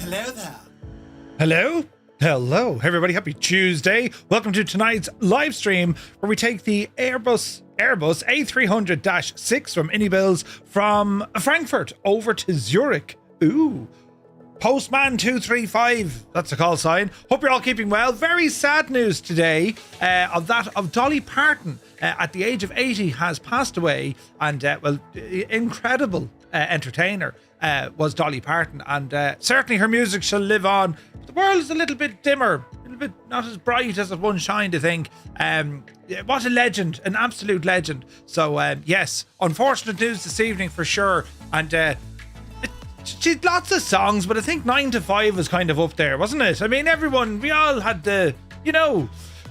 Hello there. Hello? Hello, everybody. Happy Tuesday. Welcome to tonight's live stream where we take the Airbus A300-6 from iniBuilds from Frankfurt over to Zurich. Ooh. Postman 235, that's a call sign. Hope you're all keeping well. Very sad news today of Dolly Parton at the age of 80 has passed away. And incredible entertainer was Dolly Parton, and certainly her music shall live on. The world is a little bit dimmer, a little bit not as bright as it once shined, I think. What a legend, an absolute legend. So yes, unfortunate news this evening for sure. And she had lots of songs, but I think 9 to 5 was kind of up there, wasn't it? I mean, we all had the,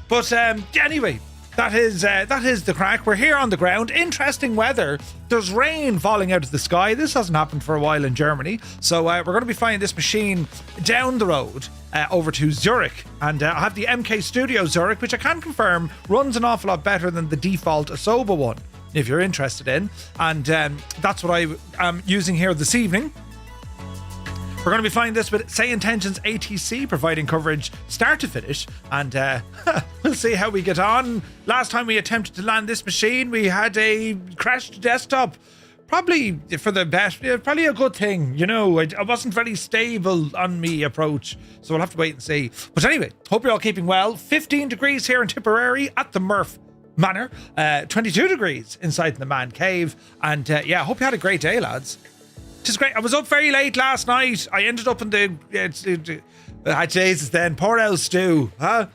But anyway, that is the crack. We're here on the ground. Interesting weather. There's rain falling out of the sky. This hasn't happened for a while in Germany. So we're going to be flying this machine down the road over to Zurich. And I have the MK Studio Zurich, which I can confirm runs an awful lot better than the default Asoba one, if you're interested in. And that's what I am using here this evening. We're going to be flying this with SayIntentions ATC, providing coverage start to finish, and we'll see how we get on. Last time we attempted to land this machine, we had a crashed desktop. Probably for the best, probably a good thing, I wasn't very stable on me approach, so we'll have to wait and see. But anyway, hope you're all keeping well. 15 degrees here in Tipperary at the Murph Manor, 22 degrees inside the man cave, and hope you had a great day, lads. It's great. I was up very late last night. I ended up in Jesus then. Poor old Stu, huh?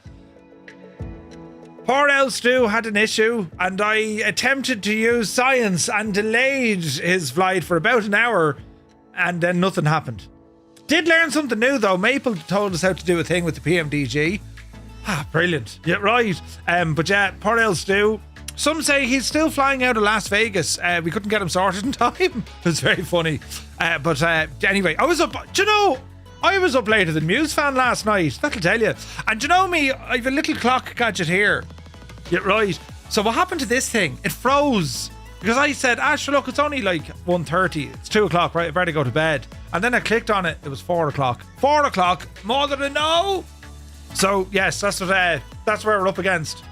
Poor old Stu had an issue, and I attempted to use science and delayed his flight for about an hour, and then nothing happened. Did learn something new though. Maple told us how to do a thing with the PMDG. Brilliant. Yeah, right. But yeah, poor old Stu. Some say he's still flying out of Las Vegas. We couldn't get him sorted in time. It was very funny. But anyway, I was up. I was up later than Muse Fan last night. That'll tell you. And me, I have a little clock gadget here. Yeah, right. So what happened to this thing? It froze. Because I said, sure, look, it's only like 1:30. It's 2 o'clock, right? I better go to bed. And then I clicked on it. It was 4 o'clock. 4 o'clock. More than a no. So yes, that's where we're up against.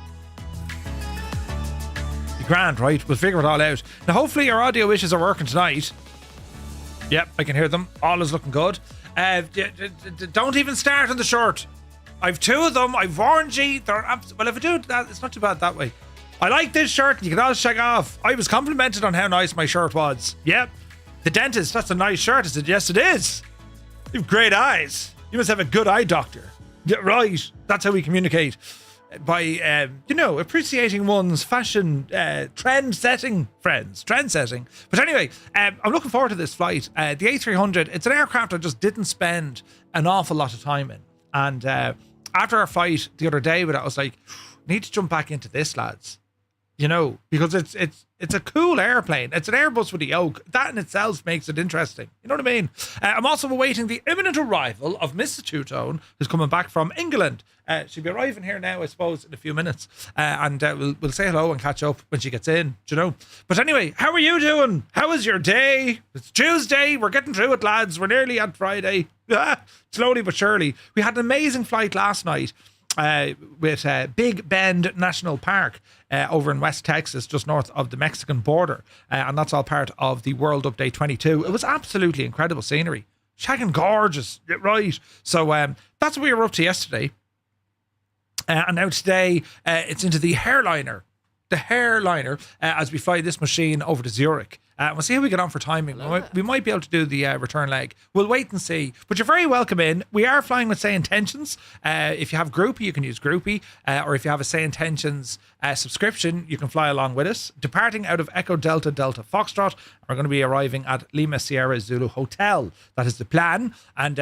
Grand, right? We'll figure it all out. Now, hopefully your audio wishes are working tonight. Yep, I can hear them. All is looking good. Don't even start on the shirt. I've 2 of them. I've warned you. Well, if I do that, it's not too bad that way. I like this shirt. You can all check off. I was complimented on how nice my shirt was. Yep. The dentist, that's a nice shirt. I said, yes, it is. You have great eyes. You must have a good eye doctor. Yeah, right. That's how we communicate. By appreciating one's fashion trend-setting friends. Trend-setting. But anyway, I'm looking forward to this flight. The A300, it's an aircraft I just didn't spend an awful lot of time in. And after our flight the other day with it, I was like, need to jump back into this, lads. Because it's a cool airplane. It's an Airbus with a yoke. That in itself makes it interesting. You know what I mean? I'm also awaiting the imminent arrival of Mrs. Two-Tone, who's coming back from England. She'll be arriving here now, I suppose, in a few minutes. And we'll say hello and catch up when she gets in, But anyway, how are you doing? How was your day? It's Tuesday. We're getting through it, lads. We're nearly at Friday. Slowly but surely. We had an amazing flight last night. With Big Bend National Park over in West Texas, just north of the Mexican border. And that's all part of the World Update 22. It was absolutely incredible scenery. Shagging gorgeous, right? So that's what we were up to yesterday. And now today, it's into the hairliner. As we fly this machine over to Zurich. We'll see how we get on for timing. We might be able to do the return leg. We'll wait and see. But you're very welcome in. We are flying with SayIntentions. If you have Groupie, you can use Groupie. Or if you have a SayIntentions subscription, you can fly along with us. Departing out of Echo Delta Delta Foxtrot. We're going to be arriving at Lima Sierra Zulu Hotel. That is the plan. And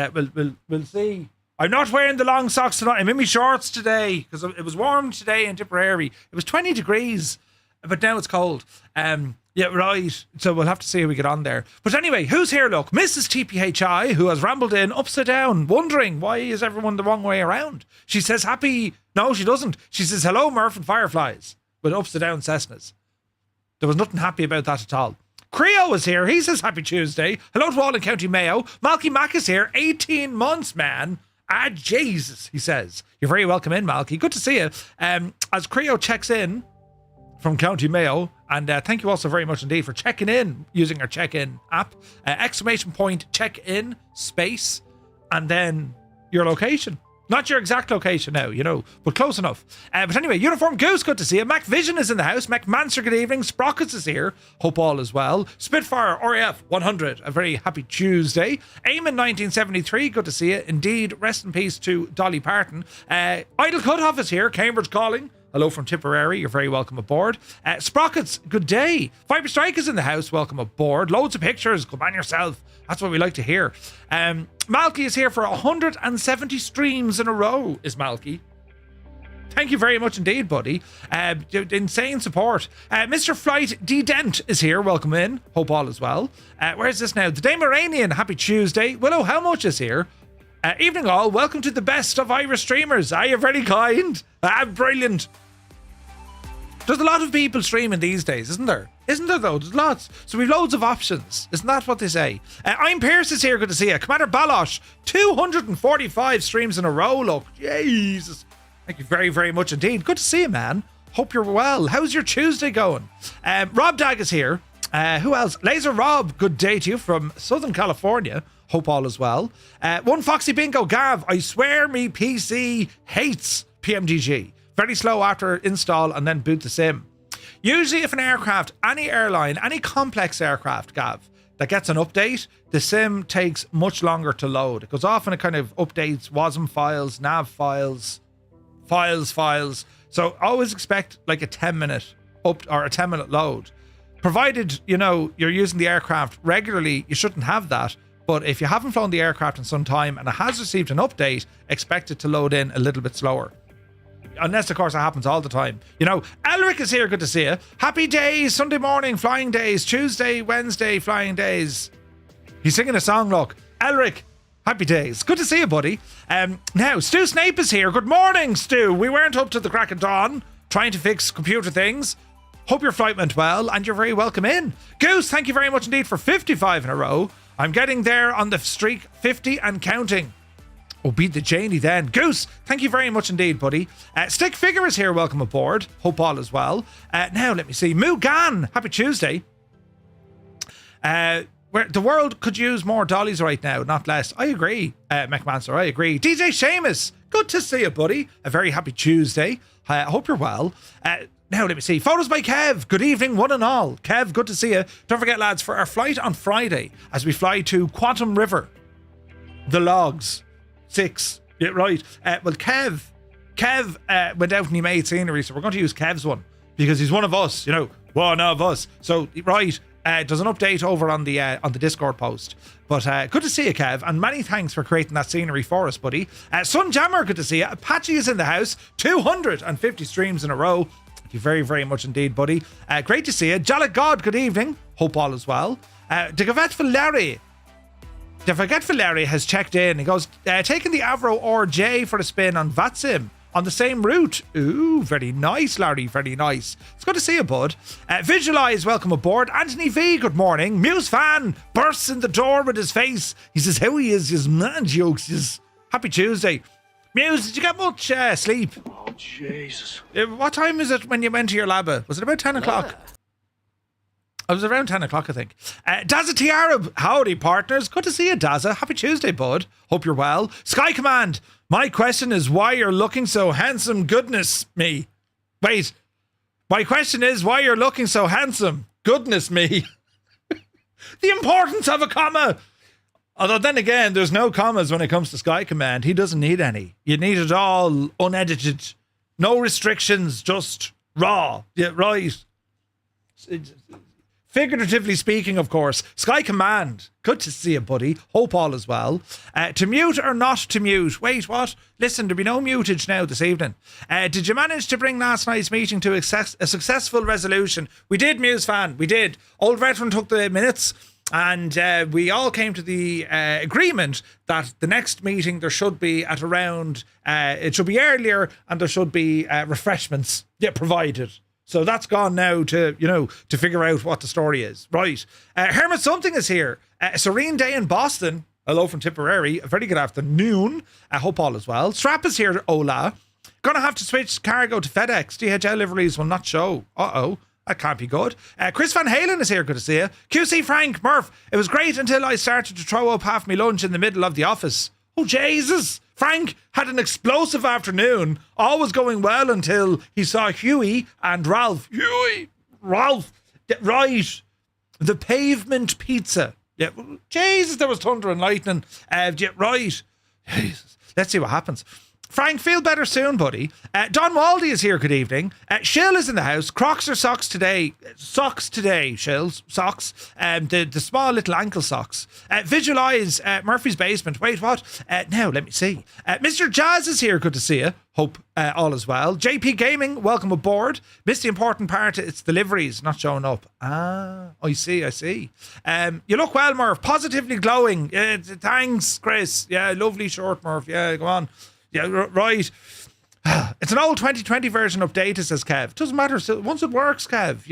we'll see. I'm not wearing the long socks tonight. I'm in my shorts today because it was warm today in Tipperary. It was 20 degrees, but now it's cold. Yeah, right. So we'll have to see how we get on there. But anyway, who's here, look? Mrs. TPHI, who has rambled in upside down, wondering why is everyone the wrong way around. She says no, she doesn't. She says, hello, Murph and Fireflies, with upside down Cessnas. There was nothing happy about that at all. Creo is here. He says happy Tuesday. Hello to all in County Mayo. Malky Mac is here. 18 months, man. Ah, Jesus, he says. You're very welcome in, Malky. Good to see you. As Creo checks in from County Mayo, and thank you also very much indeed for checking in using our check-in app. Exclamation point, check-in, space, and then your location. Not your exact location now, you know, but close enough. But anyway, Uniform Goose, good to see you. Mac Vision is in the house. Mac Manser, good evening. Sprockets is here. Hope all is well. Spitfire, RAF 100, a very happy Tuesday. Eamon 1973, good to see you. Indeed, rest in peace to Dolly Parton. Idle Cutoff is here. Cambridge calling. Hello from Tipperary. You're very welcome aboard. Sprockets, good day. Fiber Strike is in the house. Welcome aboard. Loads of pictures. Come on yourself. That's what we like to hear. Malky is here for 170 streams in a row, is Malky. Thank you very much indeed, buddy. Insane support. Mr. Flight D Dent is here. Welcome in. Hope all is well. Where's this now? The Dameranian. Happy Tuesday. Willow How Much is here. Evening all. Welcome to the best of Irish streamers. You're very kind. Brilliant. There's a lot of people streaming these days, isn't there? Isn't there though? There's lots. So we've loads of options. Isn't that what they say? I'm Pierce is here. Good to see you. Commander Balosh. 245 streams in a row. Look. Jesus. Thank you very, very much indeed. Good to see you, man. Hope you're well. How's your Tuesday going? Rob Dag is here. Who else? Laser Rob. Good day to you from Southern California. Hope all is well. One Foxy Bingo. Gav. I swear me PC hates PMDG. Very slow after install and then boot the sim. Usually if an aircraft, any airline, any complex aircraft, Gav, that gets an update, the sim takes much longer to load. It goes off and it kind of updates WASM files, nav files. So always expect like a 10-minute up or a 10-minute load. Provided, you know, you're using the aircraft regularly, you shouldn't have that. But if you haven't flown the aircraft in some time and it has received an update, expect it to load in a little bit slower. Unless, of course, it happens all the time. You know, Elric is here. Good to see you. Happy days. Sunday morning, flying days. Tuesday, Wednesday, flying days. He's singing a song, look. Elric, happy days. Good to see you, buddy. Now, Stu Snape is here. Good morning, Stu. We weren't up to the crack of dawn trying to fix computer things. Hope your flight went well and you're very welcome in. Goose, thank you very much indeed for 55 in a row. I'm getting there on the streak, 50 and counting. Oh, beat the Janie then. Goose, thank you very much indeed, buddy. Stick Figure is here. Welcome aboard. Hope all is well. Now, let me see. Mugan, happy Tuesday. Where the world could use more dollies right now, not less. I agree, McManser, I agree. DJ Seamus, good to see you, buddy. A very happy Tuesday. I hope you're well. Now, let me see. Photos by Kev. Good evening, one and all. Kev, good to see you. Don't forget, lads, for our flight on Friday, as we fly to Quantum River, the logs. 6. Yeah, right. Well, Kev went out and he made scenery, so we're going to use Kev's one because he's one of us, you know, one of us. So, right, there's an update over on the Discord post. But good to see you, Kev, and many thanks for creating that scenery for us, buddy. Sun Jammer, good to see you. Apache is in the house. 250 streams in a row. Thank you very, very much indeed, buddy. Great to see you. Jalak God, good evening. Hope all is well. Degavet Larry. The Forgetful Larry has checked in. He goes, taking the Avro RJ for a spin on VATSIM on the same route. Ooh, very nice, Larry. Very nice. It's good to see you, bud. Visualize, welcome aboard. Anthony V, good morning. Muse fan bursts in the door with his face. He says, how he is, his man jokes. His happy Tuesday. Muse, did you get much sleep? Oh, Jesus. What time is it when you went to your lab? Was it about 10 o'clock? I was around 10 o'clock, I think. Daza Tiarab, howdy partners. Good to see you, Daza. Happy Tuesday, bud. Hope you're well. Sky Command, my question is why you're looking so handsome. Goodness me. Wait. My question is why you're looking so handsome. Goodness me. The importance of a comma. Although then again, there's no commas when it comes to Sky Command. He doesn't need any. You need it all unedited. No restrictions, just raw. Yeah, right. Figuratively speaking, of course. Sky Command, good to see you, buddy. Hope all is well. To mute or not to mute? Wait, what? Listen, there'll be no mutage now this evening. Did you manage to bring last night's meeting to a successful resolution? We did, Muse fan, we did. Old Veteran took the minutes and we all came to the agreement that the next meeting there should be at around, it should be earlier and there should be refreshments provided. So that's gone now to, to figure out what the story is. Right. Hermit Something is here. A serene day in Boston. Hello from Tipperary. A very good afternoon. I hope all is well. Strap is here. Ola. Gonna have to switch cargo to FedEx. DHL liveries will not show. Uh-oh. That can't be good. Chris Van Halen is here. Good to see you. QC Frank, Murph. It was great until I started to throw up half my lunch in the middle of the office. Oh, Jesus. Frank had an explosive afternoon. All was going well until he saw Huey and Ralph. Ralph. Right. The pavement pizza. Yeah. Jesus, there was thunder and lightning. Right. Jesus. Let's see what happens. Frank, feel better soon, buddy. Don Waldy is here. Good evening. Shill is in the house. Crocs or socks today? Socks today, Shills. Socks. The small little ankle socks. Visualize Murphy's basement. Wait, what? Now, let me see. Mr. Jazz is here. Good to see you. Hope all is well. JP Gaming, welcome aboard. Missed the important part. It's deliveries not showing up. I see. You look well, Murph. Positively glowing. Thanks, Chris. Yeah, lovely short, Murph. Yeah, go on. Yeah, right. It's an old 2020 version updated, says Kev. Doesn't matter. Once it works, Kev,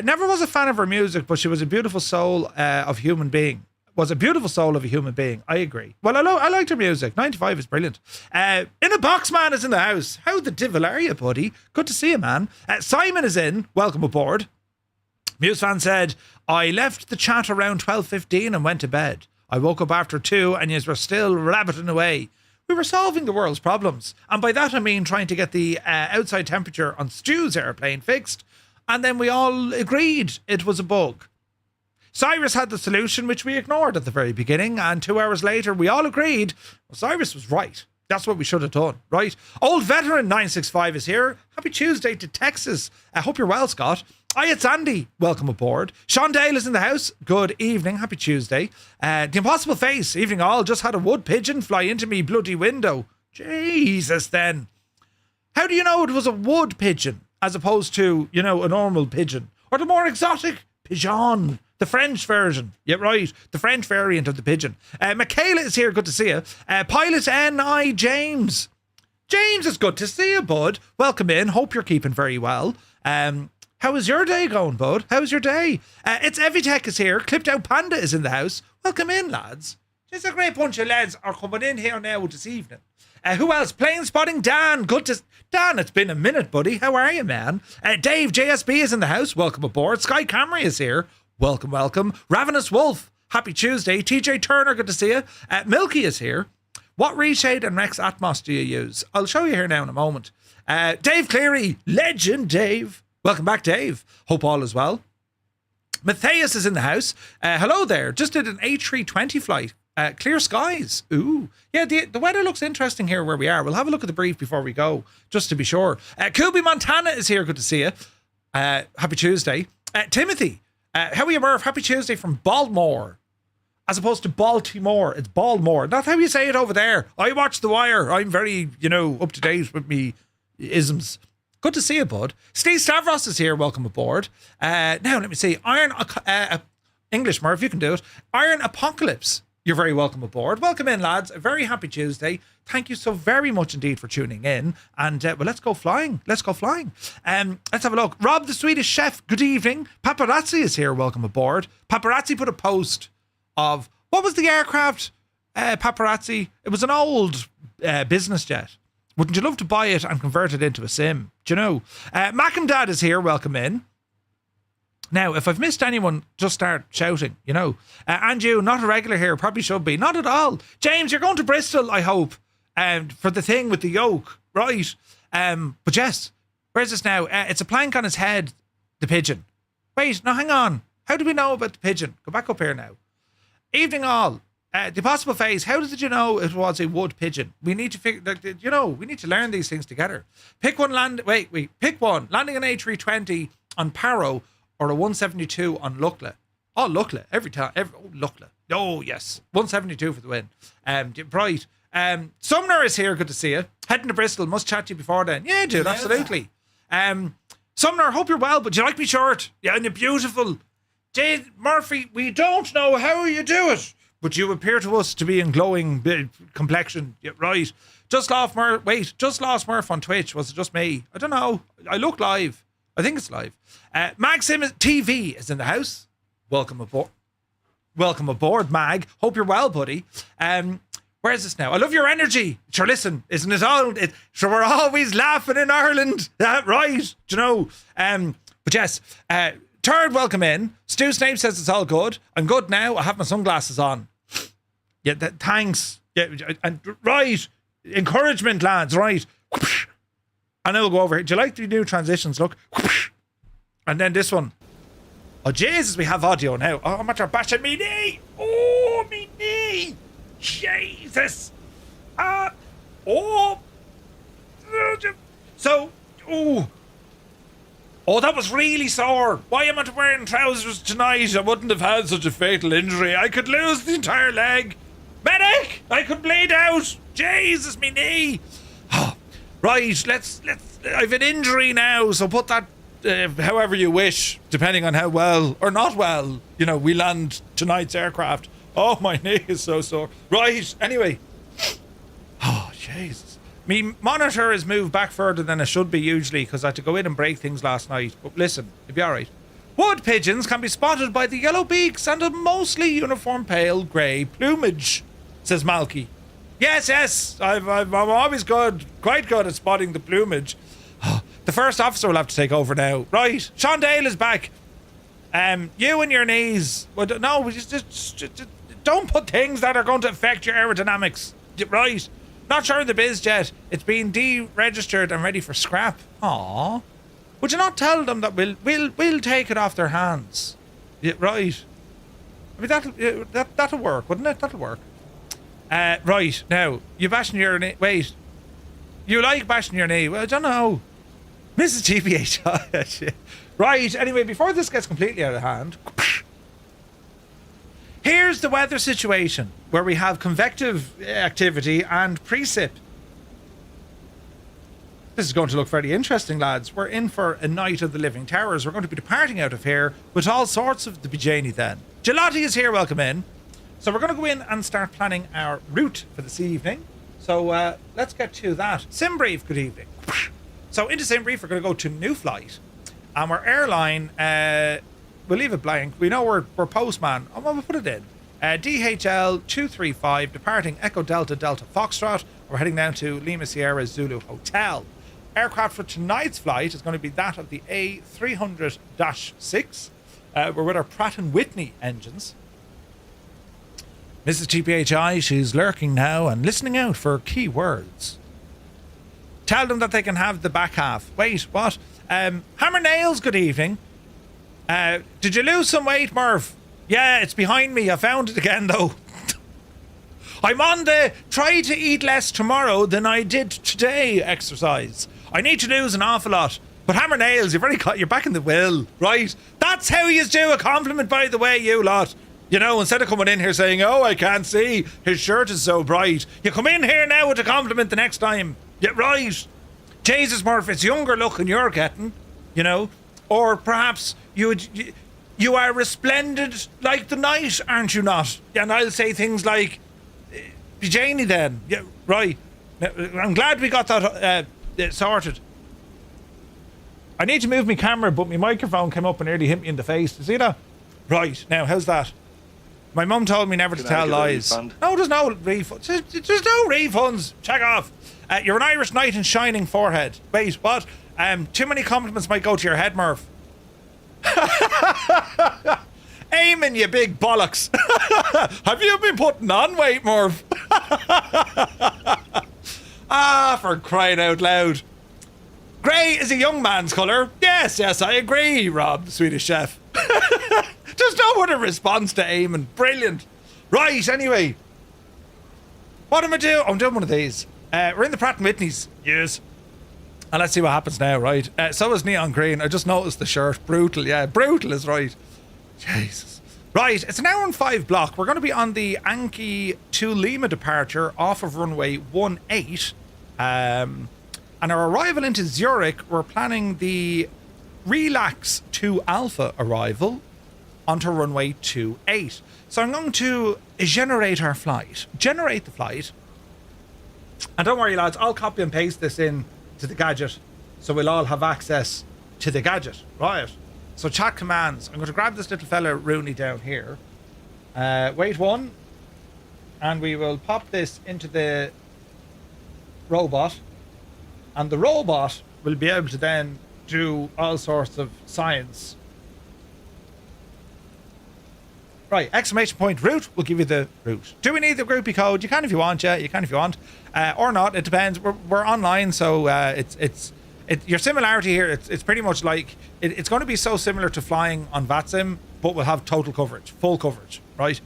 Never was a fan of her music, but she was a beautiful soul of a human being. Was a beautiful soul of a human being. I agree. Well, I liked her music. 95 is brilliant. In a Box Man is in the house. How the devil are you, buddy? Good to see you, man. Simon is in. Welcome aboard. Muse fan said, I left the chat around 12:15 and went to bed. I woke up after 2 and yous were still rabbiting away. We were solving the world's problems. And by that I mean trying to get the outside temperature on Stu's airplane fixed. And then we all agreed it was a bug. Cyrus had the solution, which we ignored at the very beginning. And 2 hours later, we all agreed Cyrus was right. That's what we should have done, right? Old Veteran 965 is here. Happy Tuesday to Texas. I hope you're well, Scott. Hi, it's Andy. Welcome aboard. Sean Dale is in the house. Good evening. Happy Tuesday. The Impossible Face. Evening all. Just had a wood pigeon fly into me bloody window. Jesus, then. How do you know it was a wood pigeon as opposed to, a normal pigeon? Or the more exotic pigeon? The French version. Yeah, right. The French variant of the pigeon. Michaela is here. Good to see you. Pilot N.I. James. James, it's good to see you, bud. Welcome in. Hope you're keeping very well. How is your day going, bud? How's your day? It's Evitech is here. Clipped Out Panda is in the house. Welcome in, lads. Just a great bunch of lads are coming in here now this evening. Who else? Plane Spotting Dan. Dan, it's been a minute, buddy. How are you, man? Dave JSB is in the house. Welcome aboard. Sky Camry is here. Welcome. Ravenous Wolf. Happy Tuesday. TJ Turner, good to see you. Milky is here. What reshade and Rex Atmos do you use? I'll show you here now in a moment. Dave Cleary. Legend Dave. Welcome back, Dave. Hope all is well. Matthias is in the house. Hello there. Just did an A320 flight. Clear skies. Ooh. Yeah, the weather looks interesting here where we are. We'll have a look at the brief before we go, just to be sure. Kubi Montana is here. Good to see you. Happy Tuesday. Timothy. How are you, Murph? Happy Tuesday from Baltimore. As opposed to Baltimore. It's Baltimore. Not how you say it over there. I watch The Wire. I'm very, up to date with me isms. Good to see you, bud. Steve Stavros is here. Welcome aboard. Now, let me see. English, Murph, you can do it. Iron Apocalypse. You're very welcome aboard. Welcome in, lads. A very happy Tuesday. Thank you so very much indeed for tuning in. And, let's go flying. Let's have a look. Rob, the Swedish chef. Good evening. Paparazzi is here. Welcome aboard. Paparazzi put a post of, what was the aircraft, Paparazzi? It was an old business jet. Wouldn't you love to buy it and convert it into a sim? Do you know? Mac and Dad is here. Welcome in. Now, if I've missed anyone, just start shouting, And you, not a regular here, probably should be. Not at all. James, you're going to Bristol, I hope, for the thing with the yoke, right? But yes, where's this now? It's a plank on his head, the pigeon. Wait, no, hang on. How do we know about the pigeon? Go back up here now. Evening all. The Possible Phase, how did you know it was a wood pigeon? We need to figure, we need to learn these things together. Pick one, pick one. Landing an A320 on Paro or a 172 on Lukla. Oh, Lukla, every time. Lukla. Oh, yes. 172 for the win. Right. Sumner is here, good to see you. Heading to Bristol, must chat to you before then. Yeah, dude, absolutely. Sumner, hope you're well, but do you like me short? Yeah, and you're beautiful. Jade Murphy, we don't know how you do it, but you appear to us to be in glowing complexion. Yeah, right. Just lost Murph on Twitch. Was it just me? I don't know. I look live. I think it's live. Maxim TV is in the house. Welcome aboard. Welcome aboard, Mag. Hope you're well, buddy. Where is this now? I love your energy. Sure, listen, isn't it all? Sure, we're always laughing in Ireland. Right, do you know? But yes, third welcome in. Stu Snape says it's all good. I'm good now. I have my sunglasses on. Yeah, thanks. Yeah, and right. Encouragement, lads, right. And then we'll go over here. Do you like the new transitions? Look. And then this one. Oh, Jesus, we have audio now. Oh, I'm after bashing me knee. Oh, me knee. Jesus. So, oh, that was really sore. Why am I wearing trousers tonight? I wouldn't have had such a fatal injury. I could lose the entire leg. Medic! I could bleed out. Jesus, me knee. Oh, right, let's. I've an injury now, so put that however you wish, depending on how well or not well, we land tonight's aircraft. Oh, my knee is so sore. Right, anyway. Oh, Jesus. Me monitor is moved back further than it should be usually because I had to go in and break things last night. But listen, it'll be all right. Wood pigeons can be spotted by the yellow beaks and a mostly uniform pale grey plumage, says Malky. Yes, I'm always quite good at spotting the plumage. The first officer will have to take over now. Right, Sean Dale is back. You and your knees. Well, no, just don't put things that are going to affect your aerodynamics. Right. Not sure of the biz jet. It's been deregistered and ready for scrap. Aww. Would you not tell them that we'll take it off their hands? Yeah, right. I mean that'll work, wouldn't it? That'll work. Right, now, you bashing your knee. Wait. You like bashing your knee? Well, I don't know. Mrs. TBH. Right, anyway, before this gets completely out of hand, here's the weather situation where we have convective activity and precip. This is going to look very interesting, lads. We're in for a night of the Living Towers. We're going to be departing out of here with all sorts of the Bejani then. Gelati is here, welcome in. So we're going to go in and start planning our route for this evening. So let's get to that. SimBrief, good evening. So into SimBrief, we're going to go to new flight. And our airline, we'll leave it blank. We know we're postman. Oh, well, we'll put it in. DHL 235, departing Echo Delta Delta Foxtrot. We're heading down to Lima Sierra Zulu Hotel. Aircraft for tonight's flight is going to be that of the A300-6. We're with our Pratt & Whitney engines. Mrs. TPHI, she's lurking now and listening out for key words. Tell them that they can have the back half. Wait, what? Hammer Nails, good evening. Did you lose some weight, Murph? Yeah, it's behind me. I found it again, though. I'm on the try to eat less tomorrow than I did today exercise. I need to lose an awful lot. But Hammer Nails, you're back in the will, right? That's how you do a compliment, by the way, you lot. Instead of coming in here saying, oh, I can't see, his shirt is so bright. You come in here now with a compliment the next time. Yeah, right. Jesus, Murph, it's younger looking you're getting, Or perhaps you are resplendent like the night, aren't you not? And I'll say things like, Janie then. Yeah, right. I'm glad we got that sorted. I need to move my camera, but my microphone came up and nearly hit me in the face. You see that? Right. Now, how's that? My mum told me never to tell lies. No, there's no refunds. There's no refunds. Check off. You're an Irish knight in shining forehead. Wait, what? Too many compliments might go to your head, Murph. Aiming, you big bollocks. Have you been putting on weight, Murph? For crying out loud. Grey is a young man's colour. Yes, I agree, Rob, the Swedish chef. Just no other response to Eamon. Brilliant. Right, anyway. What am I doing? I'm doing one of these. We're in the Pratt & Whitney's. Yes. And let's see what happens now, right? So is Neon Green. I just noticed the shirt. Brutal, yeah. Brutal is right. Jesus. Right, it's an hour and 5 block. We're going to be on the Anki to Lima departure off of runway 18. And our arrival into Zurich, we're planning the Relax 2 Alpha arrival onto runway 28. So I'm going to generate the flight. And don't worry, lads, I'll copy and paste this in to the gadget so we'll all have access to the gadget, right? So chat commands. I'm going to grab this little fella Rooney down here. Wait one. And we will pop this into the robot. And the robot will be able to then do all sorts of science. Right, exclamation point route will give you the route. Do we need the groupie code? You can if you want, yeah, you can if you want. Or not, it depends. We're online, so your similarity here, it's pretty much like, it's going to be so similar to flying on VATSIM, but we'll have total coverage, full coverage, right?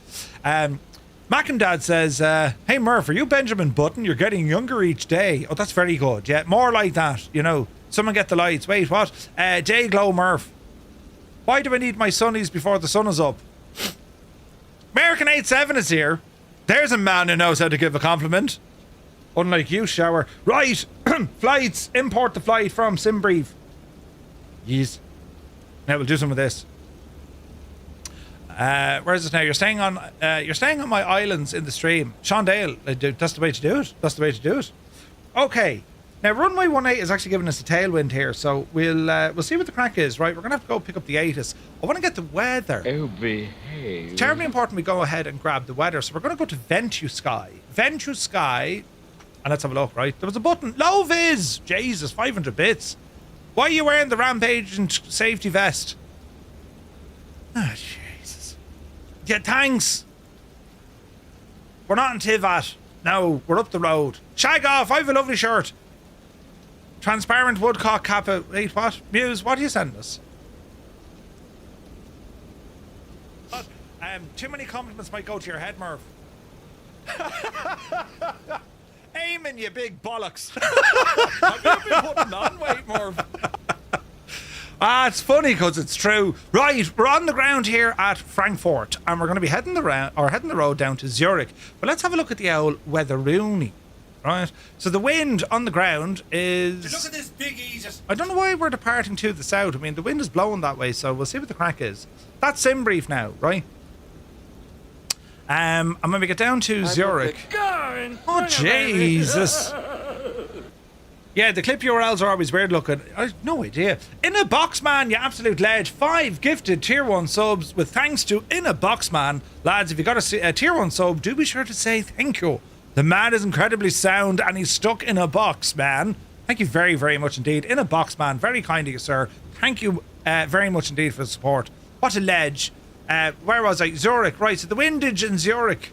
Mac and Dad says, hey Murph, are you Benjamin Button? You're getting younger each day. Oh, that's very good. Yeah, more like that, you know. Someone get the lights. Wait, what? Day Glow Murph. Why do I need my sunnies before the sun is up? American 87 is here. There's a man who knows how to give a compliment. Unlike you, Shower. Right, flights. Import the flight from SimBrief. Yes. Now we'll do some of this. Where is it now? You're staying on my islands in the stream. Sean Dale, that's the way to do it. That's the way to do it. Okay. Now runway 18 is actually giving us a tailwind here, so we'll see what the crack is, right? We're gonna have to go pick up the ATC. I want to get the weather. Oh, behave. It's terribly important we go ahead and grab the weather, so we're gonna go to Ventu Sky. Ventu Sky, and let's have a look, right? There was a button. Low vis! Jesus, 500 bits. Why are you wearing the Rampage and safety vest? Ah, Jesus. Yeah, thanks. We're not in Tivat. No, we're up the road. Shag off, I have a lovely shirt. Transparent woodcock kappa. Wait, what? Muse, what do you send us? What? Too many compliments might go to your head, Murph. Aiming, you big bollocks. Have you been putting on weight, Murph? It's funny because it's true. Right, we're on the ground here at Frankfurt, and we're going to be heading the road down to Zurich. But let's have a look at the old weather-rooney. Right, so the wind on the ground is... Look at this big Aegis. I don't know why we're departing to the south. I mean, the wind is blowing that way, so we'll see what the crack is. That's SimBrief now, right? And when we get down to Zurich... Oh, Jesus. Yeah, the clip URLs are always weird looking. I have no idea. iniBoxman, you absolute ledge. 5 gifted tier 1 subs with thanks to iniBoxman. Lads, if you got a tier 1 sub, do be sure to say thank you. The man is incredibly sound and he's stuck in a box, man. Thank you very, very much indeed. iniBoxman, very kind of you, sir. Thank you very much indeed for the support. What a ledge. Where was I? Zurich. Right, so the windage in Zurich.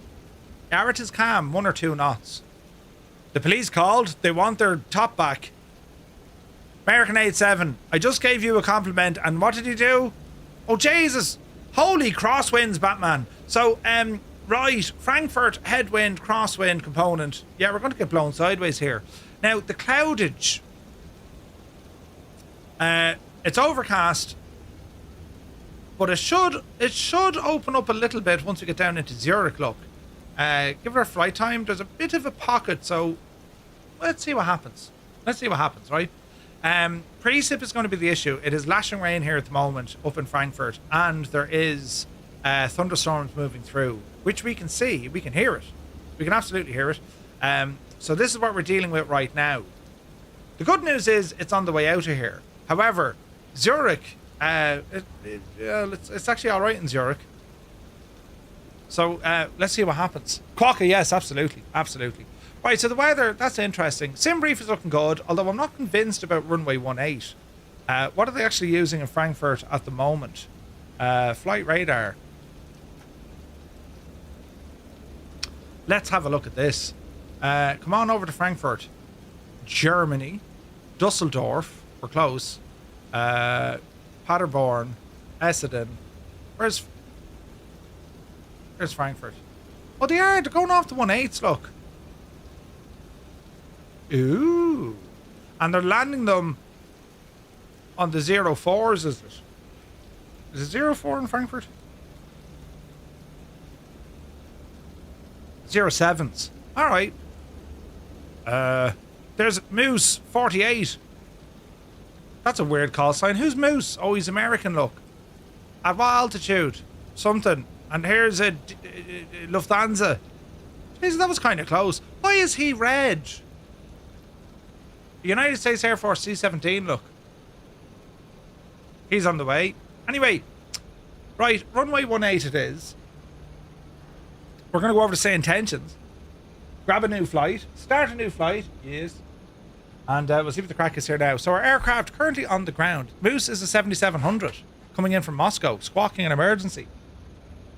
It is calm, 1 or 2 knots. The police called. They want their top back. American 87, I just gave you a compliment, and what did you do? Oh, Jesus. Holy crosswinds, Batman. So, right, Frankfurt, headwind, crosswind component. Yeah, we're going to get blown sideways here. Now, the cloudage. It's overcast. But it should open up a little bit once we get down into Zurich, look. Give her a flight time. There's a bit of a pocket, so let's see what happens. Let's see what happens, right? Precip is going to be the issue. It is lashing rain here at the moment up in Frankfurt, and there is thunderstorms moving through, which we can see. We can hear it. We can absolutely hear it. So this is what we're dealing with right now. The good news is it's on the way out of here. However, Zurich, it's actually all right in Zurich. So let's see what happens. Quokka, yes, absolutely, absolutely. Right, so the weather, that's interesting. SimBrief is looking good, although I'm not convinced about runway 18. What are they actually using in Frankfurt at the moment? Flight radar. Let's have a look at this. Come on over to Frankfurt. Germany. Dusseldorf. We're close. Paderborn. Essendon. Where's Frankfurt? Oh, they are. They're going off the 18s, look. Ooh. And they're landing them on the 04s, is it? Is it 04 in Frankfurt? 07s. All right. There's Moose 48. That's a weird call sign. Who's Moose? Oh, he's American, look. At what altitude? Something. And here's a Lufthansa. Jeez, that was kind of close. Why is he red? United States Air Force C-17, look. He's on the way. Anyway, right, runway 18 it is. We're going to go over to SayIntentions. Grab a new flight. Start a new flight. Yes. And we'll see what the crack is here now. So our aircraft currently on the ground. Moose is a 7700 coming in from Moscow, squawking an emergency.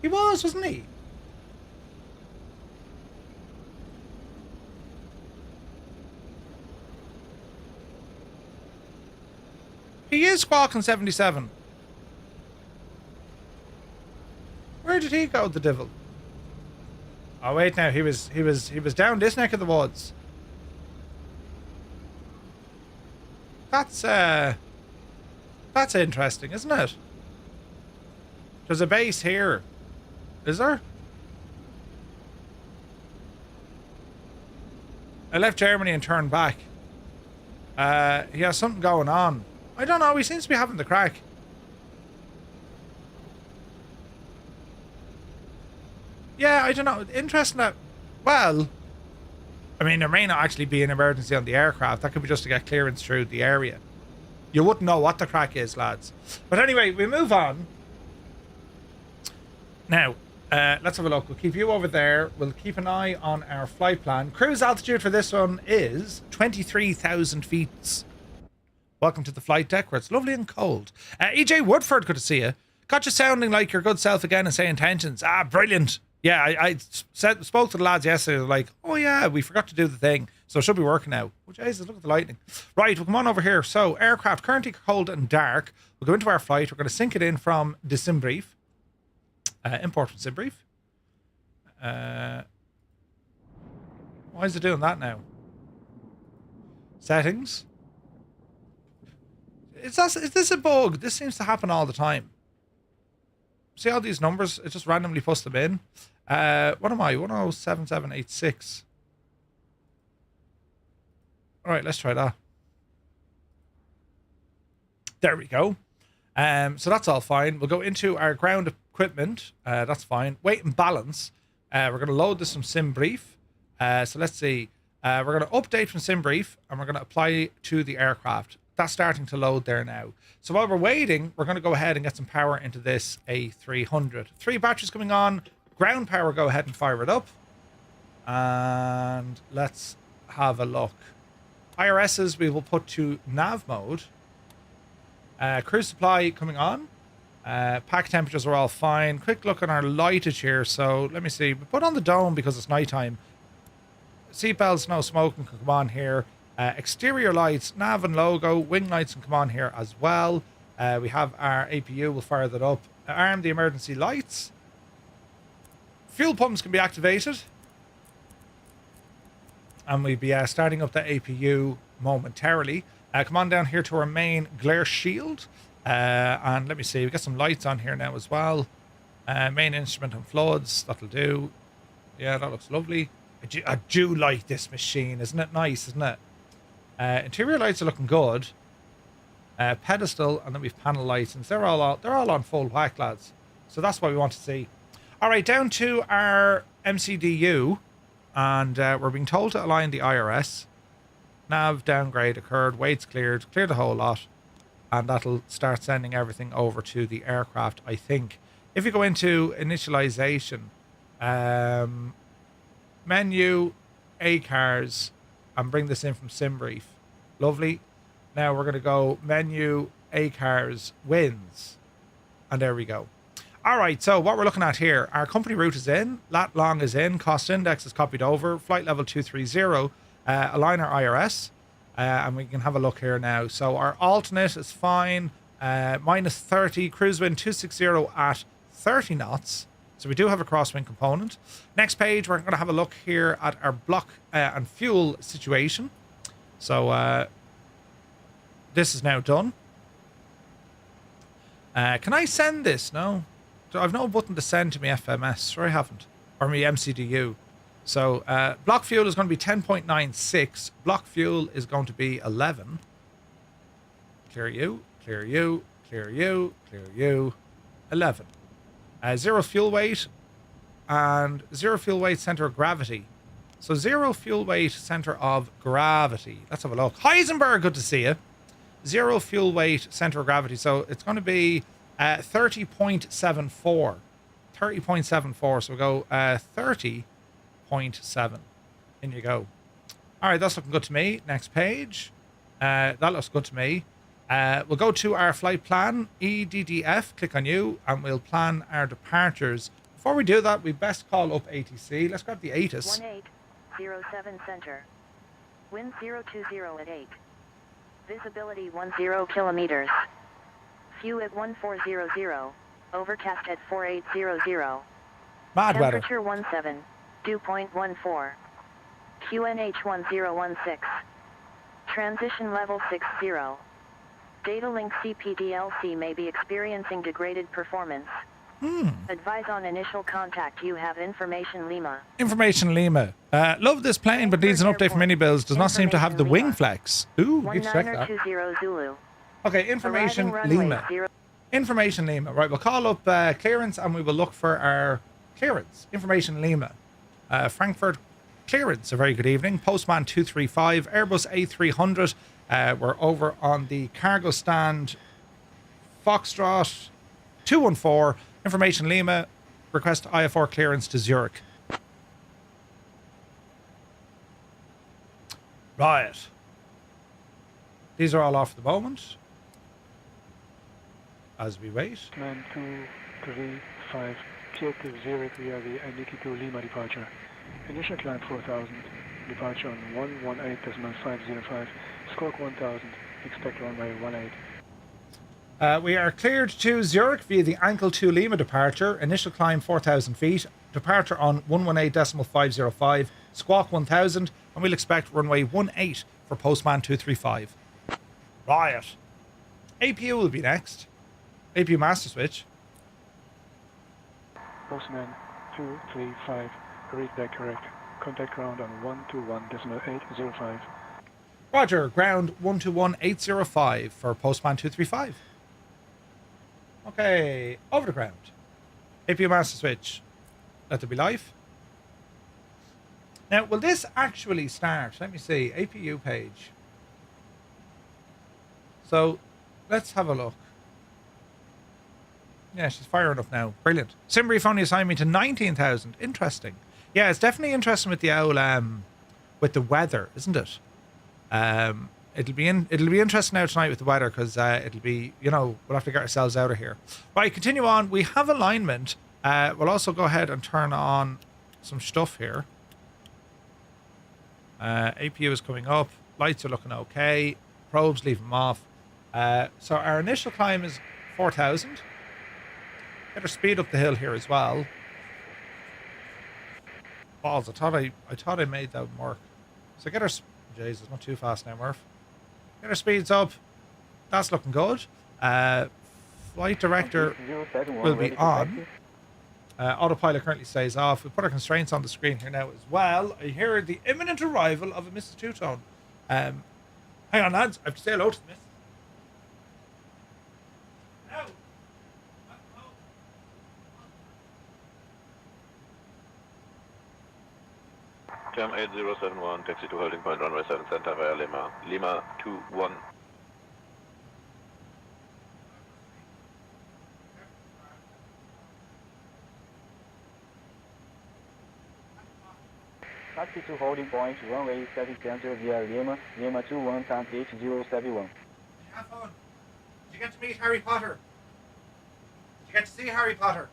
He was, wasn't he? He is squawking 77. Where did he go, the devil? Oh wait, now he was down this neck of the woods. That's interesting, isn't it? There's a base here. Is there? I left Germany and turned back. He has something going on. I don't know, he seems to be having the crack. Yeah, I don't know. Interesting that... Well... I mean, there may not actually be an emergency on the aircraft. That could be just to get clearance through the area. You wouldn't know what the crack is, lads. But anyway, we move on. Now, let's have a look. We'll keep you over there. We'll keep an eye on our flight plan. Cruise altitude for this one is 23,000 feet. Welcome to the flight deck where it's lovely and cold. EJ Woodford, good to see you. Got you sounding like your good self again and SayIntentions. Ah, brilliant. Yeah, I spoke to the lads yesterday. They're like, oh yeah, we forgot to do the thing. So it should be working now. Oh, Jesus, look at the lightning. Right, we'll come on over here. So, aircraft currently cold and dark. We'll go into our flight. We're going to sync it in from the SimBrief. Import from SimBrief. Why is it doing that now? Settings. Is this a bug? This seems to happen all the time. See all these numbers? It just randomly puts them in. What am I? 107786. Alright, let's try that. There we go. So that's all fine. We'll go into our ground equipment. That's fine. Weight and balance. We're going to load this from SimBrief. So let's see. We're going to update from SimBrief and we're going to apply to the aircraft. That's starting to load there now. So while we're waiting, we're going to go ahead and get some power into this A300. 3 batteries coming on. Ground power, go ahead and fire it up. And let's have a look. IRSs we will put to nav mode. Cruise supply coming on. Pack temperatures are all fine. Quick look at our lightage here. So let me see. We put on the dome because it's nighttime. Seatbelts, no smoking can come on here. Exterior lights, nav and logo, wing lights can come on here as well. We have our APU, we'll fire that up. Arm the emergency lights. Fuel pumps can be activated. And we'll be starting up the APU momentarily. Come on down here to our main glare shield. And let me see, we got some lights on here now as well. Main instrument and floods, that'll do. Yeah, that looks lovely. I do like this machine, isn't it nice, isn't it? Interior lights are looking good. Pedestal, and then we've panel lights, and they're all on full whack, lads. So that's what we want to see. All right, down to our MCDU, and we're being told to align the IRS. Nav downgrade occurred, weights cleared, clear the whole lot, and that'll start sending everything over to the aircraft, I think. If you go into initialization, menu, ACARS, and bring this in from SimBrief. Lovely. Now we're going to go menu, ACARS, wins. And there we go. All right, so what we're looking at here, our company route is in, lat long is in, cost index is copied over, flight level 230, align our IRS, and we can have a look here now. So our alternate is fine, minus 30, cruise wind 260 at 30 knots. So we do have a crosswind component. Next page, we're going to have a look here at our block and fuel situation. So this is now done. Can I send this? No. I've no button to send to my FMS. Sure I haven't. Or my MCDU. So block fuel is going to be 10.96. Block fuel is going to be 11. Clear you, clear you, clear you, clear you. 11. Zero fuel weight and zero fuel weight center of gravity. So zero fuel weight center of gravity. Let's have a look. Heisenberg, good to see you. 0 fuel weight, center of gravity. So it's going to be 30.74. 30.74. So we'll go 30.7. In you go. All right, that's looking good to me. Next page. That looks good to me. We'll go to our flight plan, EDDF. Click on you, and we'll plan our departures. Before we do that, we best call up ATC. Let's grab the ATIS. 1807 center. Wind 020 at 8. Visibility 10 kilometers. Few at 1400. Overcast at 4800. Mad weather. Temperature 17. Dew point 14. QNH 1016. Transition level 60. Data link CPDLC may be experiencing degraded performance. Advise on initial contact. You have information Lima. Information Lima. Love this plane, but needs an update from iniBuilds. Does not seem to have the wing flex. Ooh, need to check that. 1920 Zulu. Okay, Information Lima. Information Lima. Right, we'll call up clearance and we will look for our clearance. Information Lima. Frankfurt clearance. A very good evening. Postman 235, Airbus A300. We're over on the cargo stand. Foxtrot 214. Information Lima. Request IFR clearance to Zurich. Right. These are all off at the moment. As we wait. Man 235, clear to Zurich via the Nikito Lima departure. Initial climb 4000, departure on 118.505, squawk 1000, expect runway 18. We are cleared to Zurich via the Ankle 2 Lima departure. Initial climb 4,000 feet. Departure on 118.505, squawk 1000, and we'll expect runway 18 for Postman 235. Riot. APU will be next. APU master switch. Postman 235, read that correct. Contact ground on 121.805. Roger, ground 121.805 for Postman 235. Okay, over the ground. APU master switch. Let there be life. Now, will this actually start? Let me see. APU page. So, let's have a look. Yeah, she's firing up now. Brilliant. SimBrief only assigned me to 19,000. Interesting. Yeah, it's definitely interesting with the old, with the weather, isn't it? It'll be interesting now tonight with the weather because it'll be, we'll have to get ourselves out of here. Right, continue on. We have alignment. We'll also go ahead and turn on some stuff here. APU is coming up. Lights are looking okay. Probes, leave them off. So our initial climb is 4,000. Better speed up the hill here as well. Balls, I thought I made that work. So get our... Jesus, not too fast now, Murph. Get our speeds up. That's looking good. Flight director will be on. Autopilot currently stays off. We put our constraints on the screen here now as well. I hear the imminent arrival of a Mrs. Two-Tone. Hang on, lads. I have to say hello to the Miss. No. Term 8071, taxi to holding point runway 7 center via Lima. Lima 21. Taxi to holding point, runway 7 center via Lima, Lima 21 times 8071. Have fun. Did you get to meet Harry Potter? Did you get to see Harry Potter?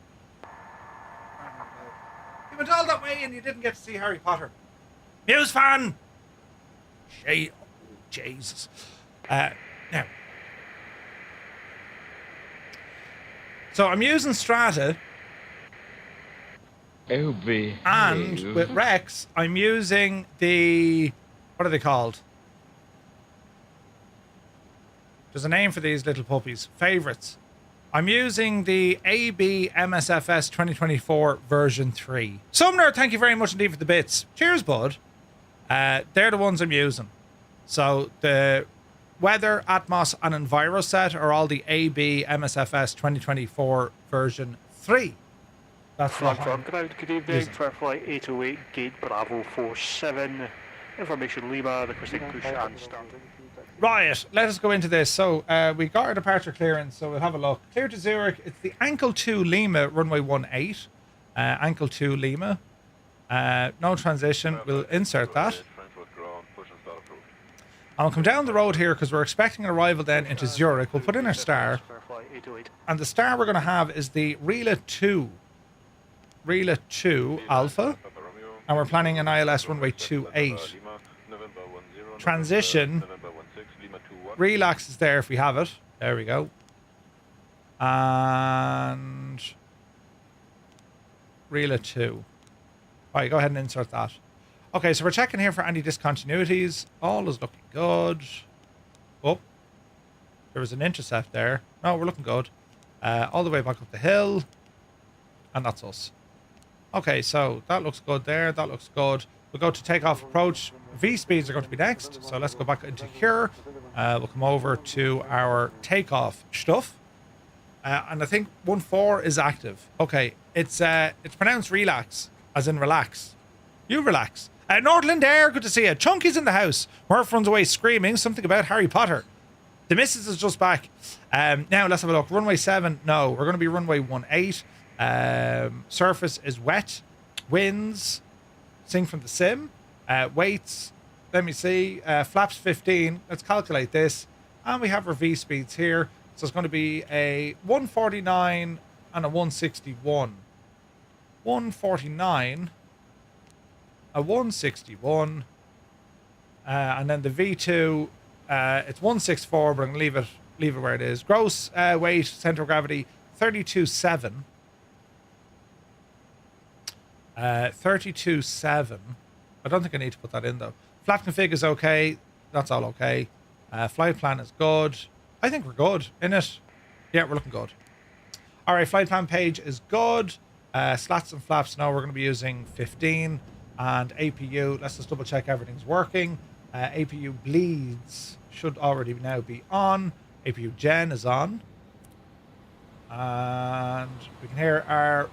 You went all that way and you didn't get to see Harry Potter. Muse fan! Jesus. Now. So I'm using Strata. And with Rex, I'm using the... What are they called? There's a name for these little puppies. Favorites. I'm using the AB MSFS 2024 version 3. Sumner, thank you very much indeed for the bits. Cheers, bud. They're the ones I'm using. So the weather, atmos, and enviro set are all the AB MSFS 2024 version 3. That's Frankfurt ground, good evening for flight 808, gate Bravo 47. Information Lima, requesting push and start. Right, let us go into this. So we got our departure clearance, so we'll have a look. Clear to Zurich. It's the Ankle 2 Lima, runway 18. Ankle 2 Lima. No transition. We'll insert that. Frankfurt ground, push and start approved. And we'll come down the road here because we're expecting an arrival then into Zurich. We'll put in our star. For flight 808. And the star we're going to have is the Rila 2. Rila 2 Alpha. Papa Romeo. And we're planning an ILS runway 28. Lima, November 10, Transition. November 16, Lima 21. Relax is there if we have it. There we go. And Rila 2. Right, go ahead and insert that. Okay, so we're checking here for any discontinuities. All is looking good. Oh, there was an intercept there. No, we're looking good. All the way back up the hill. And that's us. Okay, so that looks good there. That looks good. We'll go to takeoff approach. V speeds are going to be next. So let's go back into here. We'll come over to our takeoff stuff. And I think 1.4 is active. Okay, it's pronounced relax, as in relax. You relax. Northland Air, good to see you. Chunky's in the house. Murph runs away screaming something about Harry Potter. The missus is just back. Now let's have a look. Runway 7, no. We're going to be runway 18. Surface is wet. Winds. Sing from the sim. Weights. Let me see. Flaps 15. Let's calculate this. And we have our V speeds here. So it's going to be a 149 and a 161. 149. A 161. And then the V2, it's 164, but I'm going to leave it where it is. Gross weight, center of gravity, 32.7. 32.7. I don't think I need to put that in though. Flat config is okay. That's all okay. Flight plan is good. I think we're good, in it. Yeah, we're looking good. All right, flight plan page is good. Slats and flaps, no, we're going to be using 15. And APU, let's just double check everything's working. APU bleeds should already now be on. APU gen is on. And we can hear our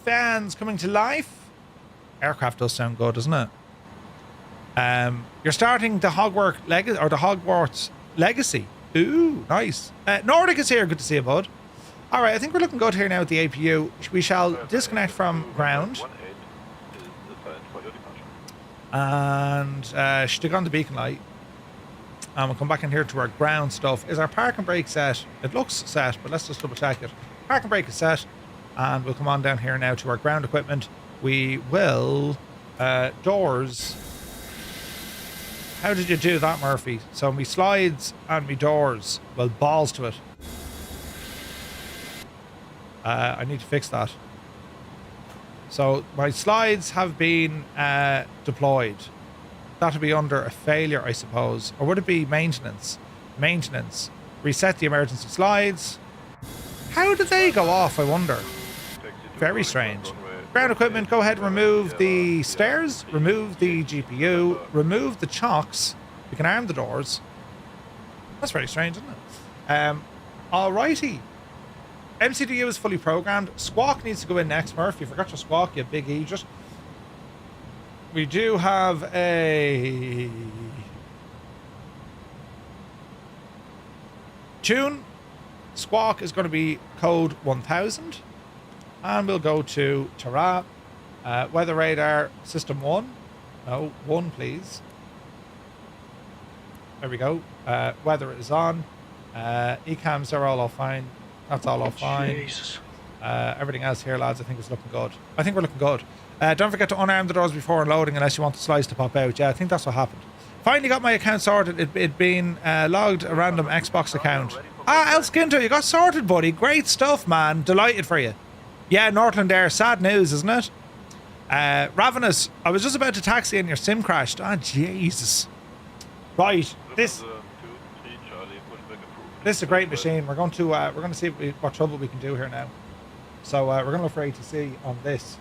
fans coming to life. Aircraft does sound good, doesn't it? You're starting the Hogwarts Legacy. Ooh, nice. Nordic is here. Good to see you, bud. All right, I think we're looking good here now at the APU. We shall disconnect from ground. And stick on the beacon light. And we'll come back in here to our ground stuff. Is our park and brake set? It looks set, but let's just double check it. Park and brake is set. And we'll come on down here now to our ground equipment. We will... doors. How did you do that, Murphy? So me slides and me doors. Well, balls to it. I need to fix that. So my slides have been deployed. That'll be under a failure, I suppose. Or would it be maintenance? Maintenance. Reset the emergency slides. How did they go off, I wonder? Very strange. Ground equipment, go ahead and remove the stairs, remove the GPU, remove the chocks. We can arm the doors. That's very strange, isn't it? Alrighty. MCDU is fully programmed. Squawk needs to go in next, Murph. You forgot your squawk, you big idiot. We do have a tune. Squawk is going to be code 1000. And we'll go to Tara. Weather radar, system 1. No, 1, please. There we go. Weather is on. Ecams are all fine. That's all fine. Jesus. Everything else here, lads, I think is looking good. I think we're looking good. Don't forget to unarm the doors before unloading unless you want the slides to pop out. Yeah, I think that's what happened. Finally got my account sorted. It'd been logged a random Xbox account. El Skinter, you got sorted, buddy. Great stuff, man. Delighted for you. Yeah, Northland Air. Sad news, isn't it? Ravenous, I was just about to taxi and your sim crashed. Ah, Jesus. Right. This is a great machine. We're going to see what trouble we can do here now. So we're going to look for ATC on this.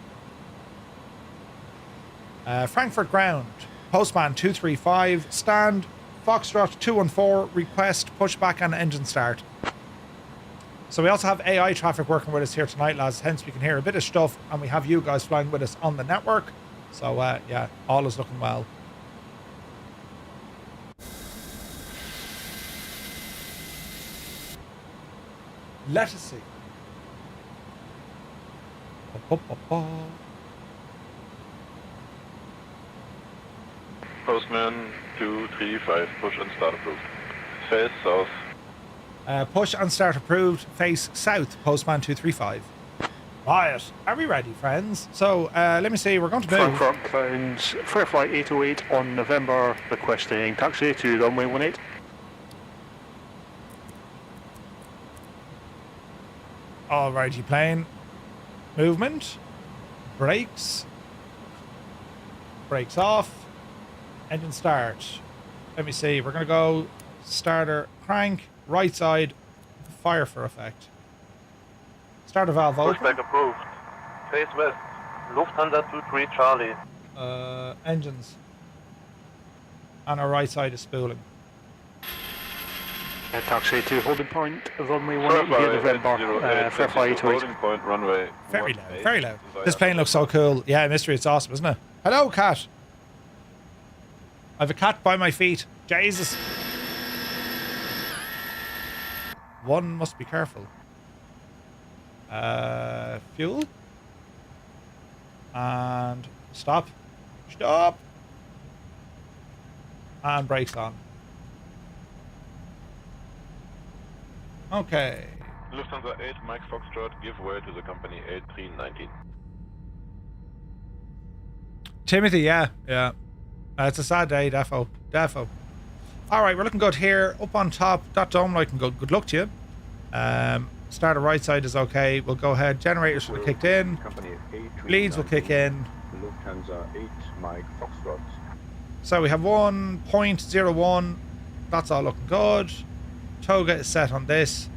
Frankfurt ground. Postman 235. Stand. Foxtrot 214. Request pushback and engine start. So we also have AI traffic working with us here tonight, lads. Hence we can hear a bit of stuff, and we have you guys flying with us on the network. So yeah, all is looking well. Let us see. Postman 235, push and start approved. Face south. Push and start approved. Face south. Postman 235. Right. Are we ready, friends? So, let me see. We're going to move. Frankfurt grounds for flight 808 on November, requesting taxi to runway 18. Alrighty, plane. Movement. Brakes. Brakes off. Engine start. Let me see. We're going to go starter crank. Right side. Fire for effect. Starter valve open. Pushback approved. Face west. Lufthansa 23 Charlie. Engines. And our right side is spooling. Taxi to holding point, runway 18 via November, for flight 808. Holding point, runway. Very loud, very loud. This plane looks so cool. Yeah, Mystery, it's awesome, isn't it? Hello, cat. I have a cat by my feet. Jesus. One must be careful. Fuel. And stop. Stop. And brakes on. Okay. Lufthansa 8, Mike Foxtrot, give way to the company 8319. Timothy, yeah. It's a sad day, defo. Alright, we're looking good here. Up on top, that dome light can go. Good luck to you. Starter right side is okay. We'll go ahead. Generators should have kicked in. Bleeds will kick in. Lufthansa 8, Mike Foxtrot. So we have 1.01. That's all looking good. Toga is set on this.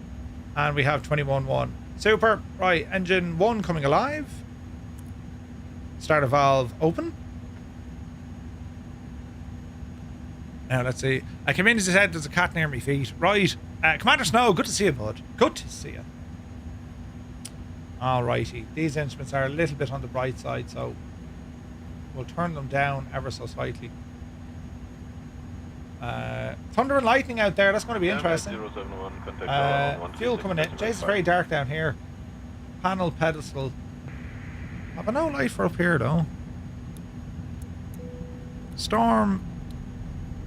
And we have 21.1. Super. Right, engine 1 coming alive. Starter valve open. Now let's see. I came in as I said, there's a cat near my feet. Right. Commander Snow, good to see you, bud. Good to see you. Alrighty. These instruments are a little bit on the bright side, so we'll turn them down ever so slightly. Thunder and lightning out there. That's going to be interesting. Fuel coming in. Jeez, it's very dark down here. Panel pedestal. Have no light for up here though. Storm.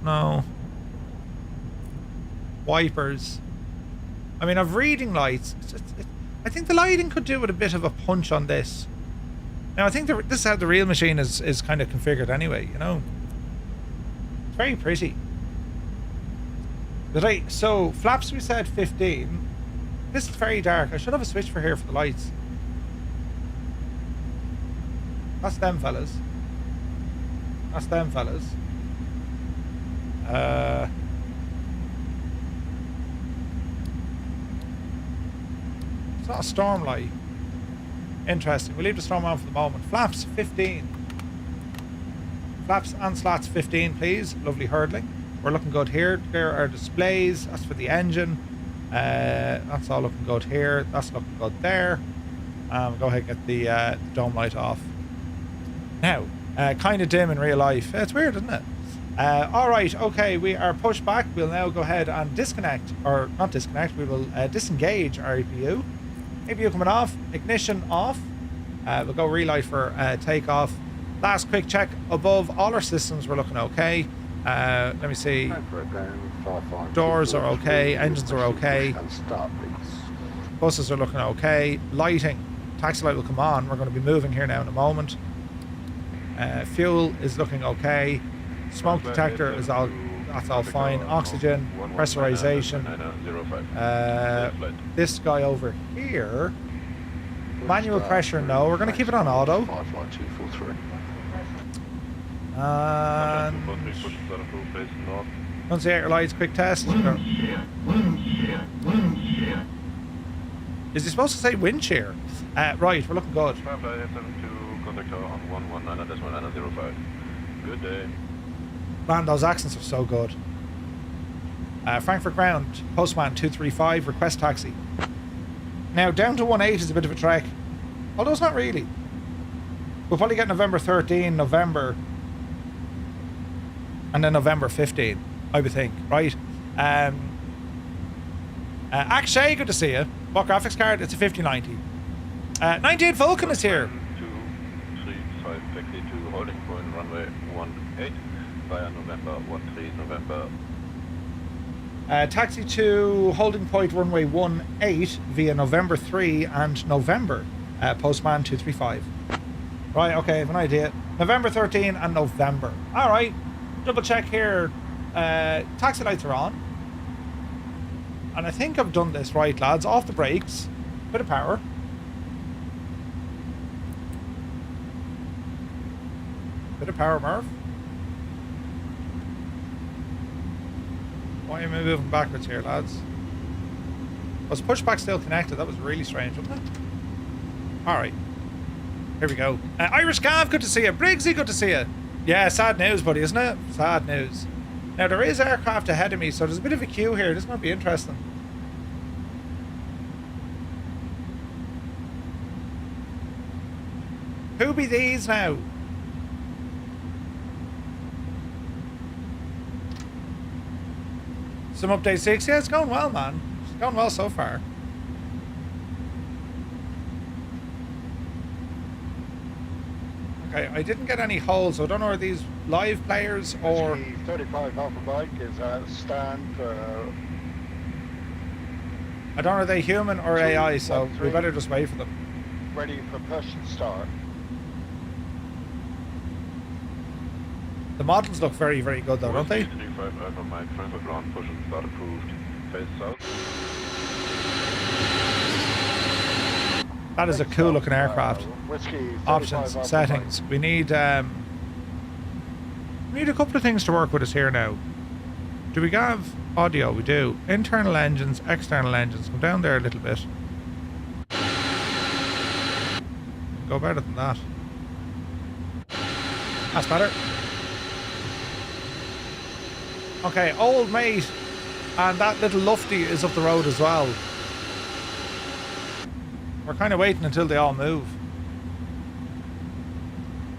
No. Wipers. I mean, I've reading lights. I think the lighting could do with a bit of a punch on this. Now, I think this is how the real machine is kind of configured anyway, you know. It's very pretty. Right, so flaps we said 15. This is very dark. I should have a switch for here for the lights. That's them fellas. That's them fellas. It's not a storm light. Interesting. We'll leave the storm on for the moment. Flaps 15. Flaps and slats 15, please. Lovely hurdling. We're looking good here. There are displays. That's for the engine. That's all looking good here. That's looking good there. Go ahead and get the dome light off. Now, kind of dim in real life. It's weird, isn't it? Alright, okay, we are pushed back. We'll now go ahead and disconnect, or not disconnect, we will disengage our APU. APU coming off, ignition off. We'll go relight for takeoff. Last quick check above all our systems, we're looking okay. Let me see. Doors are okay, engines are okay. Buses are looking okay. Lighting, taxi light will come on. We're going to be moving here now in a moment. Fuel is looking okay. Smoke detector is all, that's all fine. Oxygen, pressurization. This guy over here, manual pressure, no. We're going to keep it on auto. And annunciator lights, quick test. Is he supposed to say wind shear? Right, we're looking good. Good day. Man, those accents are so good. Frankfurt ground, postman 235, request taxi. Now, down to 18 is a bit of a trek. Although it's not really. We'll probably get November 13, November, and then November 15, I would think, right? Akshay, good to see you. What graphics card? It's a 5090. 98 Vulcan is here. 235 taxi to holding point runway 18 via November 13 November. Taxi to holding point runway 18 via November 3 and November. Postman 235. Right, okay, I have an idea. November 13 and November. Alright, double check here. Taxi lights are on. And I think I've done this right, lads. Off the brakes. Bit of power. Bit of power, Murph. Why am I moving backwards here, lads? Was pushback still connected? That was really strange, wasn't it? Alright. Here we go. Irish Gav, good to see you. Briggsy, good to see you. Yeah, sad news, buddy, isn't it? Sad news. Now, there is aircraft ahead of me, so there's a bit of a queue here. This might be interesting. Who be these now? Some update 6. Yeah, it's going well, man. It's going well so far. Okay, I didn't get any holes, so I don't know, are these live players or... 35 Alpha Mike is at stand I don't know, are they human or AI, so we better just wait for them. ready for push and start. The models look very, very good though, don't they? 35 Alpha Mike, Frankfurt ground push and start approved. Face south. That is a cool looking aircraft. Options, settings. We need a couple of things to work with us here now. Do we have audio? We do. Internal engines, external engines. Come down there a little bit. Go better than that. That's better. Okay, old mate. And that little lufty is up the road as well. We're kind of waiting until they all move.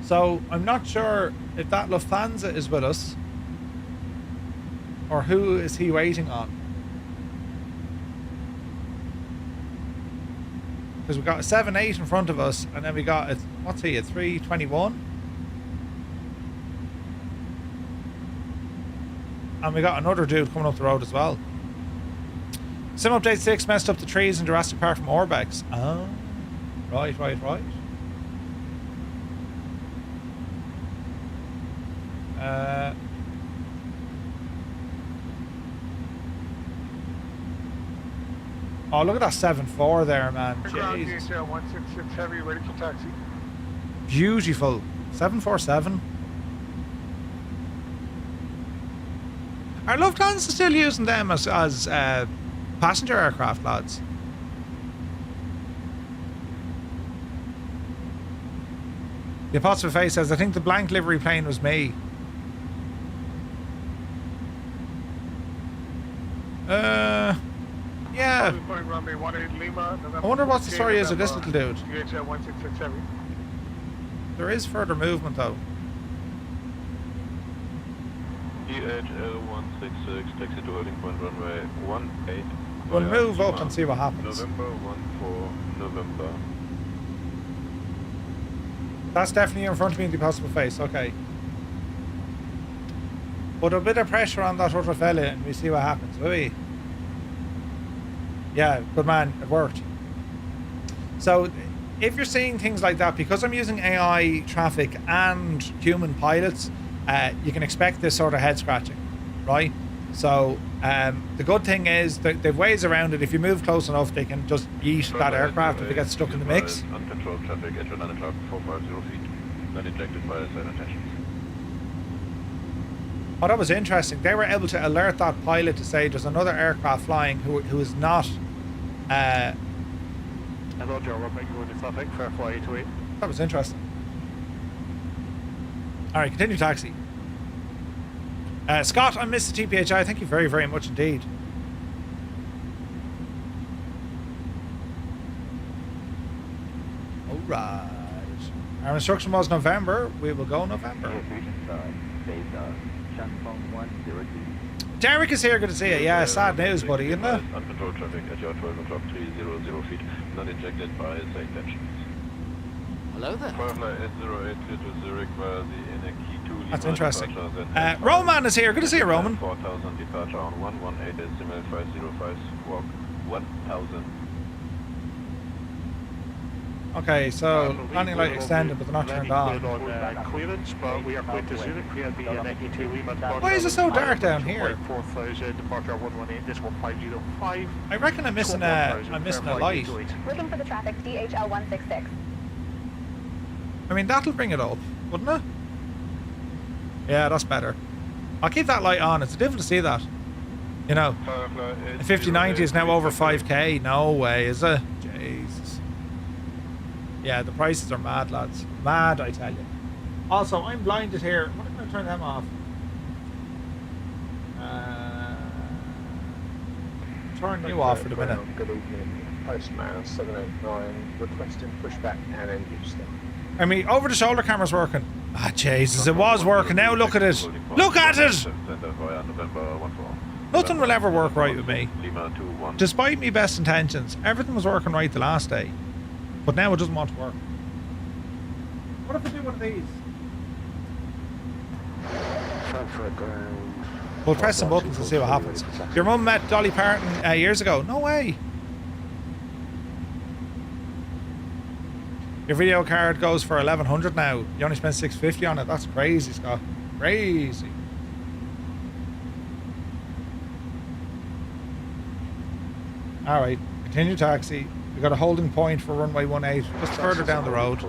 So I'm not sure if that Lufthansa is with us or who is he waiting on. Because we got a 7-8 in front of us, and then we got a, what's he, a 321? And we got another dude coming up the road as well. Sim Update 6 messed up the trees in Jurassic Park from Orbex. Oh, right. Oh, look at that 7.4 there, man. Jesus. DHL 166 heavy, ready for taxi. Beautiful. 747. Are Lufthansa still using them as passenger aircraft, lads? The apostrophe says, I think the blank livery plane was me. Yeah. I wonder what the story is of this little dude. DHL 166 heavy. There is further movement though. DHL 166, taxi to holding point runway 18. We'll move up and see what happens. November 14 November. That's definitely in front of me in the possible face, okay. Put a bit of pressure on that other fella and we see what happens, will we? Yeah, good man, it worked. So, if you're seeing things like that, because I'm using AI traffic and human pilots, you can expect this sort of head scratching, right? So, the good thing is that there are ways around it. If you move close enough, they can just yeet that aircraft if it gets stuck in the mix. Uncontrolled traffic at 9 o'clock, 450 feet. Not ejected by SayIntentions. Oh, that was interesting. They were able to alert that pilot to say there's another aircraft flying who is not... Hello, Joe. We're going to traffic for flight 828. That was interesting. Alright, continue taxi. Scott, I missed the TPHI. Thank you very, very much indeed. Alright. Our instruction was November. We will go November. Derek is here, good to see you. Yeah, sad news, buddy, isn't it? Uncontrolled traffic at your 12 o'clock 300 feet, not injected by SayIntentions. Hello there. Firefly 808 clear to Zurich via the NQ2 That's Lima interesting. departure, then Roman is here, good to see you, Roman. 4000 departure on 118 decimal 505 squawk 1000. Okay, so landing light extended, but they're not turned on. Clearance, but we are clear to Zurich. We have the NQ2 Lima departure. Why is it so dark down here? 4000 departure 118.505. I reckon I'm missing a light. Looking for the traffic, DHL 166. I mean, that'll bring it up, wouldn't it? Yeah, that's better. I'll keep that light on. It's difficult to see that. You know, the 5090 is now over 5k. No way, is it? Jesus. Yeah, the prices are mad, lads. Mad, I tell you. Also, I'm blinded here. What am I going to turn them off? Turn you off for the minute. Good evening, Postman 789, requesting pushback and end use them. I mean, over the shoulder camera's working. Ah, Jesus, it was working. Now look at it. Look at it! Nothing will ever work right with me. Despite me best intentions, everything was working right the last day. But now it doesn't want to work. What if I do one of these? We'll press some buttons and see what happens. Your mum met Dolly Parton years ago. No way. Your video card goes for 1100 now. You only spent 650 on it. That's crazy, Scott. Crazy. All right, continue taxi. We got a holding point for runway 18, just further down the road.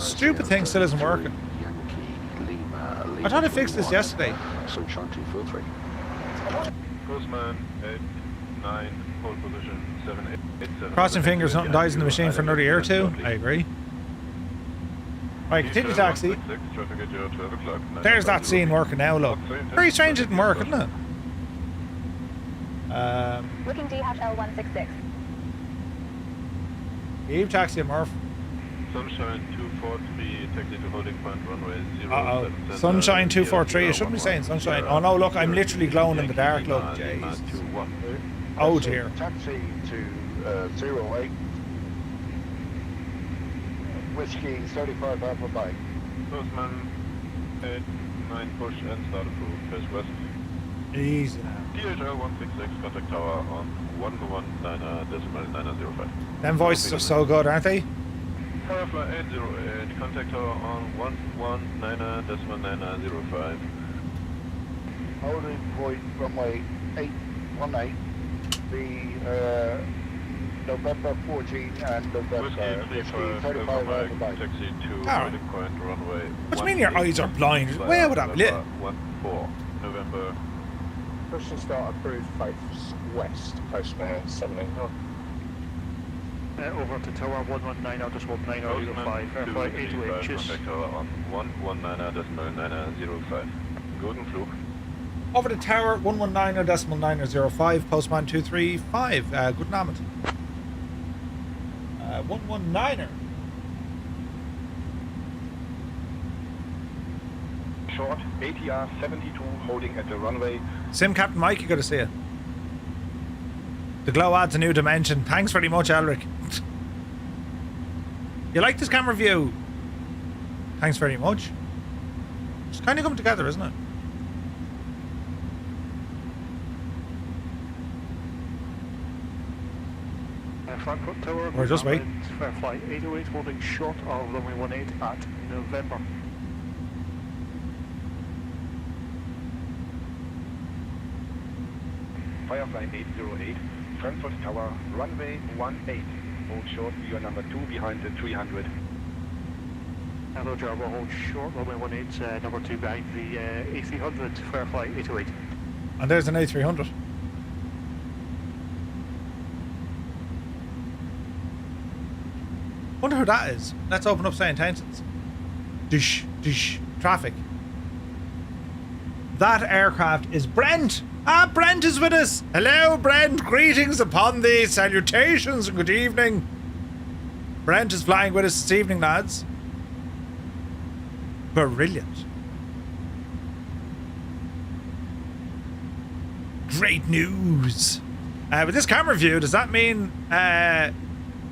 Stupid thing still isn't working. I thought I fixed this yesterday. Sunshine 243. Postman 89, hold position 787. Crossing fingers, nothing dies in the machine for another year or two. I agree. Right, continue taxi. There's that scene working now, look. Very strange it didn't work, isn't it? Looking DHL 166. Eve taxi at Murph. Sunshine 243, taxi to holding point runway 0. Uh-oh. Sunshine 243. You shouldn't be saying sunshine. Oh no, look, I'm literally glowing in the dark. Look, jeez. Oh dear. Taxi to 08. Whiskey 35 Alpha Bike. Postman 89, push and start approved. Press west. Easy now. DHL 166, contact tower on 119.905. Them voices are so good, aren't they? Firefly 808, contact tower on 119.905. Holding point runway 818. The November 14 and November Whiskey 35 Alpha Bike. Taxi to holding point runway. What do you mean your eyes are blind? Where would that be? 14 November. Push and start approved, face west, Postman 789. Over to tower 119.905, Verify 808 inches. Contact tower on 119.905. Guten Flug. Over the tower, 119.905, postman 235. Guten Abend. 119er. Short, ATR 72, holding at the runway. Sim Captain Mike, you gotta see it. The glow adds a new dimension. Thanks very much, Elric. You like this camera view? Thanks very much. It's kind of coming together, isn't it? Frankfurt Tower. Or just wait. Flight 808 holding short of runway 18 at November. Firefly 808, Frankfurt Tower, runway 18. Hold short, you are number 2 behind the 300. Hello, Java, hold short, runway 18, number 2 behind the A300, Firefly 808. And there's an A300. Wonder who that is. Let's open up SayIntentions. Dish, dish, traffic. That aircraft is Brent. Ah, Brent is with us. Hello, Brent. Greetings upon thee. Salutations and good evening. Brent is flying with us this evening, lads. Brilliant. Great news. With this camera view, does that mean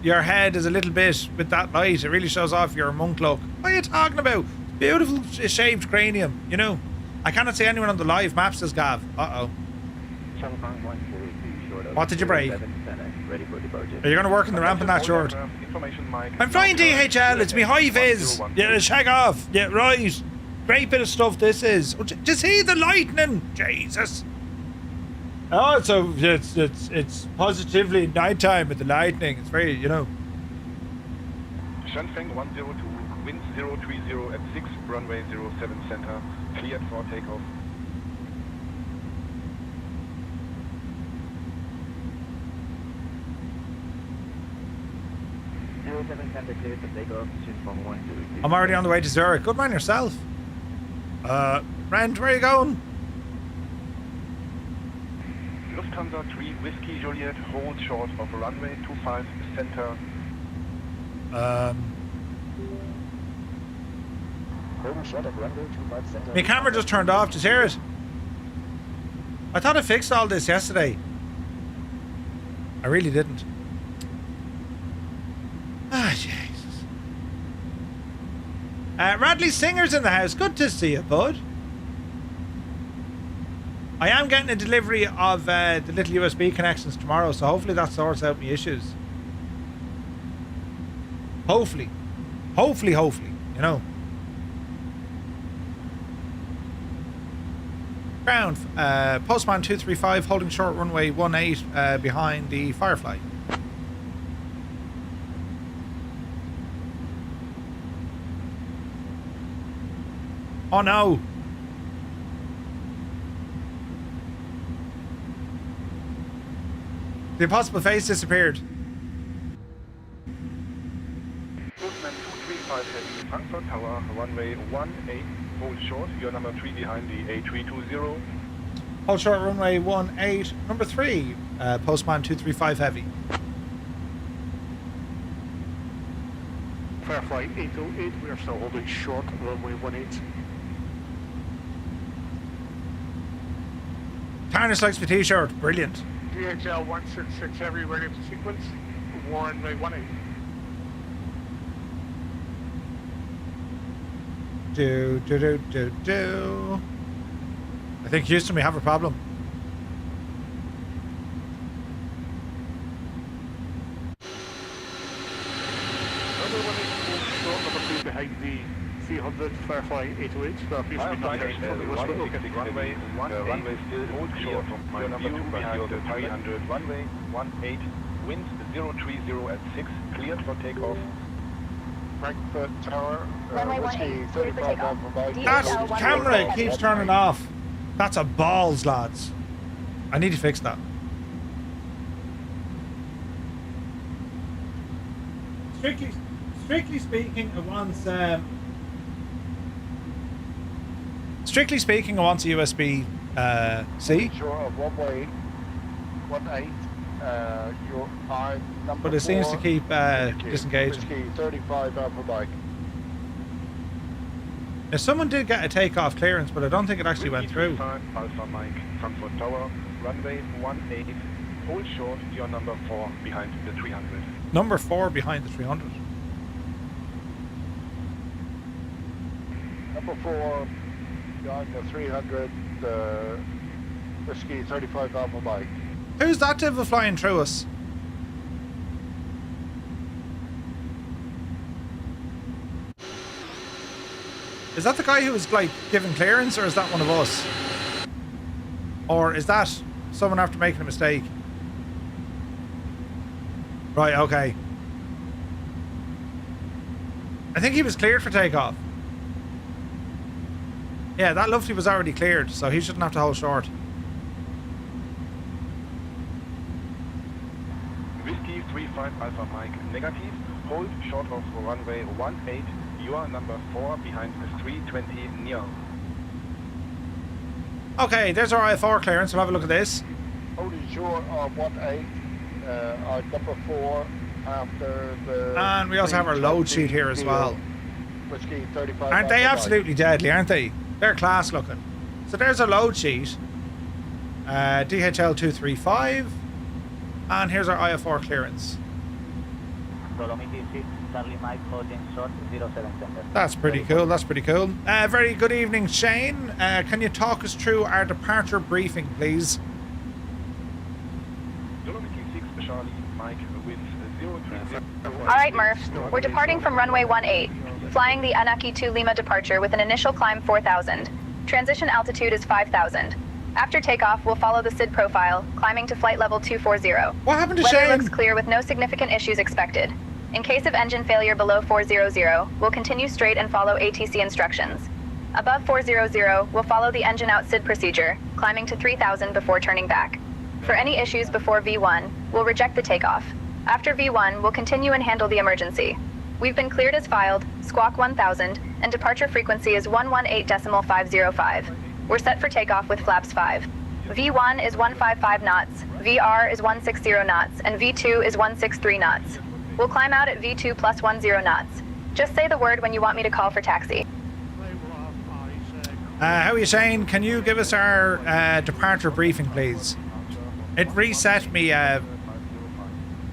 your head is a little bit with that light? It really shows off your monk look. What are you talking about? Beautiful shaved cranium, you know. I cannot see anyone on the live map, says Gav. Uh-oh. What did you break? Are you going to work in the ramp in that short? I'm flying DHL. It's me high vis. Yeah, shag off. Yeah, right. Great bit of stuff this is. Oh, do you see the lightning? Jesus. Oh, so it's positively nighttime with the lightning. It's very, you know. Shanfeng 102, wind 030 at 6, runway 07 center, cleared for takeoff. I'm already on the way to Zurich. Good man yourself. Brent, where are you going? Lufthansa 3 Whiskey Juliet, hold short of runway 25 center. My camera just turned off. Just hear it. I thought I fixed all this yesterday. I really didn't. Ah, Jesus. Radley Singer's in the house. Good to see you, bud. I am getting a delivery of the little USB connections tomorrow, so hopefully that sorts out my issues. Hopefully, you know. Ground, Postman 235 holding short runway 18 behind the Firefly. Oh no! The impossible face disappeared. Postman 235 heavy, Frankfurt Tower, runway 18, hold short, you're number 3 behind the A320. Hold short runway 18, number 3, Postman 235 heavy. Firefly 808, we are still holding short, runway 18. Tarnish likes my t-shirt, brilliant. DHL 166 heavy, ready to sequence, runway 18. Do. I think Houston, we have a problem. Behind the 300 Firefly 808, so appears to be not very runway still hold short from my number 2 behind the 300, runway 18, wind 030 at 6, cleared for takeoff. Frankfurt Tower, Runway Whiskey 18, cleared for 35 takeoff. Alpha Mike. That DHL camera 167 keeps turning off. That's a balls, lads. I need to fix that. Strictly speaking, I want Strictly speaking, I want a USB C. Short of runway 18, you're on number But it seems to 4, keep disengaging. Whiskey 35 Alpha Mike. Now, someone did get a takeoff clearance, but I don't think it actually went through. Alpha Mike, Frankfurt Tower, runway 18, hold short, you're number 4 behind the 300. Number 4 behind the 300. Number 4, behind the 300, Whiskey 35 Alpha Mike. Who's that devil flying through us? Is that the guy who was like giving clearance, or is that one of us? Or is that someone after making a mistake? Right, okay. I think he was cleared for takeoff. Yeah, that lovely was already cleared, so he shouldn't have to hold short. Whiskey 35 Alpha Mike, negative, hold short of runway 18, you are number 4 behind the 320 near. Okay, there's our IFR clearance. We'll have a look at this. Holding short of 18, on number 4 after the... And we also have our load sheet here as well. Whiskey 35 Aren't they Alpha absolutely deadly, aren't they? They're class looking. So there's a load sheet. DHL 235. And here's our IFR clearance. That's pretty cool. That's pretty cool. Very good evening, Shane. Can you talk us through our departure briefing, please? Alright, Murph. We're departing from runway 18, flying the Anaki to Lima departure with an initial climb 4,000. Transition altitude is 5,000. After takeoff, we'll follow the SID profile, climbing to flight level 240. What happened to Weather Shane? looks clear with no significant issues expected. In case of engine failure below 400, we'll continue straight and follow ATC instructions. Above 400, we'll follow the engine out SID procedure, climbing to 3,000 before turning back. For any issues before V1, we'll reject the takeoff. After V1, we'll continue and handle the emergency. We've been cleared as filed, squawk 1000, and departure frequency is 118.505. We're set for takeoff with flaps 5. V1 is 155 knots, VR is 160 knots, and V2 is 163 knots. We'll climb out at V2 plus 10 knots. Just say the word when you want me to call for taxi. How are you, Shane? Can you give us our departure briefing, please? It reset me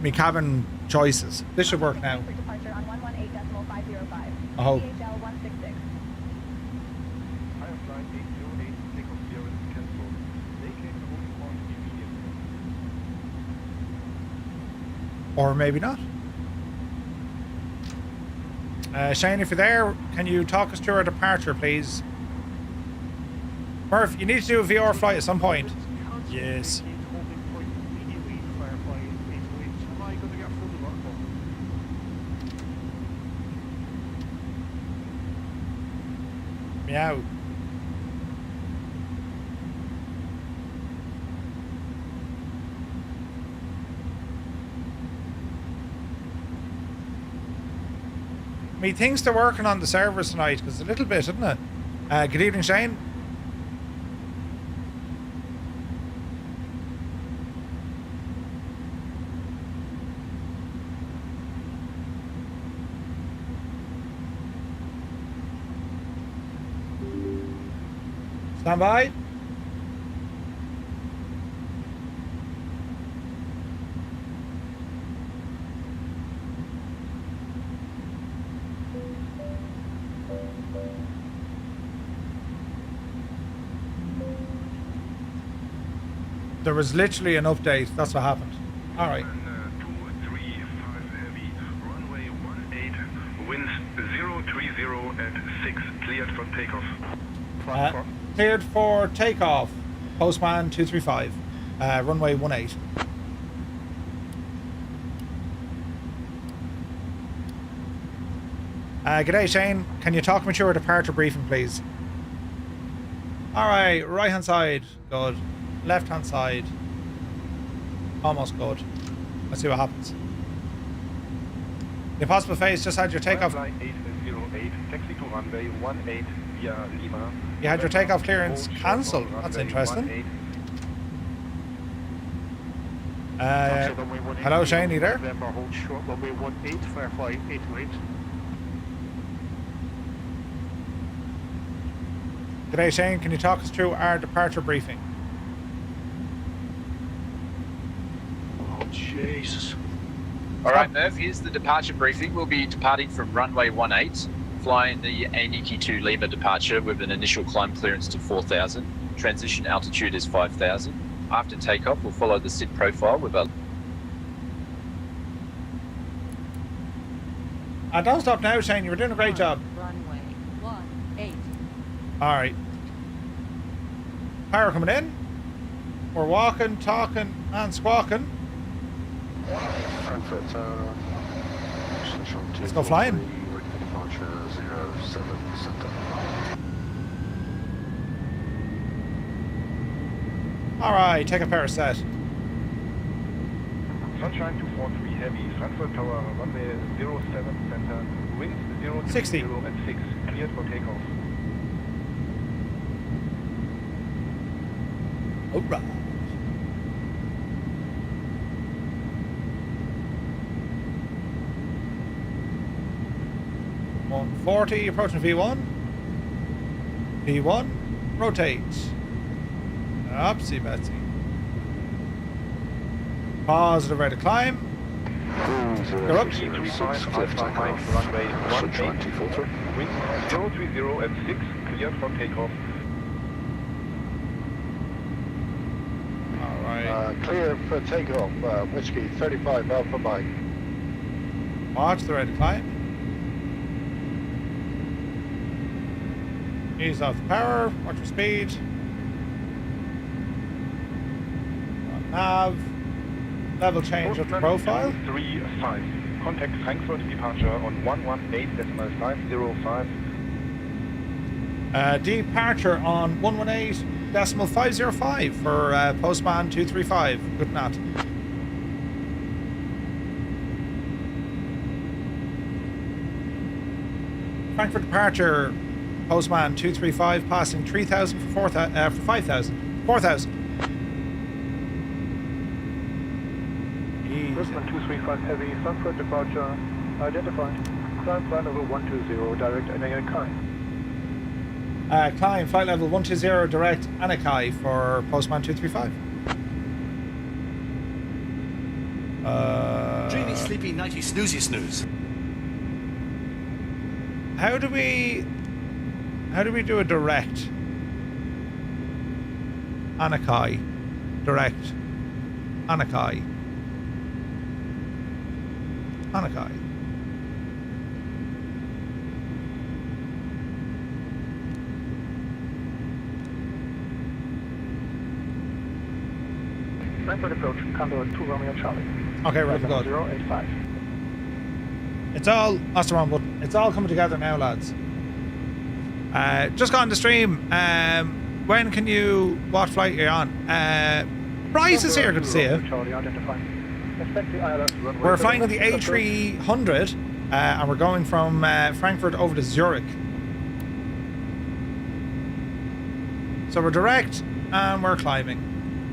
me cabin choices. This should work now. Departure on 118.505. I hope. DHL 166. Or maybe not. Shane, if you're there, can you talk us through our departure, please? Murph, you need to do a VR flight at some point. Yes. Meow. Methinks they're working on the servers tonight, because it's a little bit, isn't it? Good evening, Shane. Stand by. There was literally an update. That's what happened. All right. 235 heavy, runway 18, winds 030 at 6, cleared for takeoff. Cleared for takeoff. Postman 235. Runway 18. G'day, Shane. Can you talk me through our departure briefing, please? All right. Right hand side. Good. Left hand side. Almost good. Let's see what happens. The impossible phase just had your takeoff. 808, taxi to runway 18 via Lima. You had your takeoff clearance cancelled. That's interesting. Hello, Shane, you there? Hold short runway 18, Firefly 828. G'day, Shane. Can you talk us through our departure briefing? Oh, Jesus. Alright, Murph, here's the departure briefing. We'll be departing from runway 18, flying the Aniki to Lima departure with an initial climb clearance to 4,000. Transition altitude is 5,000. After takeoff, we'll follow the SID profile with a... Don't stop now, Shane. You were doing a great job. Runway 18. Alright. Power coming in. We're walking, talking, and squawking. Frankfurt, Let's go flying. Departure 07 center. Alright, take a pair of set. Sunshine 243 heavy, Frankfurt Tower, runway 07 center, winds 60 at 6, cleared for takeoff. Alright. .140 approaching V1. V1, rotate. Upsy Betsy. Positive rate of climb. You're up. 35 Alpha Mike, runway 18, wind 030 at 6, cleared for takeoff. Alright. Clear for takeoff, Whiskey 35 Alpha Mike. Watch the rate of climb. Ease off the power. Watch your speed. Nav. Level change of the profile. 35. Contact Frankfurt departure on 118.505. Departure on 118.505 for postman 235. Good night. Frankfurt departure, postman 235, passing 3,000 for 5,000. 4,000. Postman 235 Heavy, Frankfurt departure identified. Climb flight level 120, direct Anakai. Climb flight level 120, direct Anakai for postman 235. Dreamy, sleepy, nighty, snoozy, snooze. How do we do a direct Anakai? Direct Anakai. Anakai. Frankfurt approach, Condor 2 Romeo Charlie. Okay, right, good. 085. It's all, that's the wrong button. It's all coming together now, lads. Just got on the stream. When can you, what flight are you on? Bryce is here, good to see you. We're flying on the A300 and we're going from Frankfurt over to Zurich. So we're direct and we're climbing.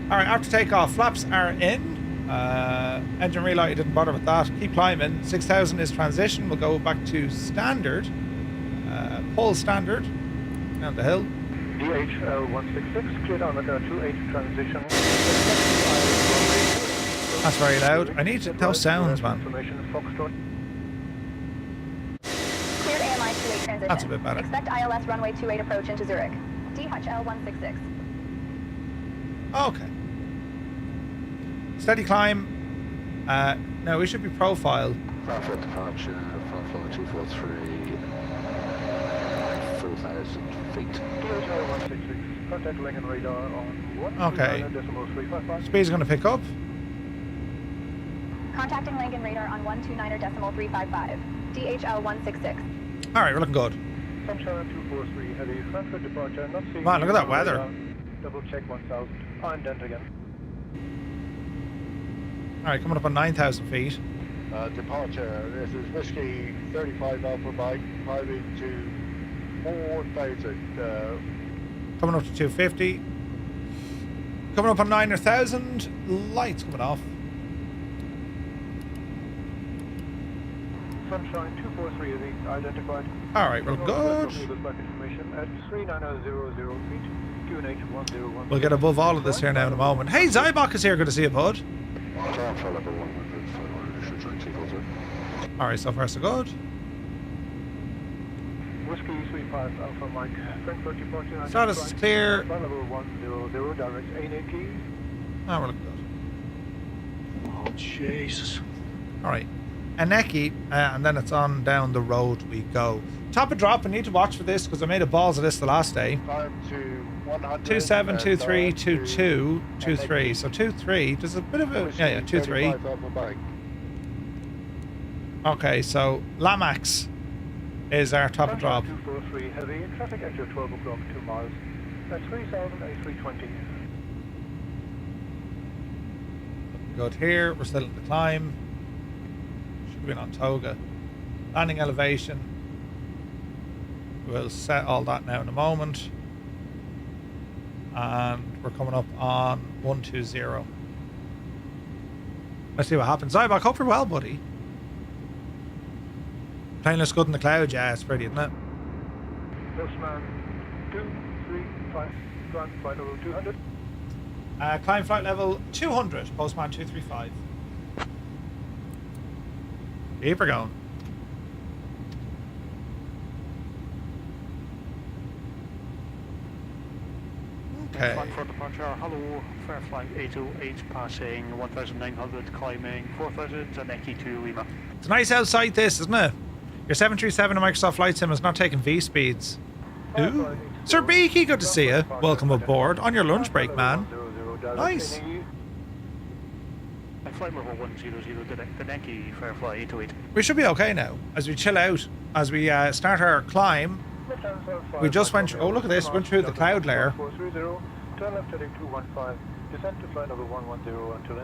Alright, after takeoff, flaps are in. Engine relight, didn't bother with that. Keep climbing. 6,000 is transition. We'll go back to standard. Pull standard. Down the hill. DHL 166, cleared on the 28 transition. That's very loud. I need those sounds, man. Cleared AMI 28 transition. That's a bit better. Expect ILS runway 28 approach into Zurich. DHL 166. Okay. Steady climb. No, we should be profile. Frankfurt departure, Frankfurt 243, 4,000 feet. DHL 166, contact link and radar on 1. Okay. Speed's going to pick up. Contacting link and radar on 129.355. DHL 166. Alright, we're looking good. Sunshine 243, heavy Frankfurt departure, not seeing. Man, look at that weather. Double check 1,000. Indent again. Alright, coming up on 9,000 feet. Departure, this is Whiskey 35 Alpha Mike, climbing to 4,000. Coming up to 250. Coming up on 9,000. Lights coming off. Sunshine 243 is identified. Alright, we're good. Information at 39000 feet. QNH 101. We'll get above all of this here now in a moment. Hey, Zybok is here. Good to see you, bud. Alright, so far so good. Whiskey 35 Alpha Mike, Frankfurt departure. Status is clear. Level 100, direct ATC. Oh, we're looking good. Oh, Jesus. Alright. Aneki, and then it's on down the road we go. Top of drop, I need to watch for this because I made a balls of this the last day. Climb to 100. 27, 23, 22, 23. So 23, there's a bit of a, yeah, 23. Okay, so Lamax is our top of drop. 243 heavy, traffic at your 12 o'clock, 2 miles. That's 3,320. Good here, we're still in the climb. Should have been on Toga. Landing elevation. We'll set all that now in a moment. And we're coming up on 120. Let's see what happens. Zybok, hope you're well, buddy. Plane looks good in the clouds, yeah, it's pretty, isn't it? Postman 235, flight level 200. Climb flight level 200, postman 235. Keep her going. Okay. Frankfurt departure, hello, Fairfly 808 passing 1900, climbing 4000 and Eki to Lima. It's nice outside this, isn't it? Your 737 and Microsoft Flight Sim is not taking V speeds. Ooh. Sir Beaky, good to see you. Welcome aboard on your lunch break, man. Nice. Flight level 100, the Eki Fairfly 808. We should be okay now. As we chill out, as we start our climb, we just went through, oh look at this, went through the cloud layer.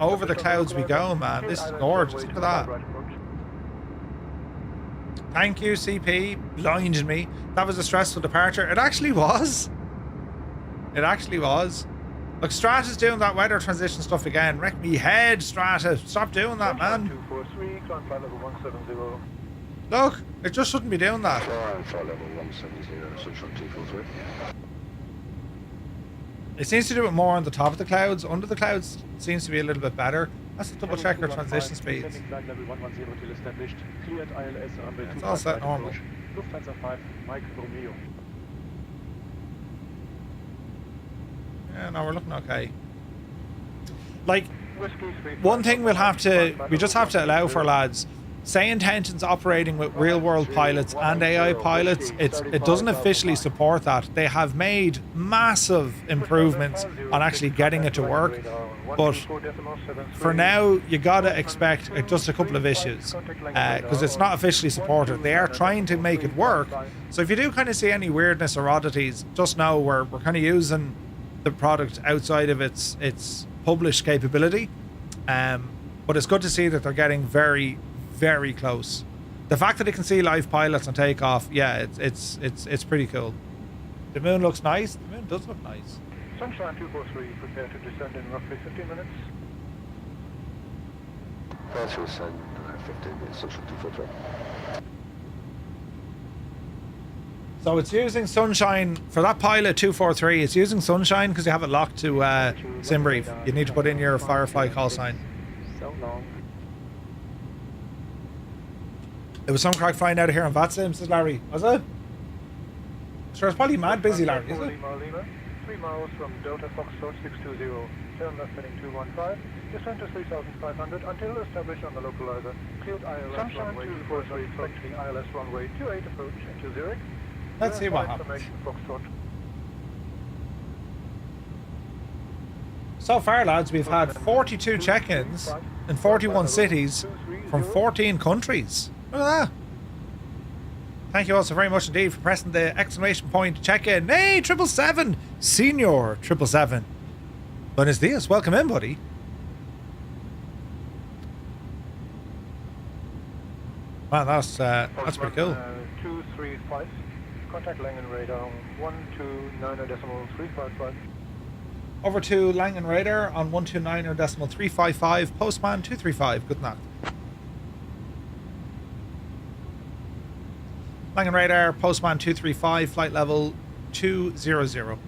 Over the clouds we go, man. This is gorgeous. Look at that. Thank you, CP. Blinded me. That was a stressful departure. It actually was. It actually was. Look, Strata's doing that weather transition stuff again. Wreck me head, Strata. Stop doing that, man. Look, it just shouldn't be doing that. It seems to do it more on the top of the clouds. Under the clouds it seems to be a little bit better. Let's double check our transition speeds. It's all set normal. Yeah, no, we're looking okay. Like, one thing we just have to allow for, lads, SayIntentions operating with real-world pilots and AI pilots, it doesn't officially support that. They have made massive improvements on actually getting it to work, but for now, you gotta expect just a couple of issues, because it's not officially supported. They are trying to make it work, so if you do kind of see any weirdness or oddities, just know we're kind of using the product outside of its published capability, but it's good to see that they're getting very, very close. The fact that it can see live pilots on takeoff, yeah, it's pretty cool. The moon looks nice. The moon does look nice. Sunshine 243, prepare to descend in roughly 15 minutes. Prepare to ascend 15 minutes, Sunshine 243. So it's using Sunshine for that pilot 243. It's using Sunshine because you have it locked to SimBrief. You need to put in your Firefly call sign. So long. It was some crack flying out of here on VATSIM, says Larry. Was it? Sure, it's probably mad busy, Larry, is it? 3 miles from Delta Foxtrot 620. Turn left heading 215. Descend to 3,500 until established on the localizer. Cleared ILS Sunshine runway 243, expecting ILS runway 28 approach into Zurich. Let's see what happens. So far, lads, we've had 42 check-ins in 41 cities from 14 countries. Look at that. Thank you also very much indeed for pressing the exclamation point to check in. Hey, 777, Senior 777. Buenos dias. Welcome in, buddy. Man, that's pretty cool. 235. Contact Langen radar 129.355. Over to Langen radar on 129.355. Postman 235. Good night. Langen radar, Postman 235, flight level 200.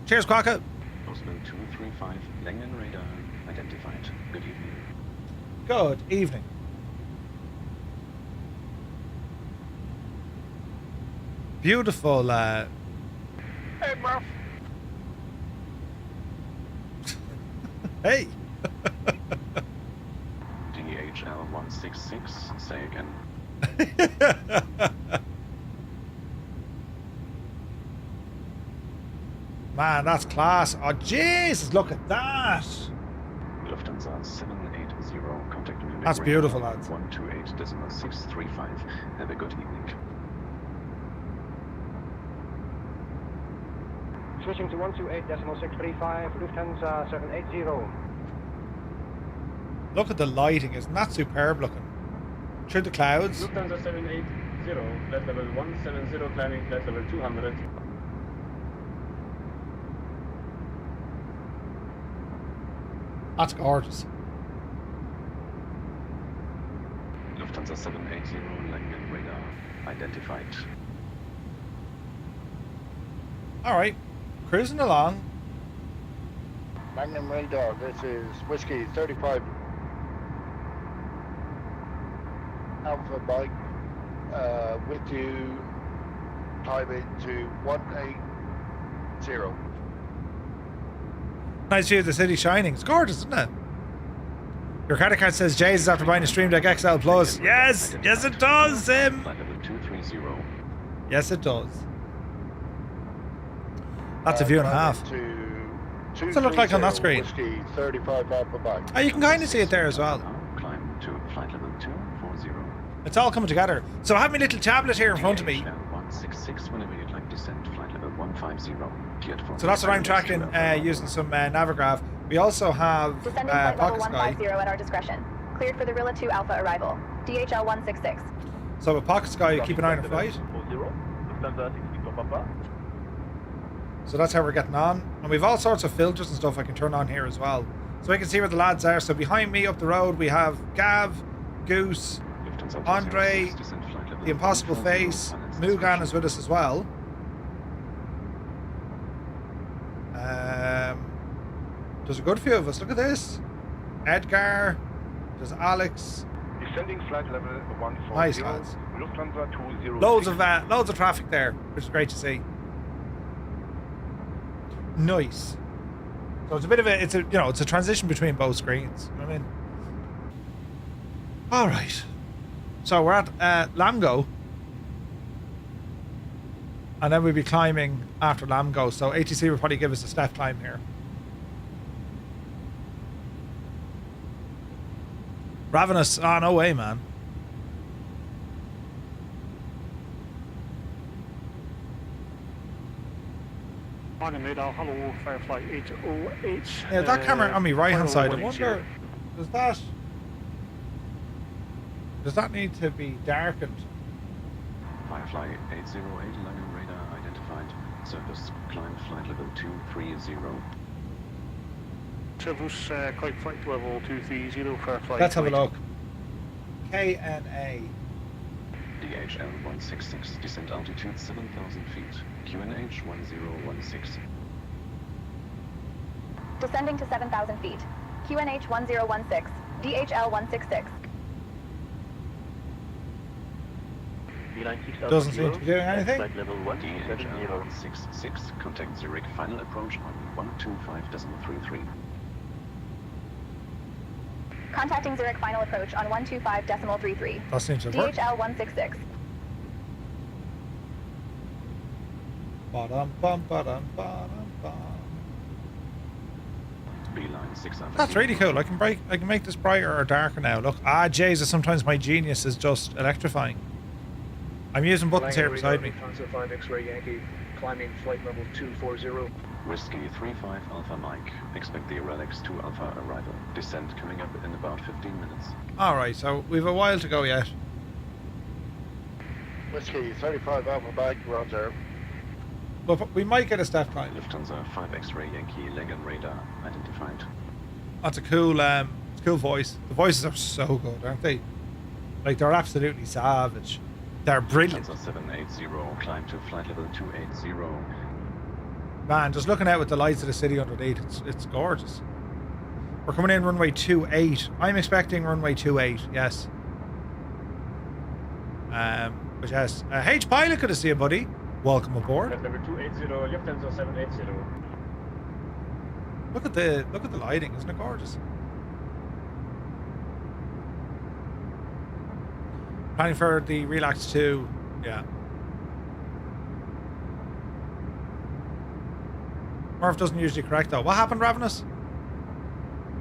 Cheers, Quacka. Postman 235, Langen radar identified. Good evening. Good evening. Beautiful. Hey, Murph. Hey. DHL 166, say again. Man, that's class. Oh, Jesus, look at that. Lufthansa 780, contact Munich. That's beautiful, lads. 128.635. Have a good evening. Switching to 128.635, Lufthansa 780. Look at the lighting. Isn't that superb looking? Through the clouds. Lufthansa 780, flight level 170, climbing flight level 200. That's gorgeous. Lufthansa 780, Langen radar identified. Alright. Cruising along. Magnum Radar, this is Whiskey 35 Alpha Bike, with you, climbing to 180. Nice view of the city shining. It's gorgeous, isn't it? Your credit card says Jay's is after buying a Stream Deck XL Plus. Yes! Yes, it does, Sim! Flight level 230. Yes, it does. That's a view and a half. What's it look like on that screen? Whiskey 35 Alpha Bike. Oh, you can kind of see it there as well. Climb to flight level 240. It's all coming together. So I have my little tablet here in front of me. 166 whenever you'd like descent, flight level 150. Cleared for So that's what I'm tracking using some Navigraph. We also have Descending flight level Pocket 150 Sky. at our discretion. Cleared for the Rilla 2 Alpha arrival. DHL 166. So with Pocket Sky, keep an eye on the flight. So that's how we're getting on. And we've all sorts of filters and stuff I can turn on here as well. So I can see where the lads are. So behind me up the road we have Gav, Goose, Andre, the Impossible Face, Mugan is with us as well. There's a good few of us. Look at this. Edgar. There's Alex. Descending flight level 140. Nice lads. Lufthansa 20. Loads of traffic there, which is great to see. Nice. So it's a bit of a, it's a transition between both screens. You know what I mean? All right. So we're at Lamgo, and then we'll be climbing after Lamgo. So ATC will probably give us a step climb here. Ravenous. Oh, no way, man. Magnum Radar, hello, Firefly 808. Yeah, that camera on my right hand side. I wonder, does that need to be darkened? Firefly 808, Magnum Radar identified. Surface climb flight level 230. Surface climb flight level 230, Firefly. Let's have a look. KNA. DHL 166, descent altitude 7,000 feet. QNH 1016. Descending to 7,000 feet. QNH 1016. DHL 166. Doesn't seem to be doing anything. DHL 166, contact Zurich, final approach on 125.33. Contacting Zurich final approach on 125.33. That seems to work. DHL 166. Ba-dum, bum, ba-dum, ba-dum, bum. Beeline 6 That's really cool. I can make this brighter or darker now. Look, Jesus, sometimes my genius is just electrifying. I'm using buttons here beside me. Lufthansa 5 X-ray Yankee, climbing flight level 240. Whiskey 35 Alpha Mike. Expect the Relics 2 Alpha arrival. Descent coming up in about 15 minutes. Alright, so we've a while to go yet. Whiskey 35 Alpha Bike, roger. But we might get a step climb. Lufthansa 5 X-ray Yankee leg and radar identified. That's a cool voice. The voices are so good, aren't they? Like, they're absolutely savage. They're brilliant. Lufthansa 780, climb to flight level 280. Man, just looking out with the lights of the city underneath, it's gorgeous. We're coming in runway 28. I'm expecting runway 28, yes. But yes. H Pilot, good to see you, buddy. Welcome aboard. Flight level 280, Lufthansa 780. Look at the lighting, isn't it gorgeous? Planning for the Relax 2, yeah. Murph doesn't usually correct though. What happened, Ravenous?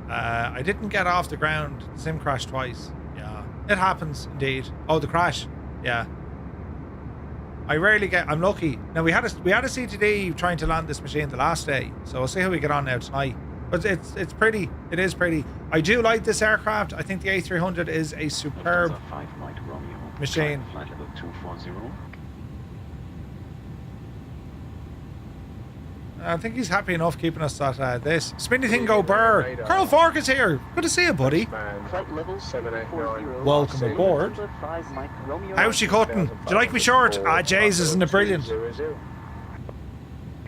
I didn't get off the ground. The sim crashed twice. Yeah, it happens indeed. Oh, the crash. Yeah. I rarely get. I'm lucky. Now we had a CTD trying to land this machine the last day, so we'll see how we get on now tonight. But it's pretty. It is pretty. I do like this aircraft. I think the A300 is a superb machine. Flight level 240. I think he's happy enough keeping us at this. Spinny thing go burr. Colonel Fork is here. Good to see you, buddy. Flight level 780. Welcome aboard. How's she cutting? Do you like me short? Jays, isn't it brilliant?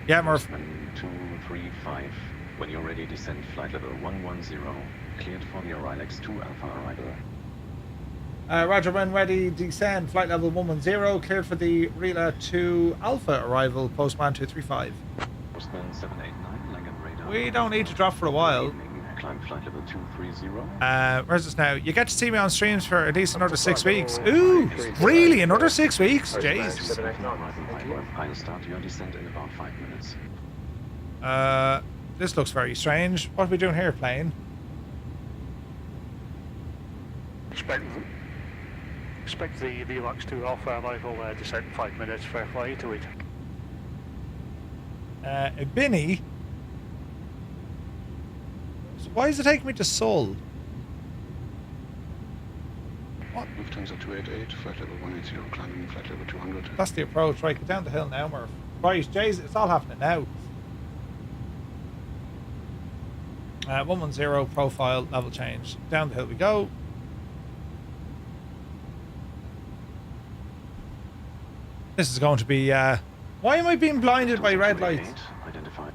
Yeah, Murph. 235. When you're ready, descend flight level 110, cleared for the ILX 2 Alpha arrival. Roger, when ready, descend flight level 110, cleared for the Rila 2 Alpha arrival, postman 235. Postman 789, Langen radar. We don't need to drop for a while. Climb flight level 230. Where's this now? You get to see me on streams for at least another 6 weeks. Ooh, really? Another 6 weeks? Jesus. I'll start your descent in about 5 minutes. This looks very strange. What are we doing here, plane? Expect the VLAX 2 Alpha arrival descent in 5 minutes for flight to it. Ibini? So why is it taking me to Seoul? What? Lufthansa 288, flight level 180, climbing flight level 200. That's the approach. Right, get down the hill now, Murph. Right, Jays, it's all happening now. 110 profile level change. Down the hill we go. This is going to be why am I being blinded by red lights? Identified.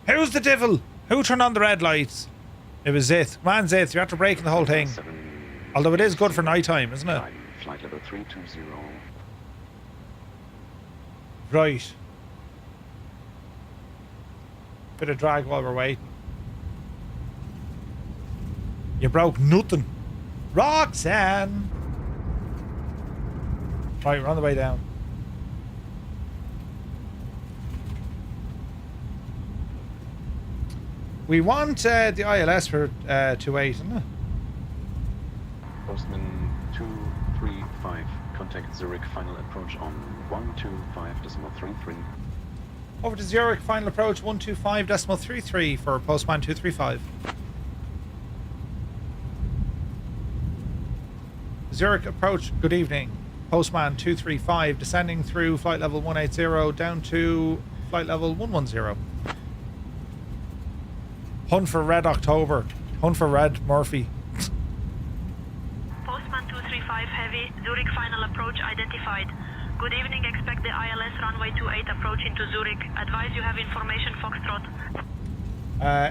Who's the devil? Who turned on the red lights? It was Zith. Man, Zith, you have to break the whole thing. Although it is good for night time, isn't it? Flight level 320. Right. Bit of drag while we're waiting. You broke nothing. Roxanne! Right, we're on the way down. We want the ILS for 28, isn't it? Postman 235, contact Zurich, final approach on 125.33. Over to Zurich, final approach 125.33 for postman 235. Zurich approach, good evening. Postman 235, descending through flight level 180 down to flight level 110. Hunt for Red October. Hunt for Red Murphy. Postman 235 heavy, Zurich final approach identified. Good evening, expect the ILS runway 28 approach into Zurich. Advise you have information Foxtrot.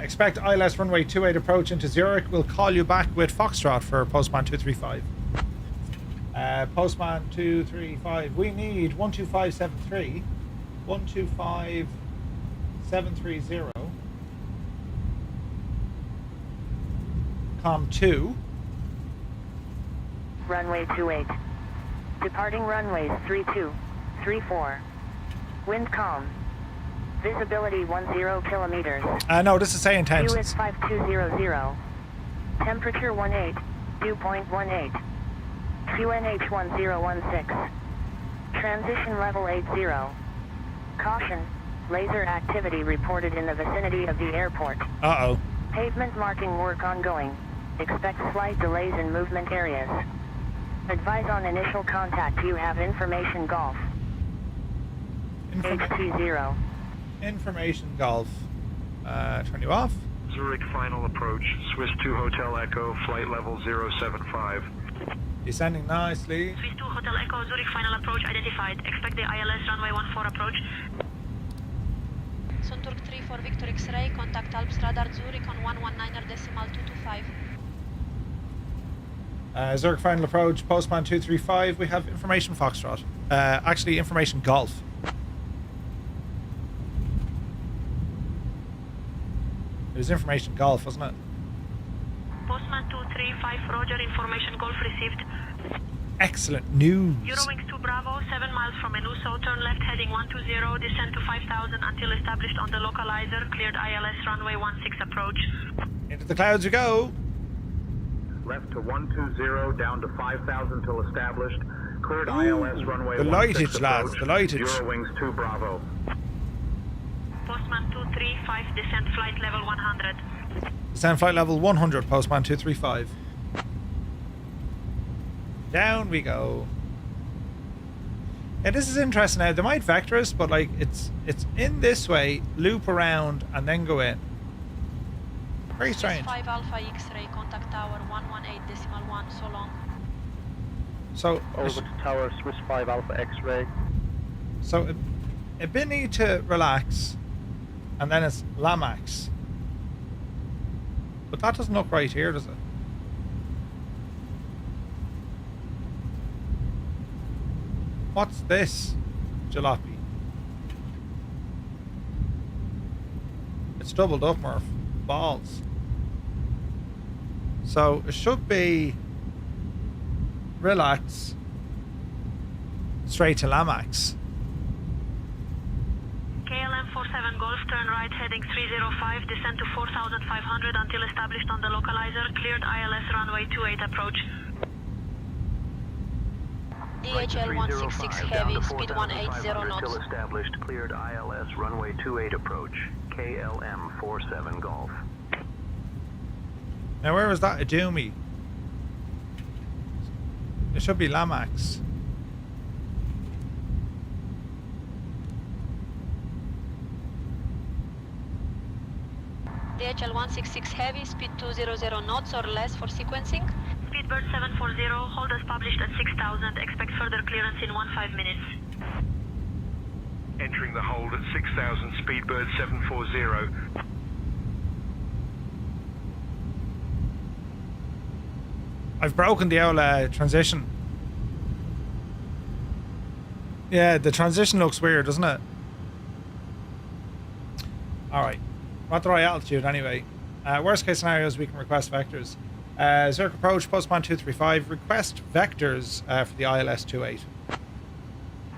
Expect ILS runway 28 approach into Zurich. We'll call you back with Foxtrot for Postman 235. Postman 235, we need 12573. 125,730. Com 2. Runway 28. Departing runways 32, 34. Wind calm. Visibility 10 kilometers. No, this is SayIntentions. US 5200. Temperature 18, dew point 18. QNH 1016. Transition level 80. Caution. Laser activity reported in the vicinity of the airport. Uh-oh. Pavement marking work ongoing. Expect slight delays in movement areas. Advise on initial contact. You have information golf. HT0. Information golf. Turn you off. Zurich final approach. Swiss 2 Hotel Echo, flight level 075. Descending nicely. Swiss 2 Hotel Echo, Zurich final approach identified. Expect the ILS runway 14 approach. Sunturk 3 for Victor X-ray, contact Alps radar Zurich on 119.225. Zurich final approach, postman 235. We have information Foxtrot. Actually, information Golf. It was information Golf, wasn't it? Postman 235, Roger, information Golf received. Excellent news. Eurowings 2 Bravo, 7 miles from Enuso, turn left heading 120, descend to 5000 until established on the localizer, cleared ILS runway 16 approach. Into the clouds we go. Left to 120, down to 5,000 till established. Cleared ILS runway 16 the lightage, lads, the lightage. Eurowings 2 Bravo. Postman 235, descend flight level 100. Descend flight level 100, postman 235. Down we go. Yeah, this is interesting now. They might vector us, but like it's in this way, loop around, and then go in. Very strange. 5 Alpha X-ray, contact tower 118.1, so long. So over to tower, Swiss 5 Alpha X-ray. So a bit need to relax. And then it's Lamax. But that doesn't look right here, does it? What's this? Jalopy. It's doubled up, Murph. Balls. So it should be Relax straight to Lamax. KLM 47 Golf, turn right heading 305, descend to 4,500 until established on the localizer, cleared ILS runway 28 approach. DHL 166 Heavy, speed 180 knots. Until established, cleared ILS runway 28 approach. KLM 47 Golf. Now where was that Adumi? It should be Lamax. DHL 166 Heavy, speed 200 knots or less for sequencing. Speedbird 740, hold as published at 6,000, expect further clearance in 15 minutes. Entering the hold at 6,000, Speedbird 740. I've broken the old transition. Yeah, the transition looks weird, doesn't it? Alright. We're at the right altitude anyway. Worst case scenarios, we can request vectors. Zurich approach, postman 235. Request vectors for the ILS 28.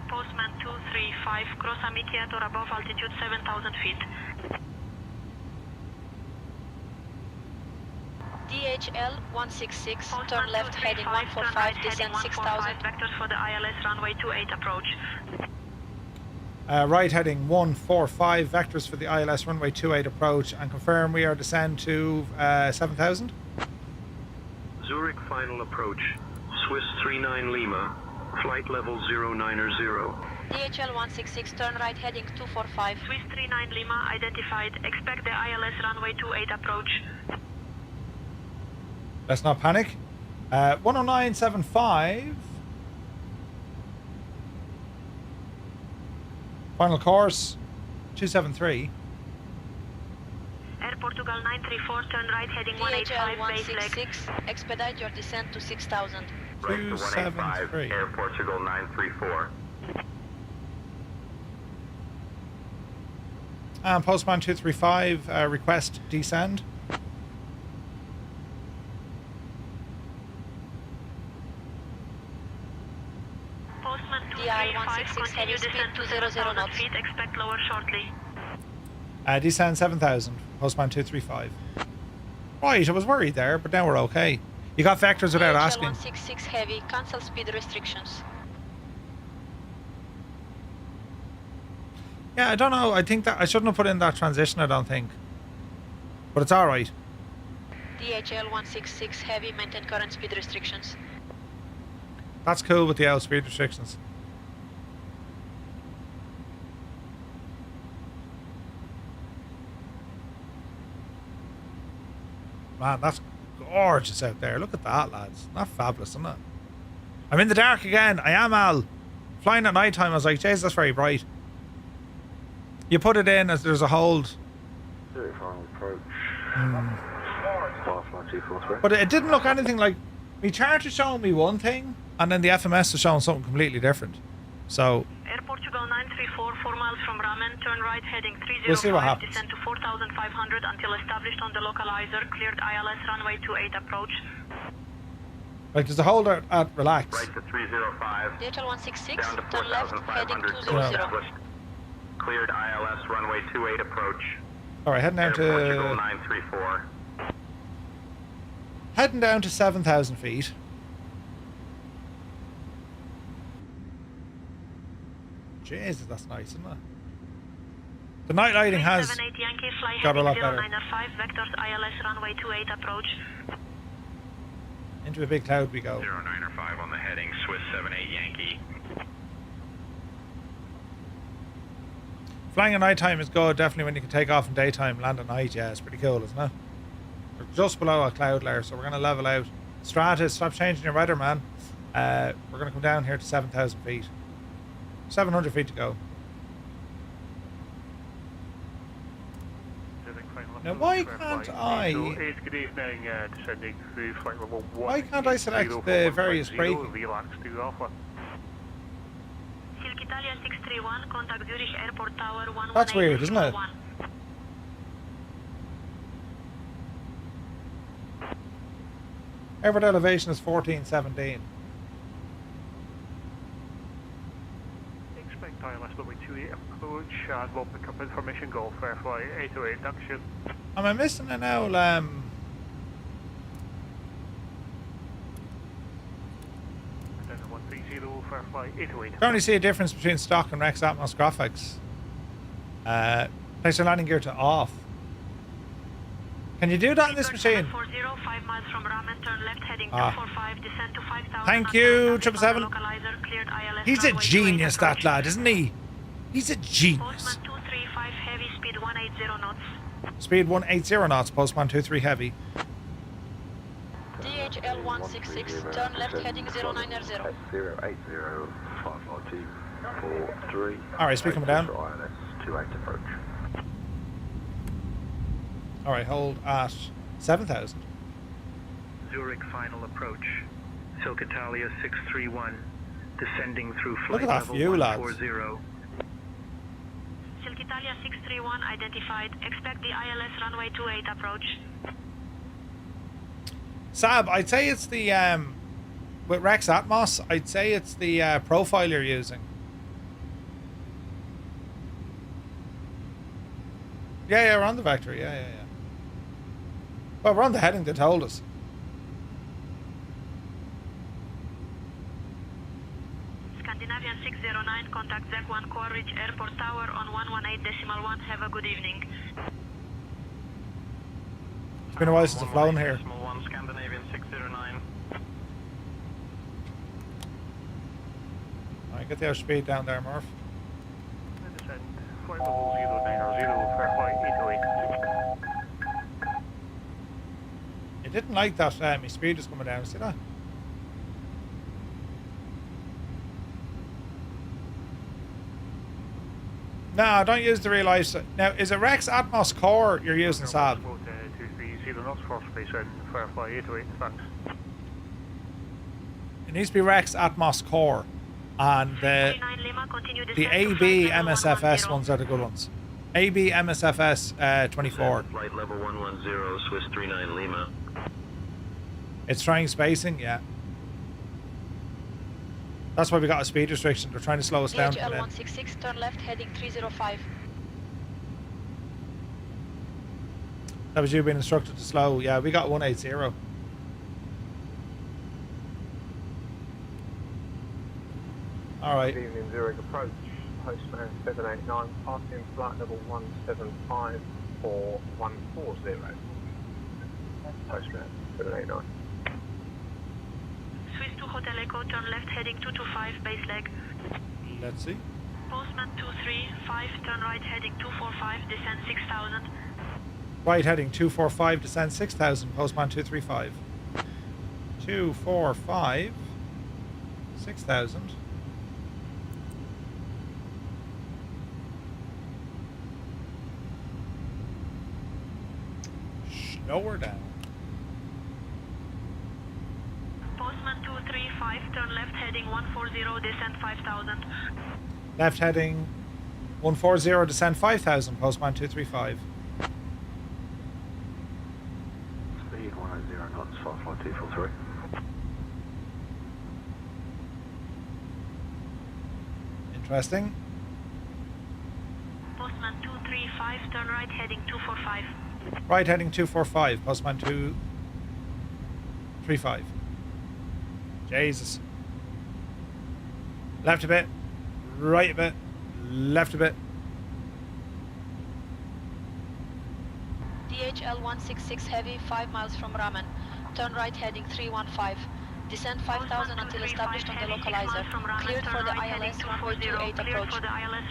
Postman 235, cross Amikiat or above altitude 7,000 feet. DHL 166, turn left heading 145, descend 6,000. Vectors for the ILS runway 28 approach. Right heading 145, vectors for the ILS runway 28 approach, and confirm we are descend to 7,000. Zurich final approach. Swiss 39 Lima, flight level 090. DHL 166, turn right heading 245. Swiss 39 Lima identified, expect the ILS runway 28 approach. Let's not panic. 109.75. Final course 273. Air Portugal 934, turn right heading DHL 185, base leg. 166, expedite your descent to 6,000. Right to 185, Air Portugal 934. And postman 235, request descend. Postman DI 235, 166 heavy continue speed descent to 200 7,000 knots. feet, expect lower shortly. Descend 7,000, postman 235. Right, I was worried there, but now we're okay. You got vectors without DHL asking. 166 heavy, cancel speed restrictions. Yeah, I don't know. I think that I shouldn't have put in that transition, I don't think. But it's alright. DHL 166 heavy, maintain current speed restrictions. That's cool with the out speed restrictions. Man, that's gorgeous out there. Look at that, lads. Not fabulous, isn't it? I'm in the dark again. I am, Al. Flying at night time, I was like, jeez, that's very bright. You put it in as there's a hold. Zurich final approach. But it didn't look anything like... My chart is showing me one thing, and then the FMS is showing something completely different. So... Air Portugal 934, 4 miles from Ramen, turn right heading 305, we'll see what happens. descend to 4,500 until established on the localizer, cleared ILS runway 28 approach. Like, there's a hold at relax. Right to 305. DHL 166, down to turn left, heading 4,500 200. Cleared ILS runway 28 approach. Alright, heading down Air Portugal to... 934. Heading down to 7,000 feet. Jesus, that's nice, isn't it? The night lighting has 78 Yankee, fly got a lot heading better. 095, vectors ILS runway 28 approach. Into a big cloud we go. 095 on the heading, Swiss 78 Yankee. Flying at night time is good, definitely when you can take off in daytime, land at night. Yeah, it's pretty cool, isn't it? We're just below a cloud layer, so we're going to level out. Stratus, stop changing your weather, man. We're going to come down here to 7,000 feet. 700 feet to go. Now, why can't I? Good evening, descending through flight level 1. Why can't I select the various braking? Relax to Alpha. Silk Italia 631, contact Zurich Airport Tower 118. That's weird, isn't it? Airport elevation is 1417. Expect ILS number 28 approach and we'll pick up information Golf Airfly 808 induction. Am I missing an owl? Then 130 Airfly 808. Can only see a difference between stock and Rex Atmos graphics. Place your landing gear to off. Can you do that in this machine? 405 miles from Ramen, turn left heading 245, descend to 5000. Thank you, 777. He's a genius, that lad, isn't he? He's a genius. Postman 235 heavy, speed 180 knots. Speed 180 knots, Postman 23 heavy. DHL 166, turn left heading 090. 080-542-43. Alright, speed coming down. ILS 28 approach. Alright, hold at 7,000. Zurich final approach. Silk Italia 631, descending through Look flight at that level view, lads. 140. Silk Italia 631 identified. Expect the ILS runway 28 approach. Sab, I'd say it's the, with Rex Atmos, I'd say it's the profile you're using. Yeah, we're on the vector, yeah. Well, we're on the heading they told us. Scandinavian 609, contact ZEC1 Quarridge Airport Tower on 118.1. Have a good evening. It's been a while since I've flown here. One Scandinavian 609. Alright, get the airspeed down there, Murph. Descend flight level 090, Airfly 808. You didn't like that my speed was coming down, see that? No, don't use the real life. Now, is it Rex Atmos Core you're using, Sab? 230 knots for space and Firefly 808, thanks. It needs to be Rex Atmos Core. And the AB MSFS ones are the good ones. AB MSFS 24. Flight level 110, Swiss 39 Lima. It's trying spacing, yeah. That's why we got a speed restriction. They're trying to slow us down. DHL 166, turn left heading 305. That was you being instructed to slow. Yeah, we got 180. Alright. Good evening, Zurich approach. Postman 789, passing flight level 175 for 140. Postman 789. Swiss 2 Hotel Echo, turn left heading 225, base leg. Let's see. Postman 235, turn right heading 245, descend 6000. Right heading 245, descend 6,000, Postman 235. 245, 6,000. Lower down. Postman 235, turn left heading 140, descend 5000. Left heading 140, descend 5,000, Postman 235. Speed 180 knots, 54243. Interesting. Postman 235, turn right heading 245. Right heading 245, Postman 235. Jesus. Left a bit, right a bit, left a bit. DHL 166 heavy, 5 miles from Ramen. Turn right heading 315. Descend 5,000 until established on the localizer. Cleared for the ILS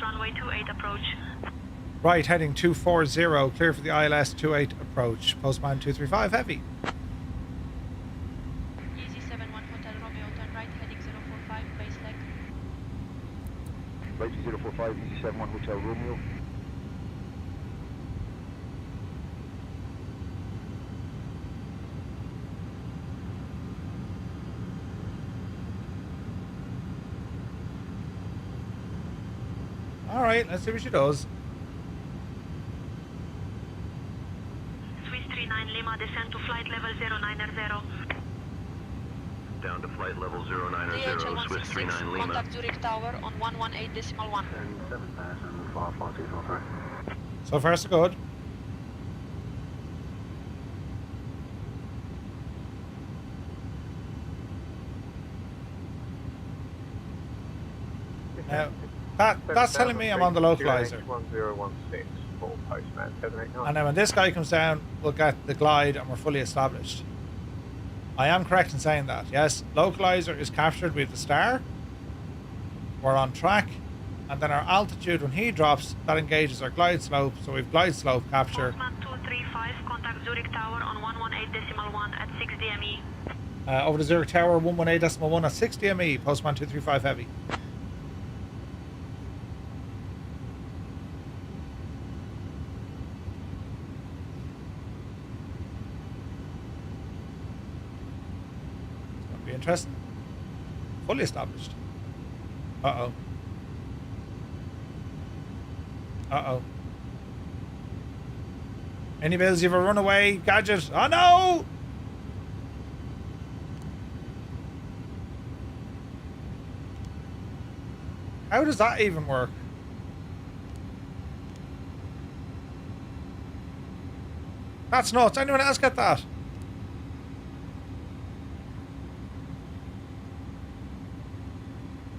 runway 28 approach. Right heading 240, clear for the ILS 28 approach. Postman 235 heavy. Easy 71 Hotel Romeo, turn right heading 045, base leg. Right 045, Easy 71 Hotel Romeo. Alright, let's see what she does. Swiss 39 Lima, descend to flight level 090. Down to flight level 090, DHL Swiss 39 Lima. contact Zurich Tower on 118.1. And 7,540. So far, so good. Now, that's telling me I'm on the localizer. 1016 for postman 789. And then when this guy comes down, we'll get the glide and we're fully established. I am correct in saying that. Yes, localizer is captured with the star. We're on track. And then our altitude, when he drops, that engages our glide slope. So we've glide slope capture. Postman 235, contact Zurich Tower on 118.1 at 6 DME. Over the Zurich Tower, 118.1 at 6 DME. Postman 235 heavy. Interesting. Fully established. Uh-oh. Uh-oh. iniBuilds, you have a runaway gadget. Oh, no! How does that even work? That's nuts. Anyone else get that?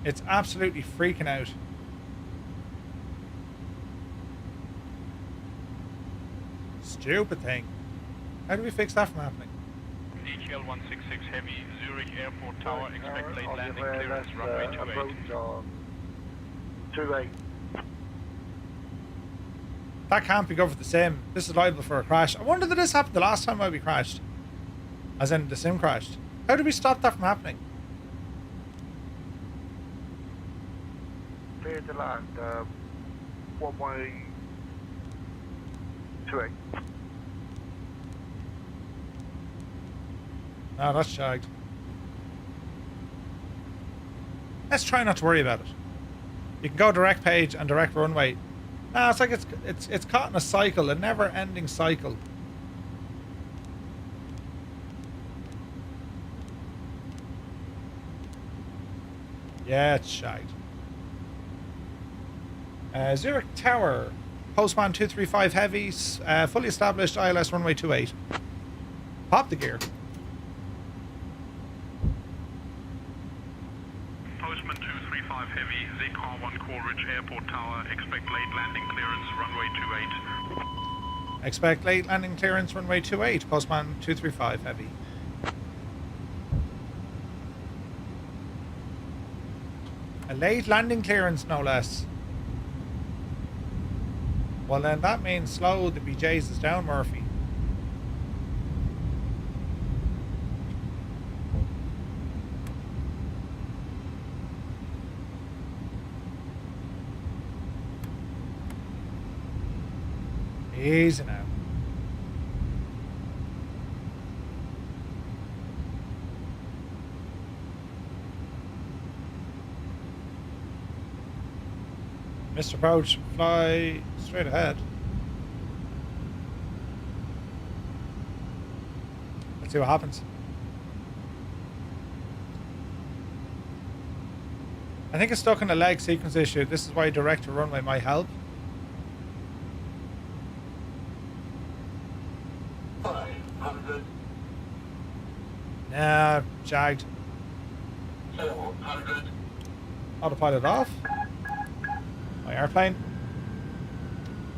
It's absolutely freaking out. Stupid thing. How do we fix that from happening? DHL 166 Heavy, Zurich Airport Tower, expect late landing clearance, runway 28. That can't be good for the sim. This is liable for a crash. I wonder did this happen the last time we crashed? As in the sim crashed. How did we stop that from happening? Clear to land, one-way 28. No, that's shagged. Let's try not to worry about it. You can go direct page and direct runway. No, it's like it's caught in a cycle, a never-ending cycle. Yeah, it's shagged. Zurich Tower, Postman 235 heavy, fully established ILS runway 28. Pop the gear. Postman 235 Heavy, ZR1 Coleridge Airport Tower, expect late landing clearance, runway 28. Expect late landing clearance, runway 28, Postman 235 heavy. A late landing clearance, no less. Well then that means slow the BJs is down, Murphy. Easy now. Mr. Approach, fly straight ahead. Let's see what happens. I think it's stuck in a leg sequence issue. This is why direct to runway might help. 500. Nah, jagged. 400. Autopilot off. My airplane.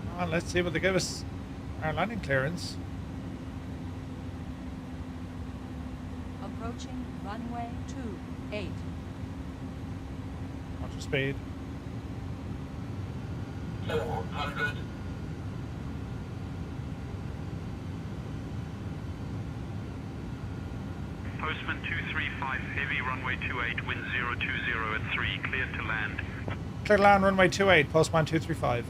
Come on, let's see what they give us. Our landing clearance. Approaching runway 28. Watch your speed. 400. Postman 235 Heavy, runway 28, wind 020 at 3, cleared to land. Clear to land, runway 28, Postman 235.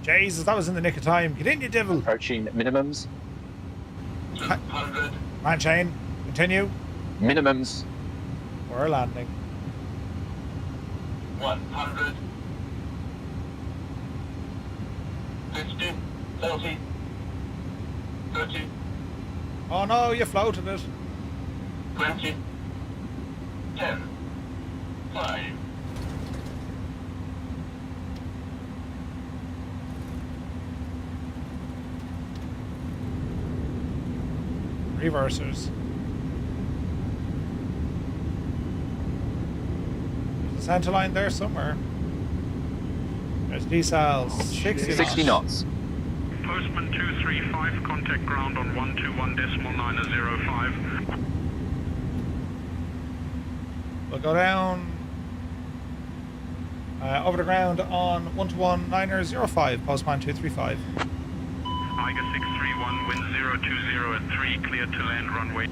Jesus, that was in the nick of time. Get in, you devil. Approaching minimums. 200. Man chain, continue. Minimums. We're landing. 100. 30. 30. Oh no, you floated it. 20. 10. 5. Reversers. There's a center line there somewhere. There's decals. 60 knots. Postman 235, contact ground on 121.905. We'll go down over the ground on 121.905, Postman 235. Eiger 631, wind 020 at 3, clear to land runway.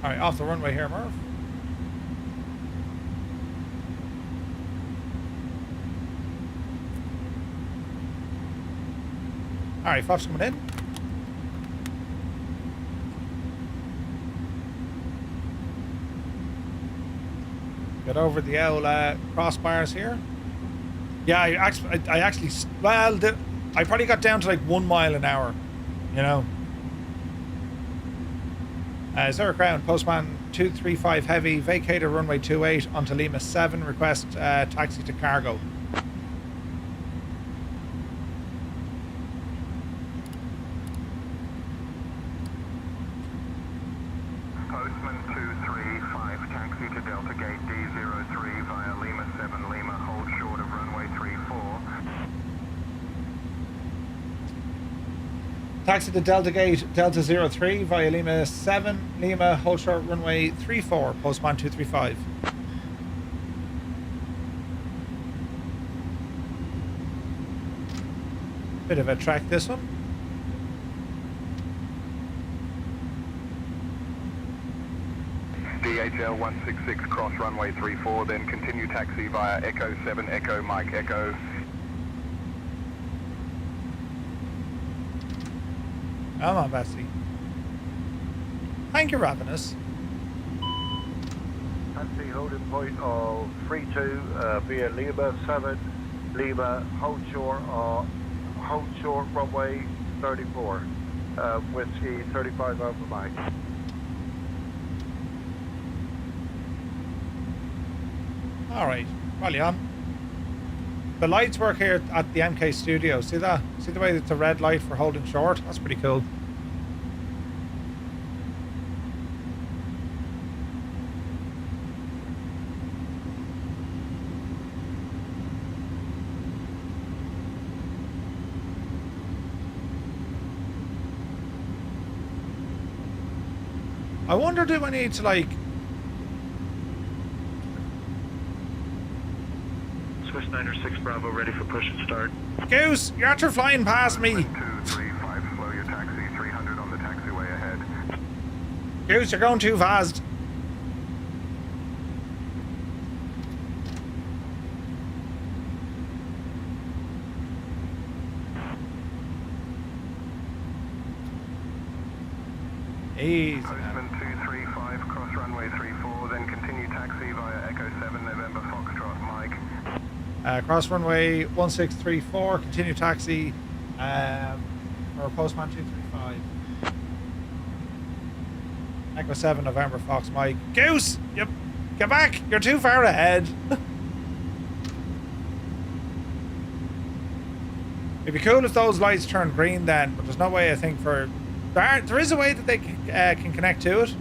Alright, off the runway here, Murph. Alright, Fox coming in. Get over the old crossbars here. Yeah, I actually, well, I probably got down to like 1 mile an hour, you know. Zurich ground, Postman 235 heavy, vacated runway 28 onto Lima 7, request taxi to cargo. Postman 235, taxi to Delta Gate D03 via Lima 7 Lima, hold short of runway 34. Taxi to Delta Gate Delta 03 via Lima 7 Lima, hold short runway 34, Postman 235. Bit of a track this one. DHL 166, cross runway 34, then continue taxi via Echo 7 Echo Mike Echo. Come on, Bessie. Thank you, Ravenous. Taxi holding point of 32 via Lima 7 Lima, hold short runway 34, whiskey 35 over Mike. Alright, well on. The lights work here at the MK studio. See that? See the way it's a red light for holding short? That's pretty cool. I wonder, do I need to like... Swiss 906 Bravo, ready for push and start. Goose, you're after flying past me. 235, slow your taxi, 300 on the taxiway ahead. Goose, you're going too fast. Easy. Postman 235, cross runway 34, then continue taxi via Echo 7 November Foxtrot Mike. Cross runway 1634, continue taxi for Postman 235. Echo 7 November Fox Mike. Goose! Yep. Get back! You're too far ahead. It'd be cool if those lights turned green then, but there's no way I think for... There is a way that they can connect to it.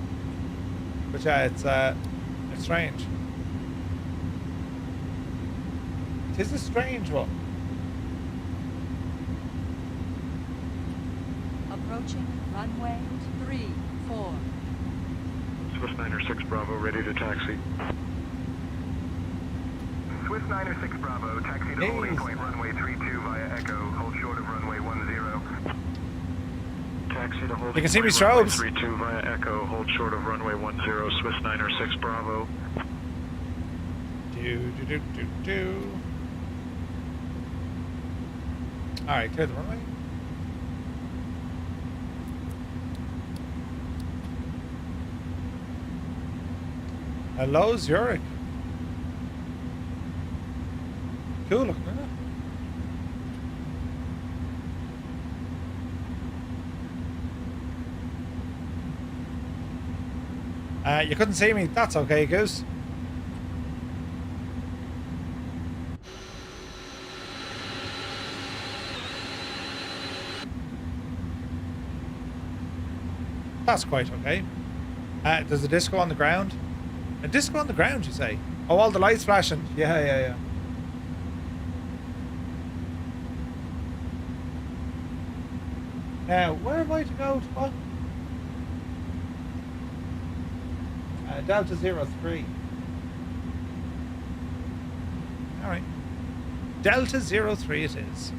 But yeah, it's strange. It is a strange one. Approaching runway 34. Swiss 906 Bravo, ready to taxi. Swiss 906 Bravo, taxi to holding point runway 32 via Echo, hold short of runway 10. Taxi to holding You can see me point runway strobes. 32 via Echo, hold short of runway 10, Swiss 906 Bravo. Do. Alright, clear the runway. Hello, Zurich. Cool looking, isn't it? You couldn't see me. That's okay, Goose. That's quite okay. There's a disco on the ground. A disco on the ground, you say? Oh, all the lights flashing. Yeah. Now, where am I to go to what? Delta 03. Alright. Delta 03 it is.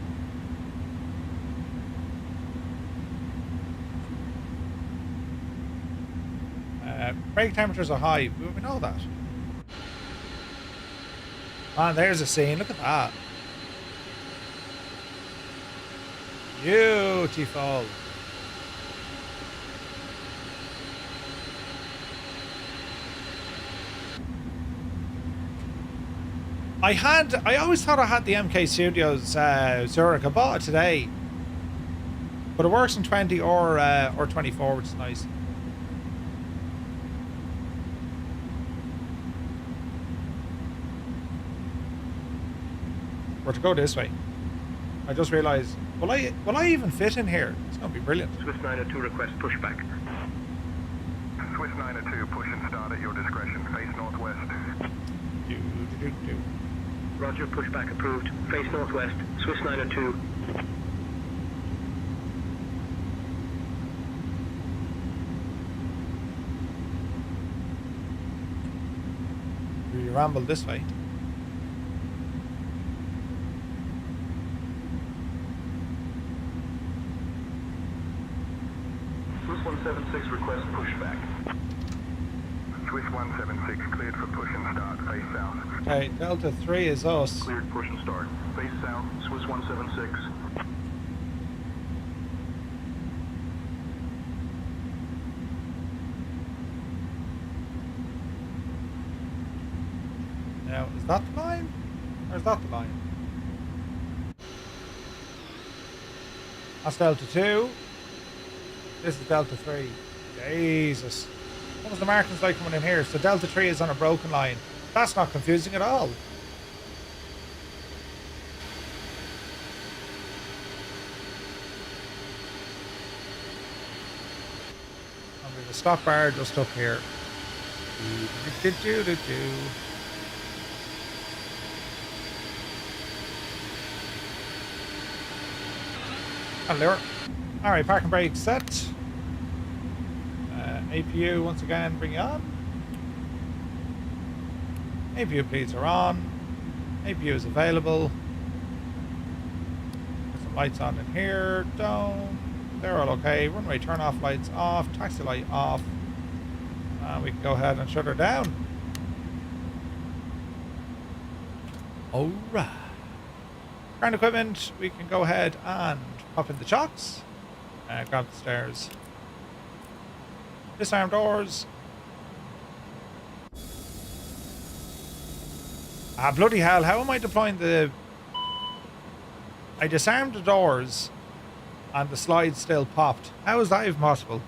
Brake temperatures are high. We know that. Man, there's a scene. Look at that. Beautiful. I always thought I had the MK Studios Zurich. I bought it today. But it works in 20 or 24, which is nice. We're to go this way. I just realised, will I even fit in here? It's going to be brilliant. Swiss 902 request pushback. Swiss 902, push and start at your discretion. Face northwest. Roger, pushback approved. Face northwest. Swiss 902. We ramble this way. Swiss 176 request pushback. Swiss 176 cleared for push and start. Face south. Okay, Delta 3 is us. Cleared push and start. Face south. Swiss 176. Now, is that the line? Or is that the line? That's Delta 2. This is Delta 3. Jesus. What was the markings like coming in here? So Delta 3 is on a broken line. That's not confusing at all. And we have a stop bar just up here. Hello. Alright, parking brake set. APU once again, bring it on. APU pleats are on. APU is available. Put some lights on in here. Down. They're all okay. Runway turn off lights off. Taxi light off. And we can go ahead and shut her down. Alright. Ground equipment, we can go ahead and pop in the chocks. Grab the stairs. Disarm doors. Ah, bloody hell, how am I deploying the... I disarmed the doors and the slide still popped. How is that even possible?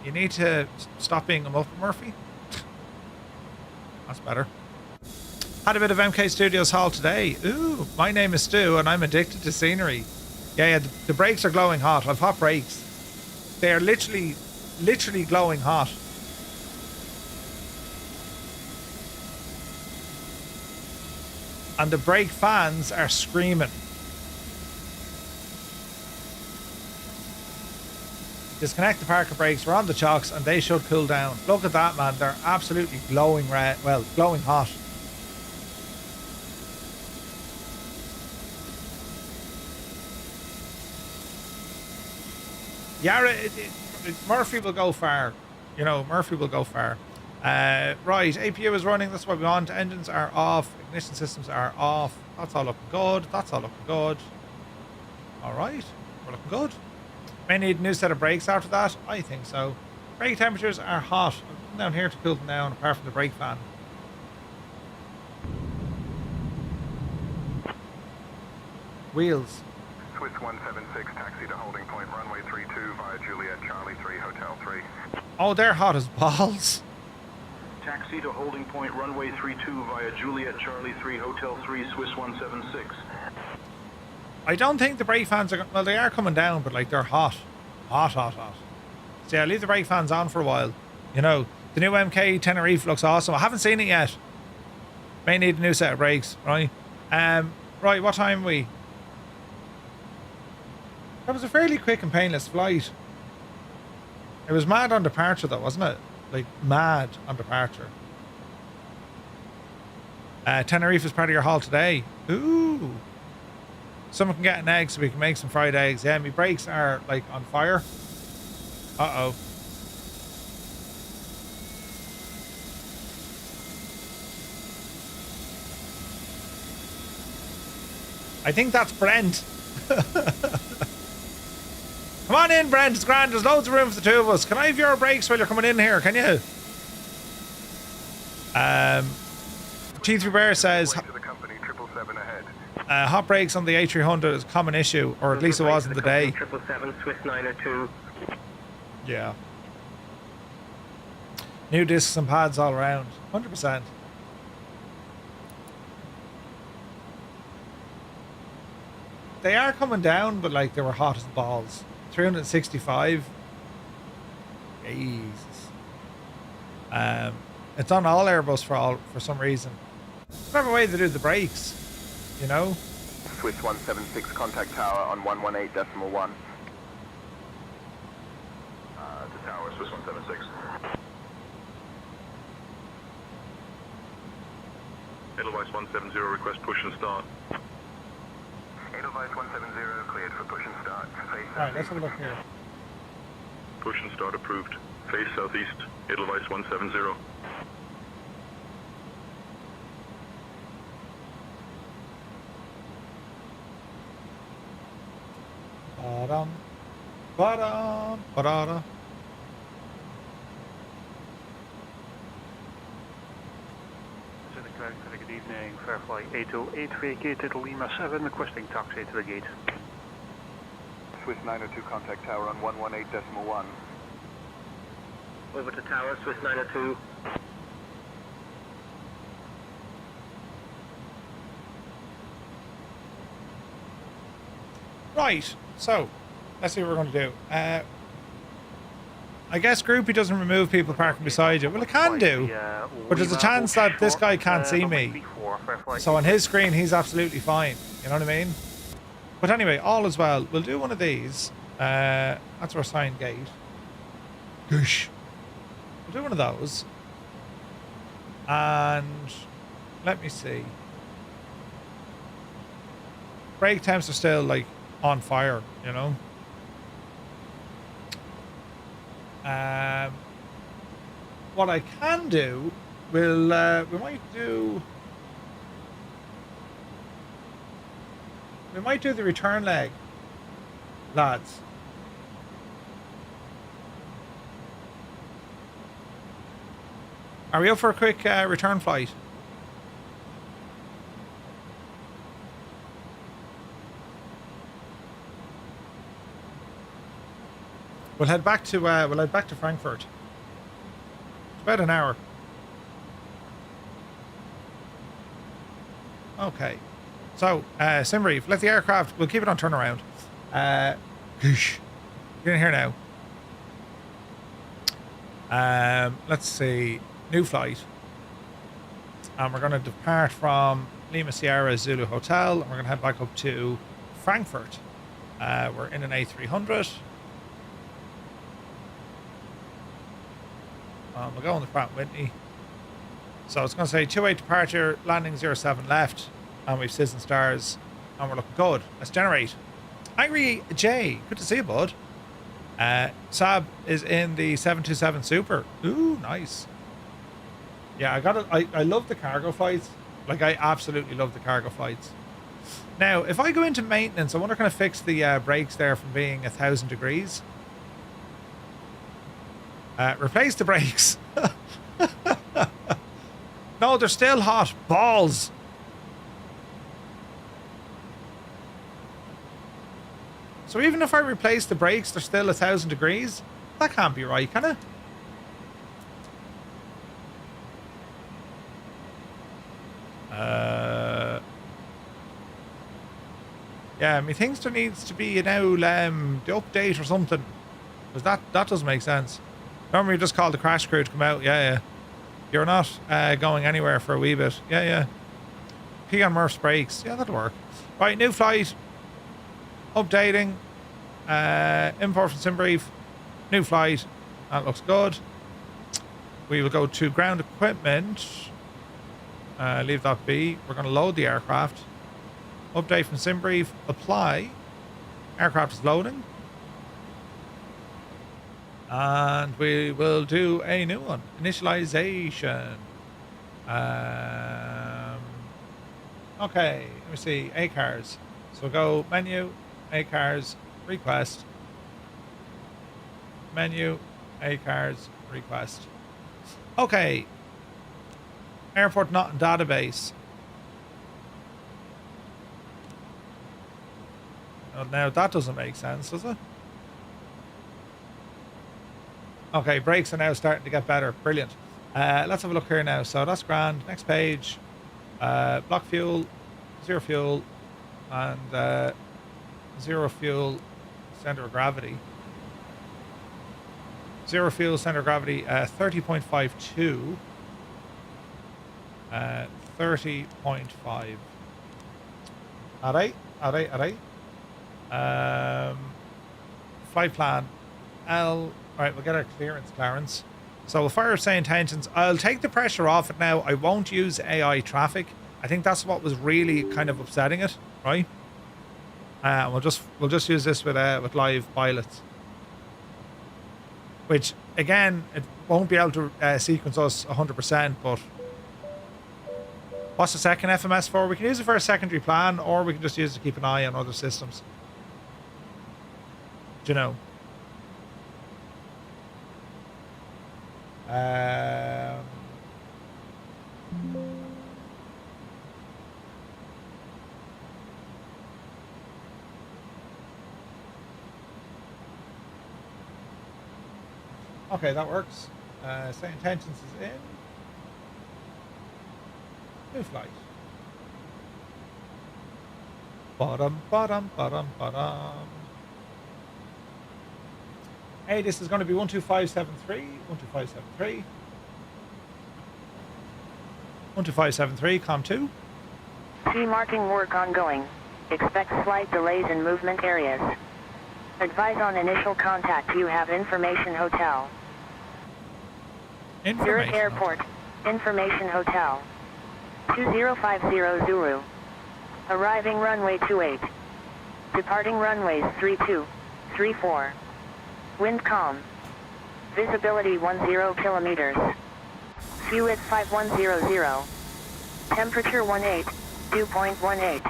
You need to stop being a muffin, Murphy. That's better. Had a bit of MK Studios haul today. Ooh, my name is Stu and I'm addicted to scenery. Yeah, the brakes are glowing hot. I've hot brakes. They are literally glowing hot. And the brake fans are screaming. Disconnect the parking brakes. We're on the chocks and they should cool down. Look at that, man. They're absolutely glowing red. Well, glowing hot. Yara, Murphy will go far. You know, Murphy will go far. Right, APU is running. That's what we want. Engines are off. Ignition systems are off. That's all looking good. That's all looking good. All right, we're looking good. May need a new set of brakes after that. I think so. Brake temperatures are hot. I'm down here to cool them down, apart from the brake fan. Wheels. Swiss 176, taxi to holding point, runway 32 via Juliet Charlie 3, Hotel 3. Oh, they're hot as balls. Taxi to holding point, runway 32 via Juliet Charlie 3, Hotel 3, Swiss 176. I don't think the brake fans are... Well, they are coming down, but like they're hot. Hot. So yeah, leave the brake fans on for a while. You know, the new MK Tenerife looks awesome. I haven't seen it yet. May need a new set of brakes, right? Right, what time are we? That was a fairly quick and painless flight. It was mad on departure though, wasn't it? Like, mad on departure. Tenerife is part of your haul today. Ooh. Someone can get an egg so we can make some fried eggs. Yeah, my brakes are, like, on fire. Uh-oh. I think that's Brent. Come on in, Brent. It's grand. There's loads of room for the two of us. Can I have your brakes while you're coming in here? Can you? T3 Bear says hot brakes on the A300 is a common issue, or at least it was in the day. 777 Swiss 902. Yeah. New discs and pads all around. 100%. They are coming down, but like they were hot as balls. 365. Jesus. It's on all Airbus for some reason. Whatever way they do the brakes, you know. Swiss 176, contact tower on 118.1. The tower, Swiss 176. Edelweiss 170, request push and start. Edelweiss 170, cleared for push and start. Alright, let's have a look here. Push and start approved. Face southeast, Edelweiss 170. Ba-dum, ba-dum, ba-da-da. Good evening, Fairfly 808 vacated Lima 7, requesting taxi to the gate. Swiss 902, contact tower on 118.1. Over to tower, Swiss 902. Right, so let's see what we're going to do. I guess Groupie doesn't remove people parking beside you. Well, it can do, but there's a chance that this guy can't see me. So on his screen, he's absolutely fine. You know what I mean? But anyway, all is well. We'll do one of these. That's our assigned gate. Goosh. We'll do one of those. And let me see. Brake temps are still like on fire, you know. What I can do, we might do the return leg, lads. Are we up for a quick return flight? We'll head back to Frankfurt. It's about an hour. Okay. So, SimBrief, let the aircraft, we'll keep it on turnaround. Goosh. You're in here now. Let's see. New flight. And we're going to depart from Lima Sierra Zulu Hotel, and we're going to head back up to Frankfurt. We're in an A300. We'll go on the Pratt & Whitney. So it's going to say 28 departure, landing 07 left, and we've Citizen Stars, and we're looking good. Let's generate. Angry J, good to see you, bud. Sab is in the 727 Super. Ooh, nice. Yeah, I love the cargo flights. Like, I absolutely love the cargo flights. Now, if I go into maintenance, I wonder can I fix the brakes there from being 1,000 degrees? Replace the brakes. No, they're still hot. Balls. So even if I replace the brakes, they're still 1,000 degrees? That can't be right, can it? Yeah, methinks there needs to be now the update or something. Because that doesn't make sense. Remember you just called the crash crew to come out? Yeah. You're not going anywhere for a wee bit. Yeah. P on Murph's brakes. Yeah, that'll work. Right, new flight. Updating. Import from SimBrief. New flight. That looks good. We will go to ground equipment. Leave that be. We're going to load the aircraft. Update from SimBrief. Apply. Aircraft is loading. And we will do a new one. Initialization. Okay, let me see. ACARS. So go menu, ACARS, request. Menu, ACARS, request. Okay. Airport not in database. Well, now that doesn't make sense, does it? Okay, brakes are now starting to get better. Brilliant. Let's have a look here now. So that's grand. Next page. Block fuel, zero fuel, and zero fuel center of gravity. Zero fuel center of gravity, 30.52. 30.5. Alright. Flight plan L. Alright, we'll get our clearance, Clarence. So we'll fire SayIntentions. I'll take the pressure off it now. I won't use AI traffic. I think that's what was really kind of upsetting it, right? We'll just use this with live pilots. Which again, it won't be able to sequence us 100%, but what's the second FMS for? We can use it for a secondary plan, or we can just use it to keep an eye on other systems. Do you know? Okay, that works. SayIntentions is in. New flight. Bottom. Hey, this is going to be 12573. 12573. 12573, COM2. Sea marking work ongoing. Expect slight delays in movement areas. Advise on initial contact. You have Information Hotel. Zurich Airport. Information Hotel. 20500 Zulu. Arriving runway 28. Departing runways 32, 34. Wind calm. Visibility 10 kilometers. Fuel at 5100. Temperature 18, dew point 18.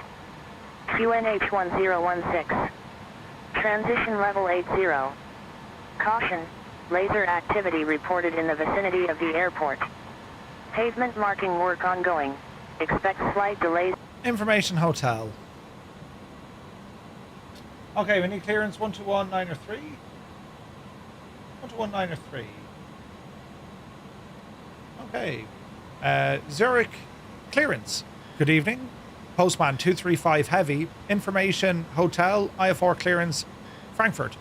QNH 1016. Transition level 80. Caution, laser activity reported in the vicinity of the airport. Pavement marking work ongoing. Expect slight delays. Information Hotel. Okay, we need clearance 121903. 121903. Okay. Zurich clearance. Good evening. Postman 235 Heavy. Information Hotel. IFR clearance. Frankfurt.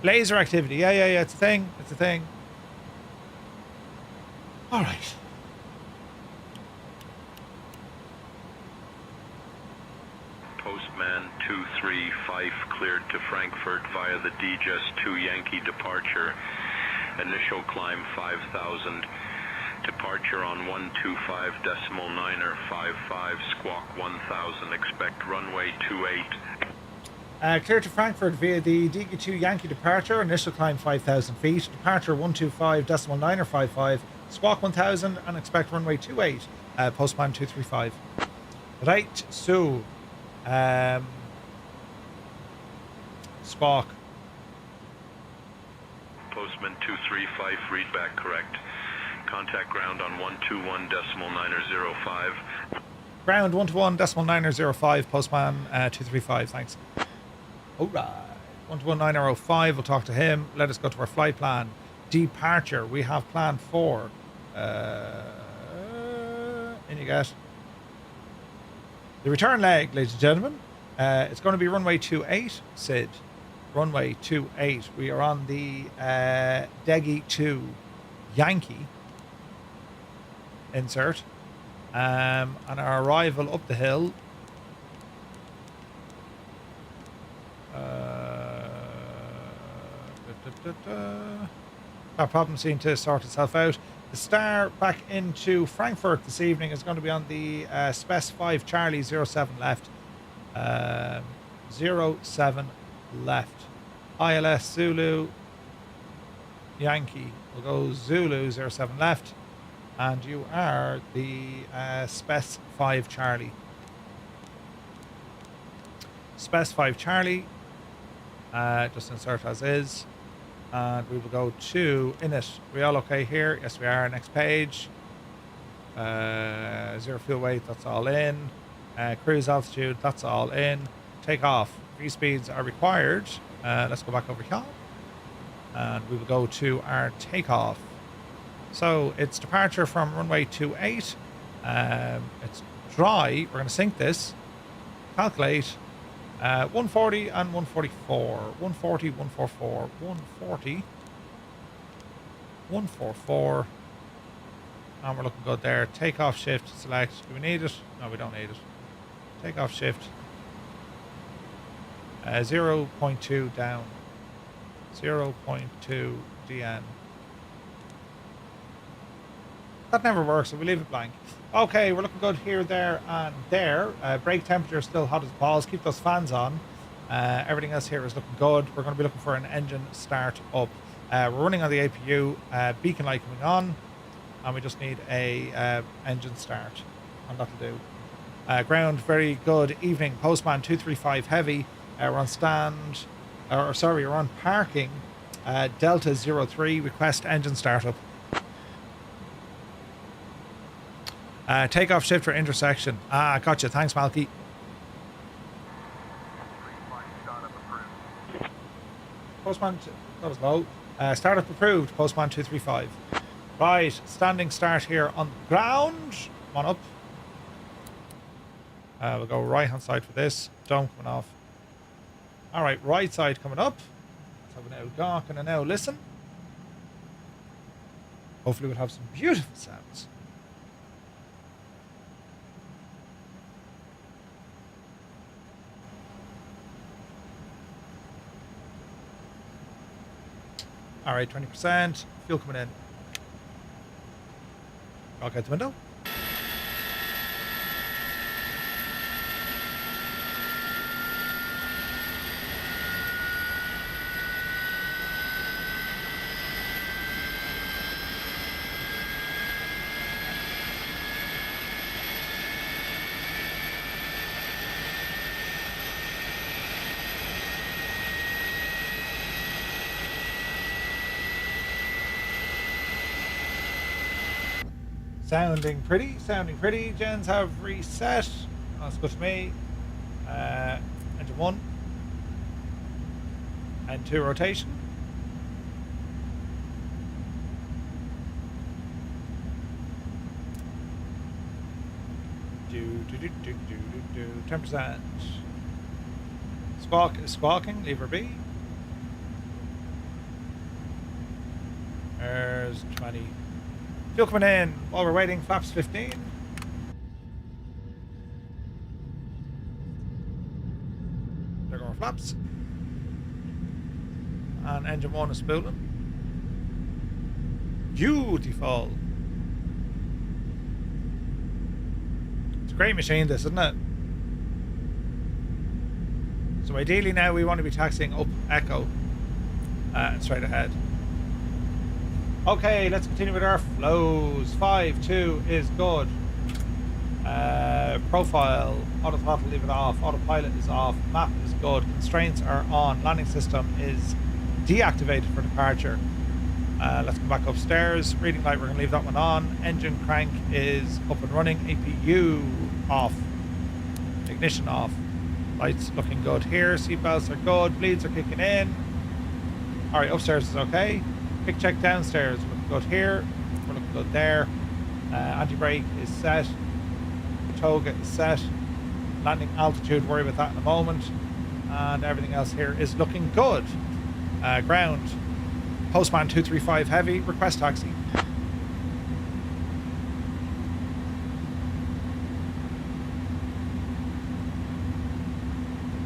Laser activity. Yeah. It's a thing. All right. Postman 235 cleared to Frankfurt via the DHL 2 Yankee departure. Initial climb 5,000. Departure on 125.955. Squawk 1,000. Expect runway 28. Clear to Frankfurt via the DG2 Yankee departure. Initial climb 5,000 feet. Departure 125.955. Squawk 1,000 and expect runway 28. Postman 235. Right, so squawk. Postman 235, readback correct. Contact ground on 121.905. Ground 121.905. Postman 235. Thanks. Alright. 121905, we'll talk to him. Let us go to our flight plan. Departure, we have plan 4. In you get. The return leg, ladies and gentlemen. It's going to be runway 28, Sid. Runway 28. We are on the Deggy 2 Yankee. Insert. And our arrival up the hill. That problem seemed to sort itself out. The star back into Frankfurt this evening is going to be on the Spec 5 Charlie 07 left. 07 left. ILS Zulu Yankee. We'll go Zulu 07 left. And you are the Spec 5 Charlie. Spec 5 Charlie. Just insert as is. And we will go to init. We all okay here? Yes, we are. Next page. 0 fuel weight, that's all in. Cruise altitude, that's all in. Take off. V-speeds are required. Let's go back over here. And we will go to our takeoff. So it's departure from runway 28. It's dry. We're going to sync this. Calculate. 140 and 144. 140, 144. 140. 144. And we're looking good there. Takeoff shift. Select. Do we need it? No, we don't need it. Takeoff shift. 0.2 down. 0.2 DN. That never works, so we leave it blank. Okay, we're looking good here, there, and there. Brake temperature is still hot as balls. Keep those fans on. Everything else here is looking good. We're going to be looking for an engine start up. We're running on the APU. Beacon light coming on. And we just need a engine start. And that'll do. Ground, very good evening. Postman 235 Heavy. We're on stand. We're on parking. Delta 03. Request engine startup. Takeoff shift for intersection. Gotcha. Thanks, Malky. Postman, that was low. Startup approved. Postman 235. Right, standing start here on the ground. Come on up. We'll go right hand side for this. Dome coming off. All right, right side coming up. Let's have a now gawk and a now listen. Hopefully we'll have some beautiful sounds. All right, 20%. Fuel coming in. I'll get the window. Sounding pretty. Gens have reset. That's good to me. Engine 1. And 2 rotation. Do 10%. Squawk is squawking. Lever B. There's 20. Fuel coming in while we're waiting. Flaps 15. There go our flaps. And engine 1 is spooling. Beautiful. It's a great machine, this, isn't it? So ideally now we want to be taxiing up Echo and straight ahead. Okay, let's continue with our flows. 5.2 is good. Profile, auto throttle, leave it off. Autopilot is off. Map is good. Constraints are on. Landing system is deactivated for departure. Let's come back upstairs. Reading light, we're going to leave that one on. Engine crank is up and running. APU off. Ignition off. Lights looking good here. Seatbelts are good. Bleeds are kicking in. Alright, upstairs is okay. Quick check downstairs. We're looking good here. We're looking good there. Anti-brake is set. Toga is set. Landing altitude, worry about that in a moment. And everything else here is looking good. Ground. Postman 235 heavy. Request taxi.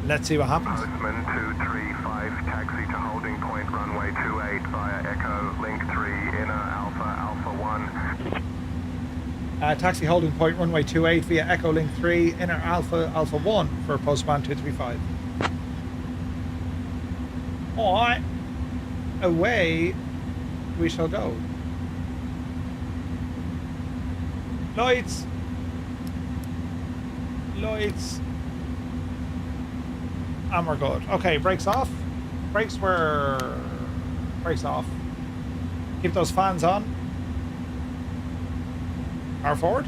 Let's see what happens. Postman 235, taxi to holding point runway 28 via Echo Link 3 inner Alpha 1. Taxi holding point runway 28 via Echo Link 3 inner Alpha 1 for Postman 235. Alright. Away we shall go. Lights. Lights. And we're good. Okay, brakes off. Brakes off. Keep those fans on. Power forward.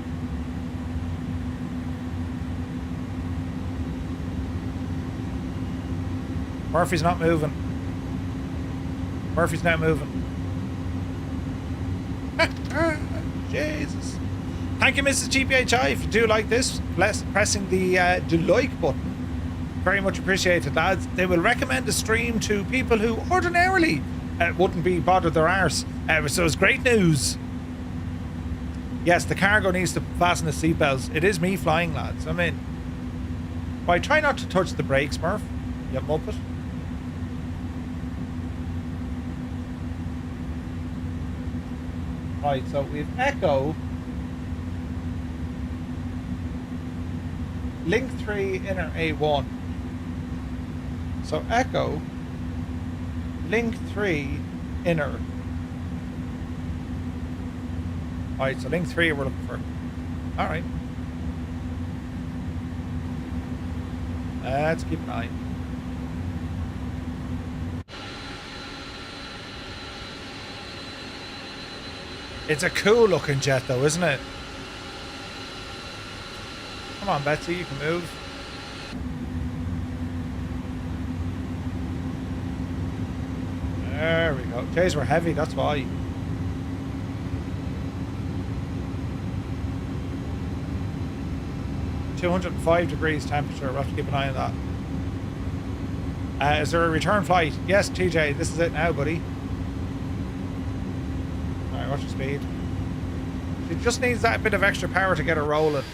Murphy's not moving. Murphy's not moving. Jesus. Thank you, Mrs. GPHI. If you do like this, pressing the like button. Very much appreciated, lads. They will recommend the stream to people who ordinarily wouldn't be bothered their arse. So it's great news. Yes, the cargo needs to fasten the seatbelts. It is me flying, lads. I'm in. Why, try not to touch the brakes, Murph. You muppet. Right, so we've Echo. Link 3 inner A1. So Echo, Link 3, inner. Alright, so Link 3 we're looking for. Alright. Let's keep an eye. It's a cool looking jet though, isn't it? Come on, Betsy, you can move. There we go. Days were heavy, that's why. $205 degrees temperature. We'll have to keep an eye on that. Is there a return flight? Yes, TJ, this is it now, buddy. Alright, watch your speed. It just needs that bit of extra power to get her rolling.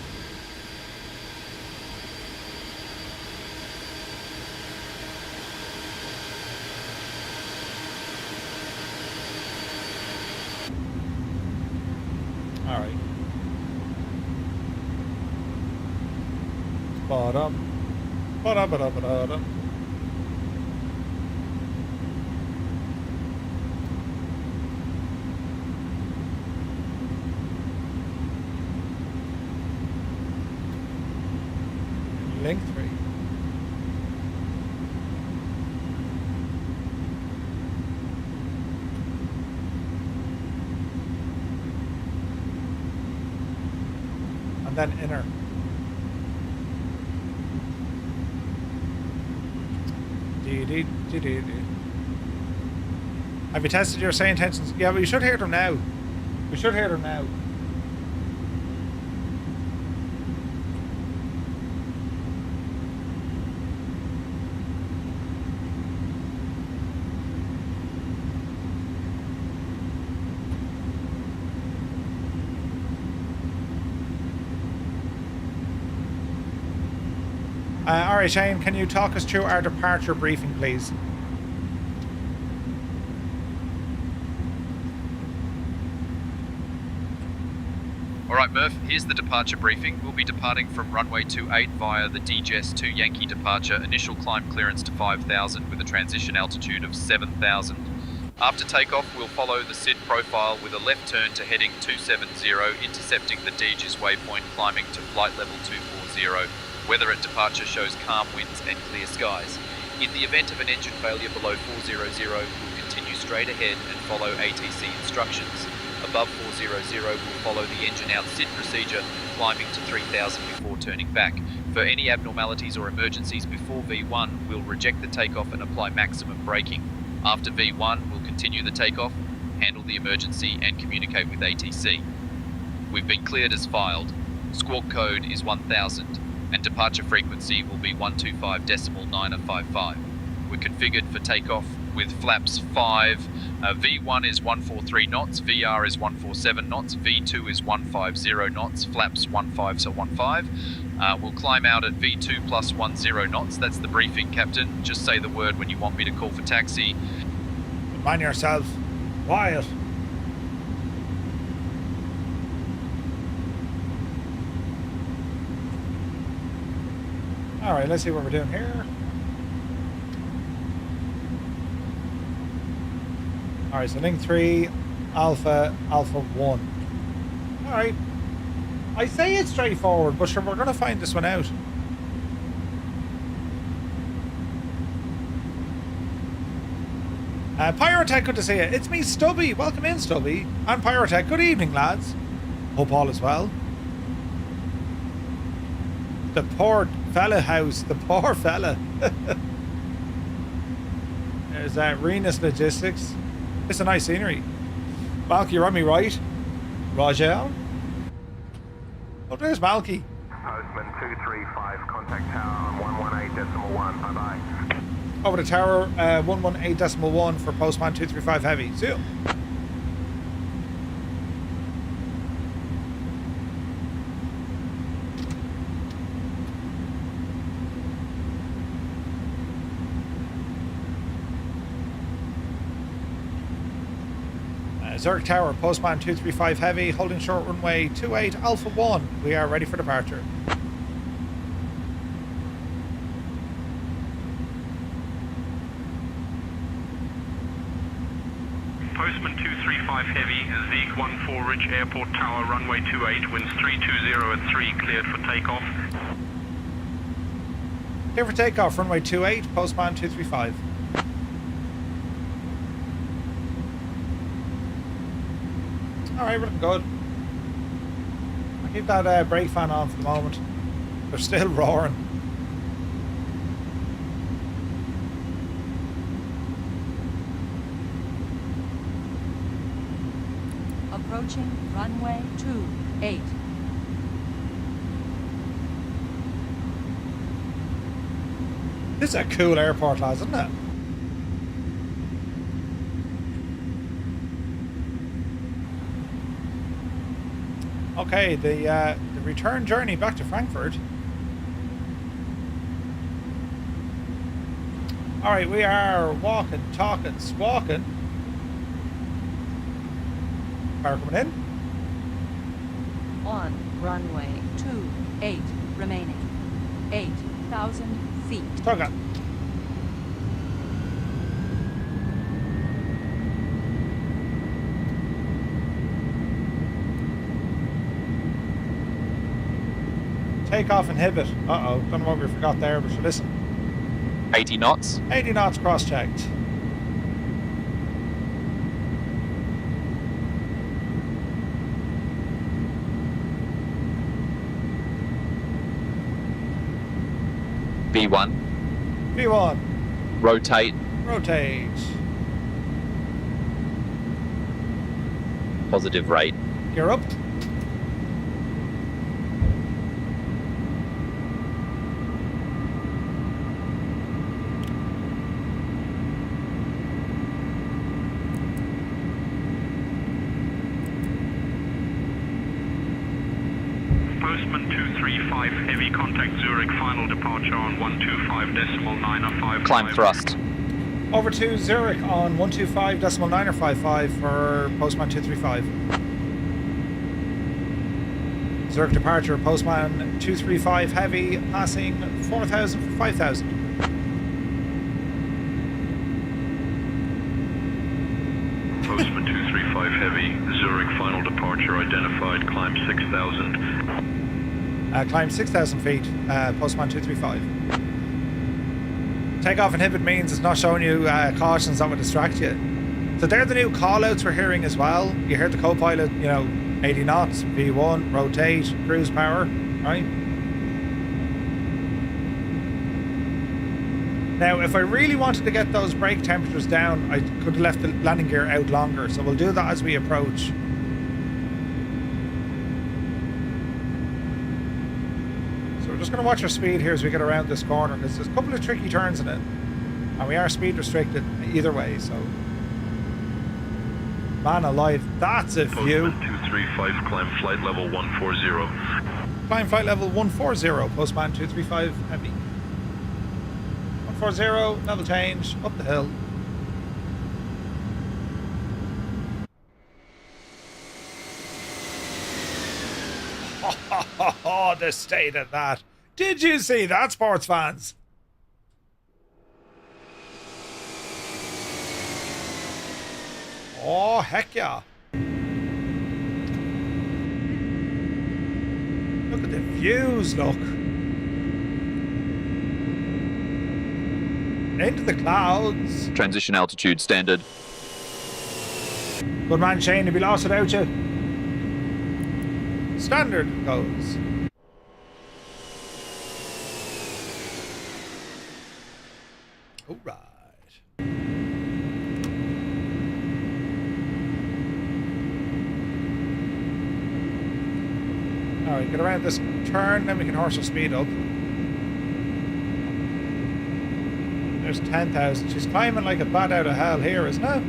Alright. Bottom. Ba-da-ba-da-ba-da-da. Link 3. And then inner. Have you tested your SayIntentions? Yeah, we should hear them now. We should hear them now. Alright, Shane, can you talk us through our departure briefing, please? Alright, Murph, here's the departure briefing. We'll be departing from runway 28 via the DHS 2 Yankee departure, initial climb clearance to 5,000 with a transition altitude of 7,000. After takeoff, we'll follow the SID profile with a left turn to heading 270, intercepting the DG's waypoint, climbing to flight level 240. Weather at departure shows calm winds and clear skies. In the event of an engine failure below 400, we'll continue straight ahead and follow ATC instructions. Above 400, we'll follow the engine out SID procedure, climbing to 3,000 before turning back. For any abnormalities or emergencies before V1, we'll reject the takeoff and apply maximum braking. After V1, we'll continue the takeoff, handle the emergency, and communicate with ATC. We've been cleared as filed. Squawk code is 1000, and departure frequency will be 125.955. We're configured for takeoff with flaps 5. V1 is 143 knots, VR is 147 knots, V2 is 150 knots, flaps 15 to 15. We'll climb out at V2 plus 10 knots. That's the briefing, Captain. Just say the word when you want me to call for taxi. Mind yourself. Quiet. Alright, let's see what we're doing here. Alright, so link 3, alpha 1. Alright. I say it's straightforward, but sure, we're going to find this one out. Pyrotech, good to see you. It's me, Stubby. Welcome in, Stubby. And Pyrotech, good evening, lads. Hope all is well. The poor fella house. The poor fella. There's Renus Logistics. It's a nice scenery. Malky, you're on me right. Roger. Oh, there's Malky. Postman 235, contact tower on 118.1. Bye-bye. Over the tower, 118.1 for Postman 235 Heavy. See you. Zurich Tower, Postman 235 Heavy, holding short runway 28 Alpha 1. We are ready for departure. Postman 235 Heavy, Zeke 14 Ridge Airport Tower, runway 28, winds 320 at 3, cleared for takeoff. Clear for takeoff, runway 28, Postman 235. Alright, we're looking good. I'll keep that brake fan on for the moment. They're still roaring. Approaching runway 28. This is a cool airport, lads, isn't it? Okay, the return journey back to Frankfurt. Alright, we are walking, talking, squawking. Power coming in. On runway 28 remaining. 8,000 feet. Talk up. Takeoff inhibit. Uh-oh, don't know what we forgot there, but listen. 80 knots. 80 knots cross-checked. V1. V1. Rotate. Rotate. Positive rate. Gear up. Postman 235 Heavy, contact Zurich, final departure on 125.955. Climb thrust. Over to Zurich on 125.955 for Postman 235. Zurich departure, Postman 235 Heavy, passing 4,000 for 5,000. Postman 235 Heavy, Zurich, final departure identified, climb 6,000. Climb 6,000 feet, Postman 235. Takeoff inhibit means it's not showing you cautions that would distract you. So they're the new call-outs we're hearing as well. You heard the co-pilot, you know, 80 knots, V1, rotate, cruise power, right? Now, if I really wanted to get those brake temperatures down, I could have left the landing gear out longer. So we'll do that as we approach. So we're just going to watch our speed here as we get around this corner, because there's a couple of tricky turns in it. And we are speed restricted either way, so... Man alive, that's a view. Postman 235, climb flight level 140. Climb flight level 140, Postman 235, heavy. 140, level change, up the hill. Oh, the state of that. Did you see that, sports fans? Oh, heck yeah. Look at the views, look. Into the clouds. Transition altitude standard. Good man, Shane, you'd be lost without you. Standard goes. All right. Alright, get around this turn, then we can horse our speed up. There's 10,000. She's climbing like a bat out of hell here, isn't it?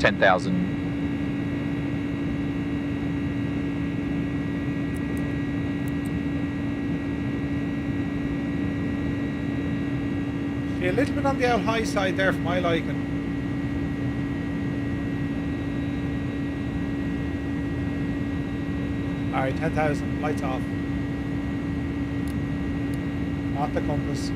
$10,000. She's a little bit on the old high side there for my liking. Alright, 10,000, lights off. Not the compass.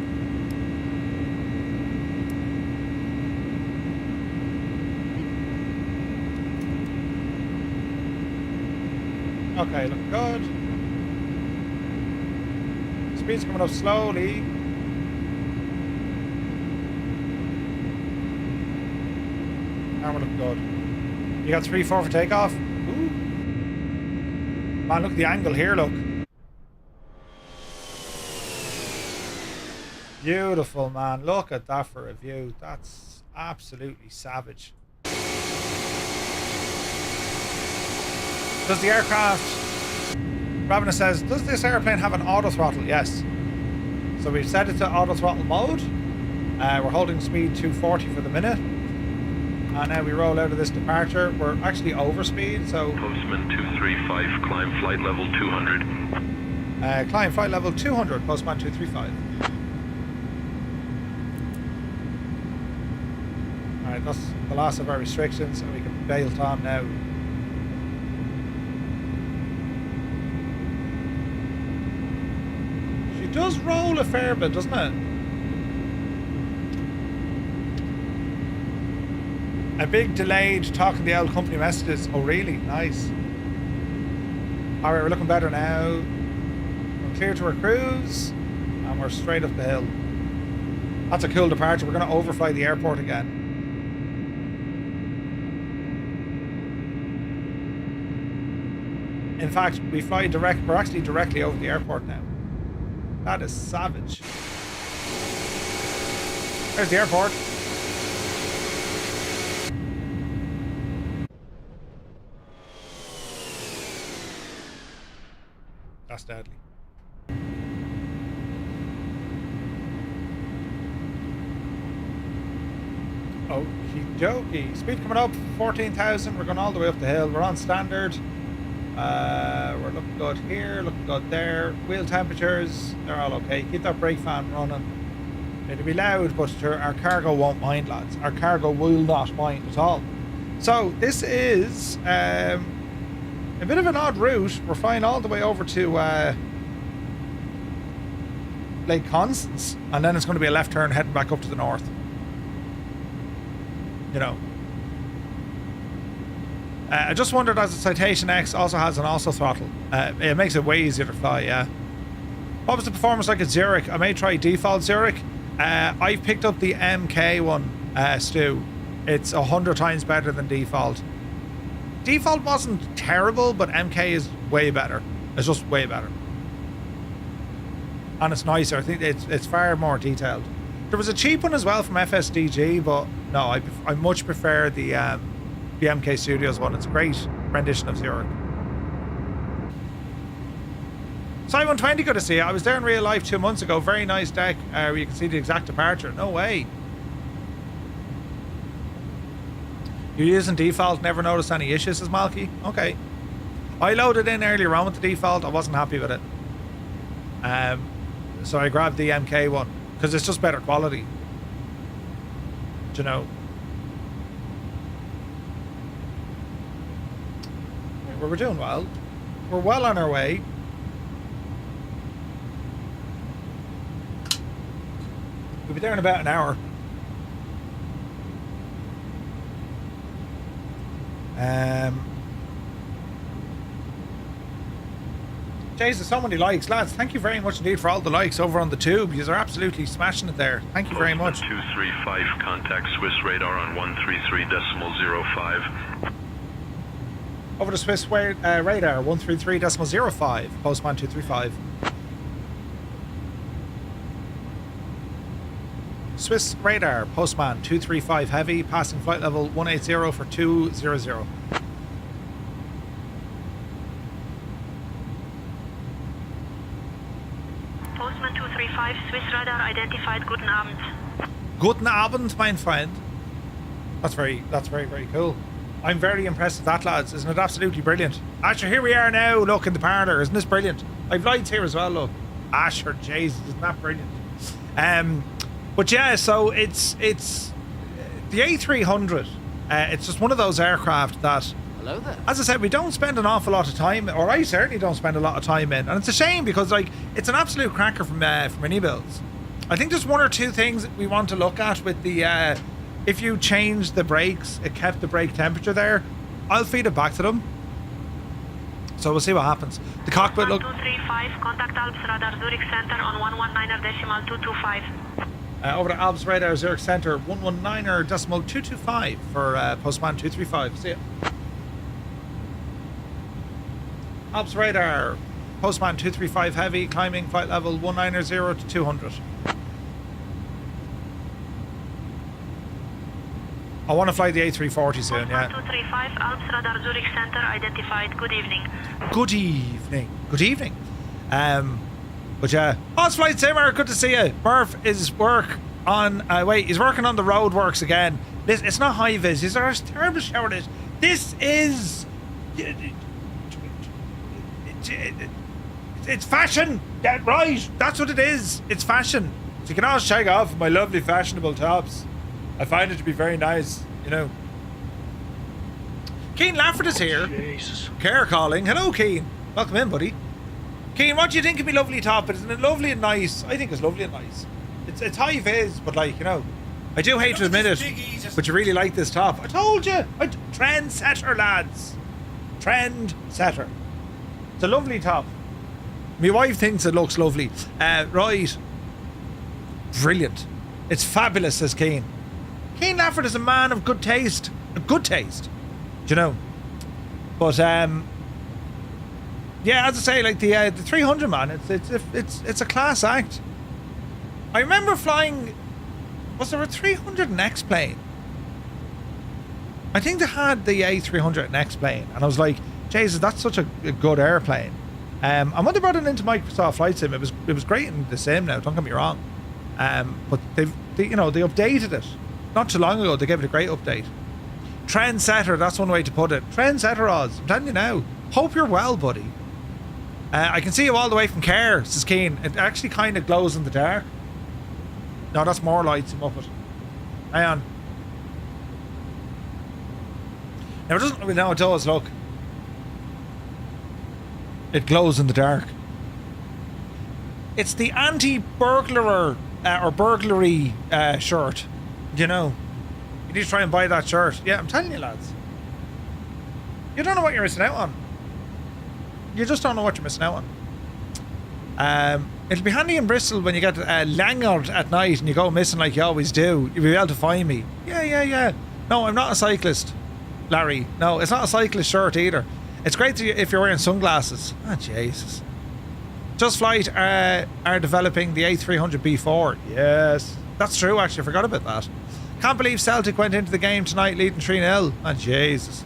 Okay, look good. Speed's coming up slowly. And we're looking good. You got 3-4 for takeoff? Ooh. Man, look at the angle here, look. Beautiful, man. Look at that for a view. That's absolutely savage. Does the aircraft... Ravena says, does this airplane have an auto throttle? Yes. So we've set it to auto throttle mode. We're holding speed 240 for the minute. And now we roll out of this departure. We're actually over speed, so... Postman 235, climb flight level 200. Climb flight level 200, Postman 235. Alright, that's the last of our restrictions, and we can bail on now. She does roll a fair bit, doesn't it? A big delayed talking the old company messages. Oh, really? Nice. Alright, we're looking better now. We're clear to our cruise. And we're straight up the hill. That's a cool departure. We're going to overfly the airport again. In fact, we fly direct. We're actually directly over the airport now. That is savage. There's the airport. That's deadly. Okie dokie. Speed coming up, 14,000. We're going all the way up the hill. We're on standard. We're looking good here, looking good there. Wheel temperatures, they're all okay. Keep that brake fan running. It'll be loud, but our cargo won't mind, lads. Our cargo will not mind at all. So this is a bit of an odd route. We're flying all the way over to Lake Constance, and then it's going to be a left turn heading back up to the north. You know. I just wondered, as the Citation X also has an auto throttle. It makes it way easier to fly, yeah. What was the performance like at Zurich? I may try default Zurich. I picked up the MK one, Stu. It's 100 times better than default. Default wasn't terrible, but MK is way better. It's just way better. And it's nicer. I think it's far more detailed. There was a cheap one as well from FSDG, but no, I much prefer the MK Studios one. It's a great rendition of Zurich. SayIntentions, good to see you. I was there in real life 2 months ago. Very nice deck where you can see the exact departure. No way. You're using default, never noticed any issues, says Malky. Okay. I loaded in earlier on with the default. I wasn't happy with it. So I grabbed the MK one because it's just better quality. Do you know? Yeah, we're doing well. We're well on our way. We'll be there in about an hour. Jesus, so many likes, lads. Thank you very much indeed for all the likes over on the tube. You are absolutely smashing it there. Thank you very much. 235, contact Swiss radar on 133.05. Over to Swiss radar 133.05. Postman 235. Swiss radar, Postman 235 heavy, passing flight level 180 for 200. Postman 235, Swiss radar identified. Guten Abend. Guten Abend, mein Freund. That's very, very cool. I'm very impressed with that, lads. Isn't it absolutely brilliant? Asher, here we are now. Look in the parlour. Isn't this brilliant? I've lights here as well. Look, Asher, Jesus, isn't that brilliant? But yeah, so it's the A300. It's just one of those aircraft that, hello there, as I said, we don't spend an awful lot of time, or I certainly don't spend a lot of time in, and it's a shame because like it's an absolute cracker from iniBuilds. I think there's one or two things that we want to look at with the if you change the brakes, it kept the brake temperature there. I'll feed it back to them. So we'll see what happens. The cockpit look. 235, contact Alps radar Zurich Center on 119.225. Over to Alps radar Zurich Center 119.225 for Postman 235. See ya. Alps radar Postman 235 heavy, climbing flight level 190 to 200. I want to fly the A340 soon, yeah. 235, Alps radar Zurich Center identified. Good evening. Good evening. Good evening. But yeah, it's Flight Simmer, good to see you. Murph is work on, he's working on the road works again. It's not high vis, these are terrible shower days. This is, it's fashion, yeah, right, that's what it is. It's fashion. So you can always check off my lovely fashionable tops. I find it to be very nice, you know. Keane Lafford is here. Jesus. Care calling. Hello, Keane. Welcome in, buddy. Keane, what do you think of me lovely top? Isn't it lovely and nice? I think it's lovely and nice. It's high vis, but like, you know, I do hate to admit it, but you really like this top. I told you. Trendsetter, lads. Trendsetter. It's a lovely top. My wife thinks it looks lovely. Right. Brilliant. It's fabulous, says Keane. Keane Lafford is a man of good taste. A good taste. Do you know? But, yeah, as I say, like the 300, man, it's a class act. I remember flying. Was there a 300 in X-plane? I think they had the A300 in X-plane, and I was like, Jesus, that's such a good airplane. And when they brought it into Microsoft Flight Sim, it was great in the sim now. Don't get me wrong. But they updated it not too long ago. They gave it a great update. Trendsetter, that's one way to put it. Trendsetter, Oz. I'm telling you now. Hope you're well, buddy. I can see you all the way from Care, says Keane. It actually kind of glows in the dark. No, that's more lights in Muppet. Hang on. Now, it doesn't. No, it does, look. It glows in the dark. It's the anti-burglar or burglary shirt. You know. You need to try and buy that shirt. Yeah, I'm telling you, lads. You don't know what you're missing out on. You just don't know what you're missing out on. It'll be handy in Bristol when you get langered at night and you go missing like you always do. You'll be able to find me. Yeah. No, I'm not a cyclist, Larry. No, it's not a cyclist shirt either. It's great if you're wearing sunglasses. Ah, Jesus. Just Flight are developing the A300-B4. Yes. That's true, actually. I forgot about that. Can't believe Celtic went into the game tonight leading 3-0. Ah, Jesus.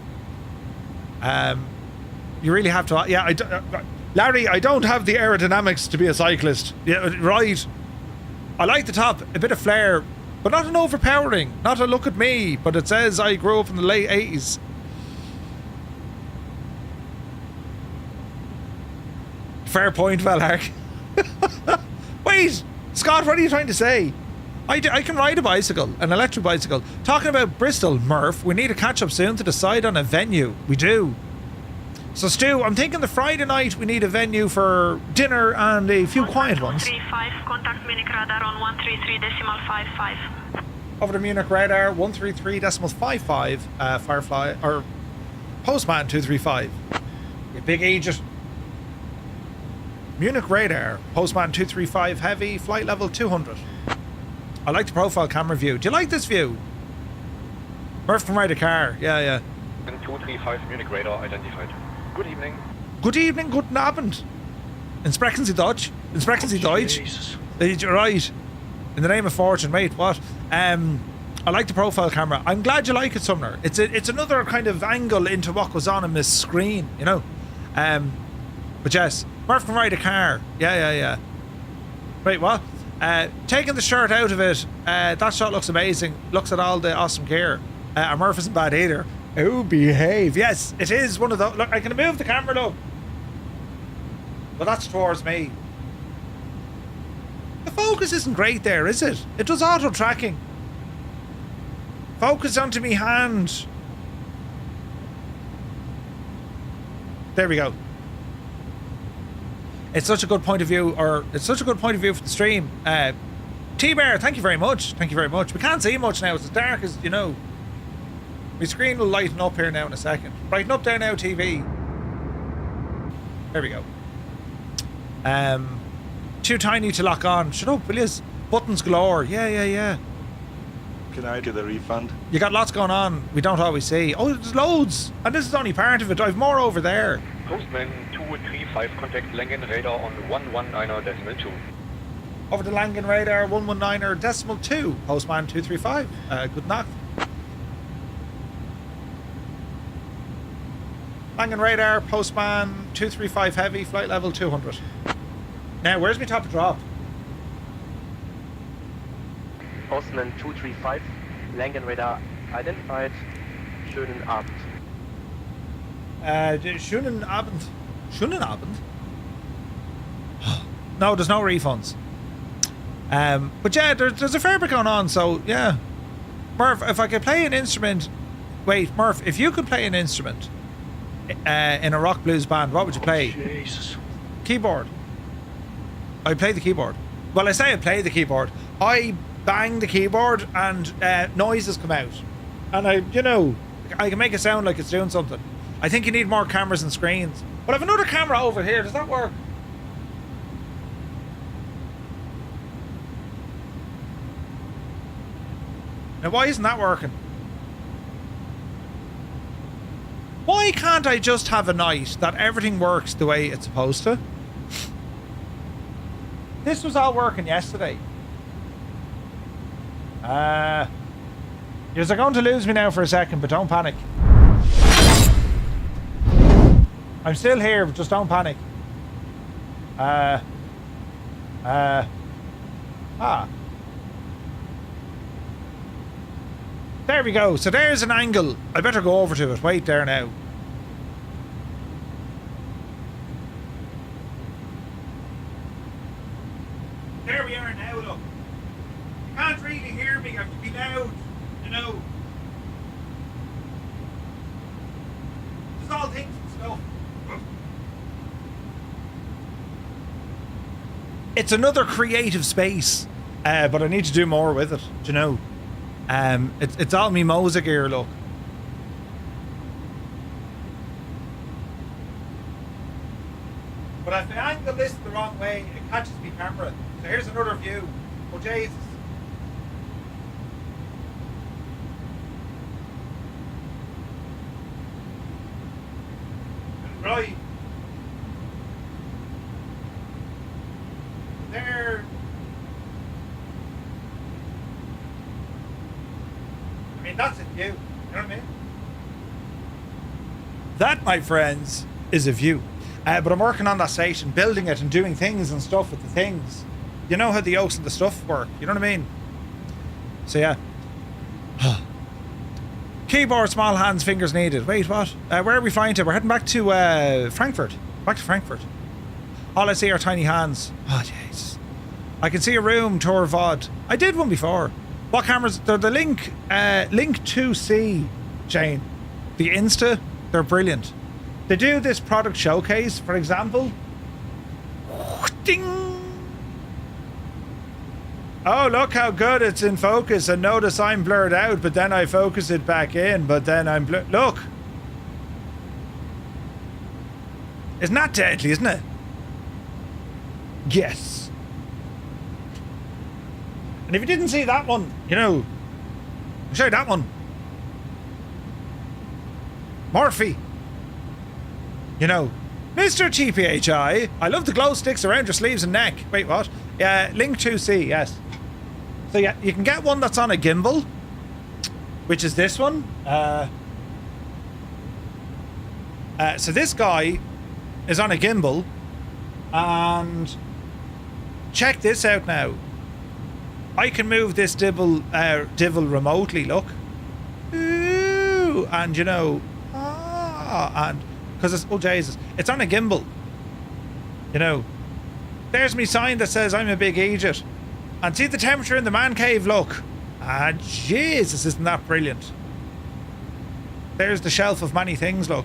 You really have to... Yeah, Larry, I don't have the aerodynamics to be a cyclist. Yeah, right. I like the top, a bit of flair, but not an overpowering. Not a look at me, but it says I grew up in the late 80s. Fair point, Valark. Wait, Scott, what are you trying to say? I can ride a bicycle, an electric bicycle. Talking about Bristol, Murph, we need to catch up soon to decide on a venue. We do. So, Stu, I'm thinking the Friday night we need a venue for dinner and a few quiet ones. 135, contact Munich radar on 133.55. Over to Munich radar, 133.55, Firefly, or Postman 235. You big agent. Munich radar, Postman 235 heavy, flight level 200. I like the profile camera view. Do you like this view? Murph can ride a car. Yeah. 235 Munich radar identified. Good evening. Good evening, guten Abend. Sprechen Sie Deutsch? Sprechen Sie Deutsch? You're right. In the name of fortune, mate. What? I like the profile camera. I'm glad you like it, Sumner. It's another kind of angle into what goes on this screen, you know. But yes, Murph can ride a car. Yeah. Wait, what? Taking the shirt out of it, that shot looks amazing. Looks at all the awesome gear. And Murph isn't bad either. Oh, behave. Yes, it is one of those. Look, I can move the camera, look. Well, that's towards me. The focus isn't great there, is it? It does auto tracking. Focus onto me hand. There we go. It's such a good point of view, for the stream. T-Bear, thank you very much. Thank you very much. We can't see much now. It's as dark as, you know. My screen will lighten up here now in a second. Brighten up there now, TV. There we go. Too tiny to lock on. Shut up, will you? Buttons galore. Yeah. Can I get a refund? You got lots going on we don't always see. Oh, there's loads. And this is only part of it. I've more over there. Postman 235, contact Langen radar on 119.2. Over to Langen radar 119.2. Postman 235. Good knock. Langen radar, Postman 235 heavy, flight level 200. Now, where's my top of drop? Postman 235, Langen radar identified. Schönen Abend. Schönen Abend. Schönen Abend? No, there's no refunds. But yeah, there's a fair bit going on, so yeah. Murph, if I could play an instrument... Wait, Murph, if you could play an instrument in a rock blues band, what would you play? Jesus. Keyboard. I play the keyboard. Well, I say I play the keyboard. I bang the keyboard and noises come out. And I can make it sound like it's doing something. I think you need more cameras and screens. But I have another camera over here. Does that work? Now, why isn't that working? Why can't I just have a night that everything works the way it's supposed to? This was all working yesterday. You're going to lose me now for a second, but don't panic. I'm still here, but just don't panic. There we go. So there's an angle. I better go over to it. Wait there now. There we are now, look. You can't really hear me. I have to be loud, you know. Just all things and stuff. It's another creative space, but I need to do more with it, you know. It's all me Mosa gear, look. But if I angle this the wrong way, it catches me camera. So here's another view. Oh, Jesus. Right. There. I mean, that's a view. You know what I mean? That, my friends, is a view. But I'm working on that station, building it and doing things and stuff with the things. You know how the yokes and the stuff work. You know what I mean? So, yeah. Keyboard, small hands, fingers needed. Wait, what? Where are we flying to? We're heading back to Frankfurt. Back to Frankfurt. All I see are tiny hands. Oh, jeez. I can see a room, tour VOD. I did one before. What cameras? They're the Link 2C, Jane. The Insta. They're brilliant. They do this product showcase, for example. Ding! Oh, look how good it's in focus. And notice I'm blurred out, but then I focus it back in, but then I'm blurred. Look! Isn't that deadly, isn't it? Yes. And if you didn't see that one, you know, I'll show you that one. Morphe. You know, Mr. TPHI, I love the glow sticks around your sleeves and neck. Wait, what? Link 2C, yes. So yeah, you can get one that's on a gimbal, which is this one. So this guy is on a gimbal, and check this out now. I can move this divil remotely, look. Ooh, and you know, and because it's, oh Jesus, it's on a gimbal. You know, there's me sign that says I'm a big idiot. And see the temperature in the man cave, look. Ah, Jesus, isn't that brilliant? There's the shelf of many things, look.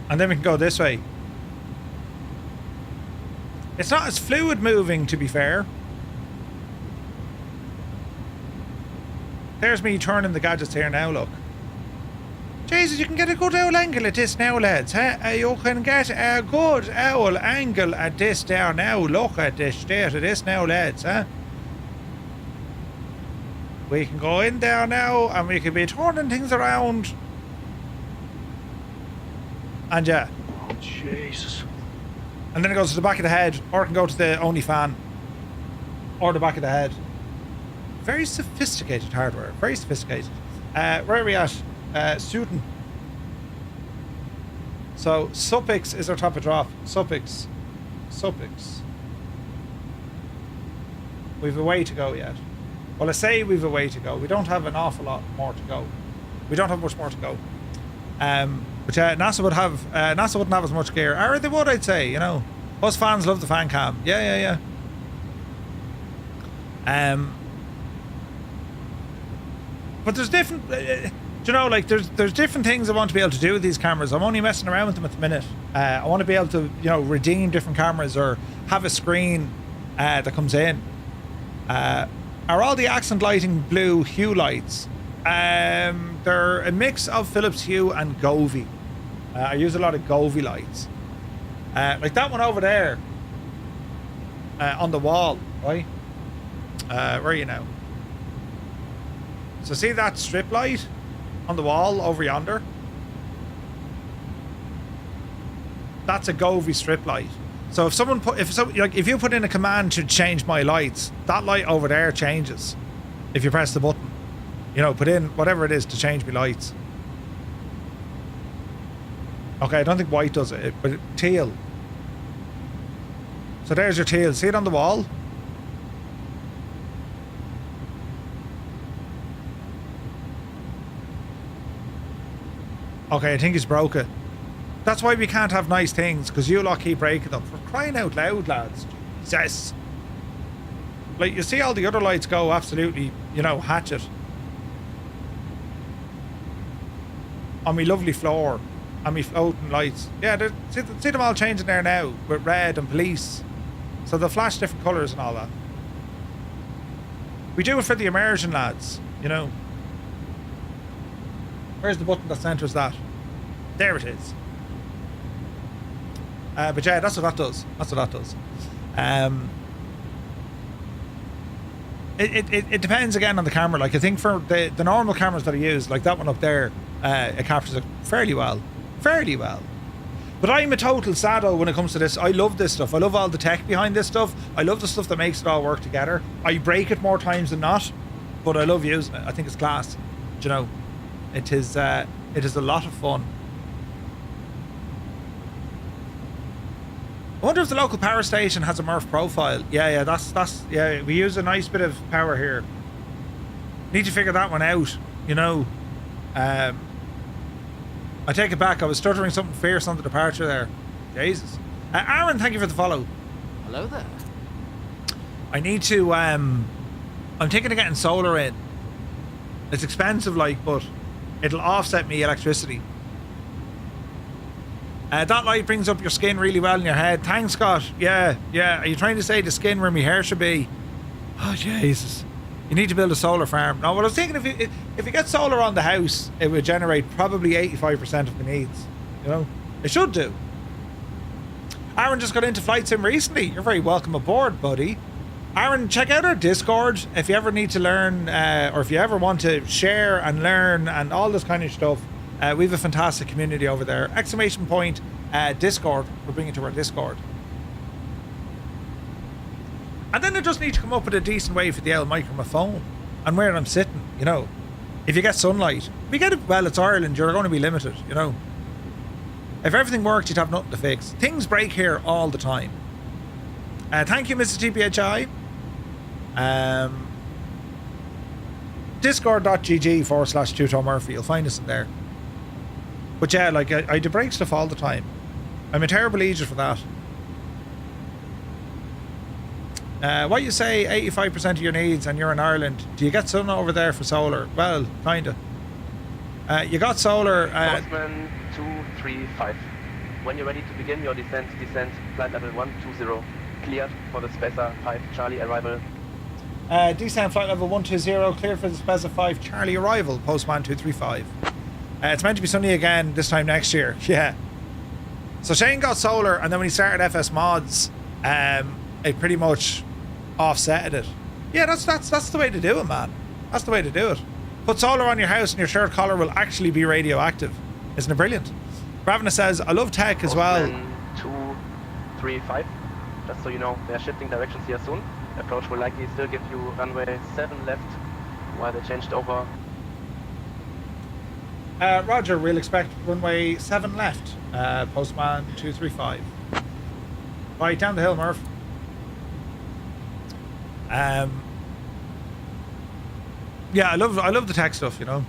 And then we can go this way. It's not as fluid moving, to be fair. There's me turning the gadgets here now, look. Jesus, you can get a good old angle at this now, lads. Huh? You can get a good old angle at this there now. Look at the state of this now, lads. Huh? We can go in there now and we can be turning things around. And yeah. Oh, Jesus. And then it goes to the back of the head, or it can go to the only fan, or the back of the head. Very sophisticated hardware. Very sophisticated. Where are we at? Sutton. So Suffix is our top of drop. Suffix. We've a way to go yet. Well, I say we've a way to go. We don't have an awful lot more to go. We don't have much more to go. But NASA would have NASA wouldn't have as much gear. Or they would, I'd say. You know, us fans love the fan cam. Yeah. But there's different. You know, like there's different things I want to be able to do with these cameras. I'm only messing around with them at the minute. I want to be able to, you know, redeem different cameras or have a screen that comes in. Are all the accent lighting blue hue lights? They're a mix of Philips Hue and Govee. I use a lot of Govee lights. Like that one over there on the wall, right? Where are you now? So see that strip light on the wall over yonder? That's a Govee strip light. So if you put in a command to change my lights, that light over there changes. If you press the button, you know, put in whatever it is to change my lights. Okay, I don't think white does it, but teal. So there's your teal. See it on the wall? Okay, I think he's broke it. That's why we can't have nice things, because you lot keep breaking them. For crying out loud, lads. Jesus. Like, you see all the other lights go absolutely, you know, hatchet. On me lovely floor. On me floating lights. Yeah, see them all changing there now, with red and police. So they'll flash different colours and all that. We do it for the immersion, lads, you know. Where's the button that centres that? There it is. But yeah, that's what that does. It depends again on the camera. Like I think for the normal cameras that I use, like that one up there, it captures it fairly well. But I'm a total saddle when it comes to this. I love this stuff. I love all the tech behind this stuff. I love the stuff that makes it all work together. I break it more times than not, but I love using it. I think it's class. Do you know, it is a lot of fun. I wonder if the local power station has a MRF profile. Yeah, that's yeah. We use a nice bit of power here. Need to figure that one out. You know, I take it back. I was stuttering something fierce on the departure there. Jesus. Aaron, thank you for the follow. Hello there. I need to. I'm thinking of getting solar in. It's expensive, like, but it'll offset me electricity. That light brings up your skin really well in your head. Thanks, Scott. Yeah. Are you trying to say the skin where my hair should be? Oh, Jesus. You need to build a solar farm. No, well, I was thinking if you get solar on the house, it would generate probably 85% of the needs. You know? It should do. Aaron just got into flight sim recently. You're very welcome aboard, buddy. Aaron, check out our Discord if you ever need to learn, or if you ever want to share and learn and all this kind of stuff. We have a fantastic community over there. ! Discord. We're bringing it to our Discord. And then I just need to come up with a decent way for the L mic on my phone and where I'm sitting, you know. If you get sunlight, we get it. Well, it's Ireland. You're going to be limited, you know. If everything worked, you'd have nothing to fix. Things break here all the time. Thank you, Mr. TPHI. Discord.gg/2tomurphy. You'll find us in there. But yeah, like I do break stuff all the time. I'm a terrible idiot for that. What you say, 85% of your needs, and you're in Ireland. Do you get sun over there for solar? Well, kinda. You got solar. Postman 235. When you're ready to begin your descent, flight level 120. Cleared for the Spesa 5 Charlie arrival. Descent flight level 120, cleared for the Spesa 5 Charlie arrival, Postman 235. It's meant to be sunny again this time next year. Yeah. So Shane got solar, and then when he started FS mods, it pretty much offsetted it. Yeah, that's the way to do it, man. That's the way to do it. Put solar on your house and your shirt collar will actually be radioactive. Isn't it brilliant? Ravna says, I love tech as well. 235. Just so you know, they're shifting directions here soon. Approach will likely still give you runway 7 left while they changed over. Roger, we'll expect runway 7 left. Postman 235. Right, down the hill, Murph. Yeah, I love the tech stuff, you know.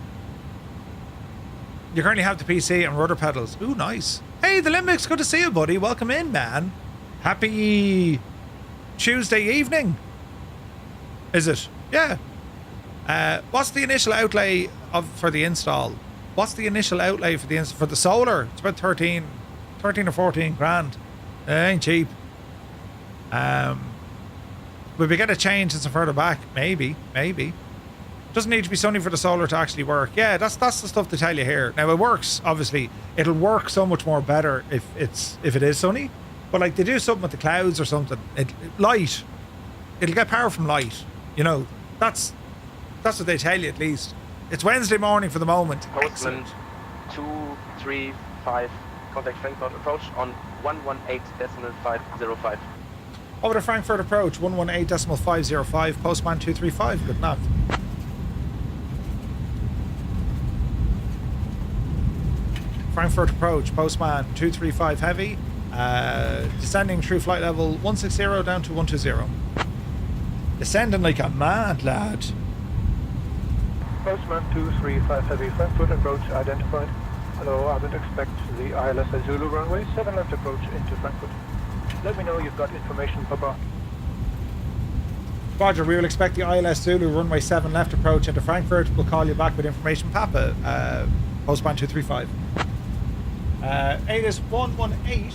You currently have the PC and rudder pedals. Ooh, nice. Hey, the Limbics, good to see you, buddy. Welcome in, man. Happy Tuesday evening. Is it? Yeah. What's the initial outlay for the install? What's the initial outlay for the solar? It's about 13 or 14 grand. It ain't cheap. Will we get a change since further back? Maybe. Doesn't need to be sunny for the solar to actually work. Yeah, that's the stuff to tell you here. Now it works, obviously. It'll work so much more better if it is sunny. But like they do something with the clouds or something. Light. It'll get power from light. You know, that's what they tell you at least. It's Wednesday morning for the moment. Postman 235. Contact Frankfurt approach on 118.505. Over to Frankfurt approach 118.505. Postman 235. Good enough. Frankfurt approach, Postman 235 heavy, descending through flight level 160 down to 120. Descending like a mad lad. Postman 235 heavy, Frankfurt approach identified. Hello, I would expect the ILS Zulu runway 7 left approach into Frankfurt. Let me know you've got information, Papa. Roger, we will expect the ILS Zulu runway 7 left approach into Frankfurt. We'll call you back with information, Papa. Postman 235. 8 is 118.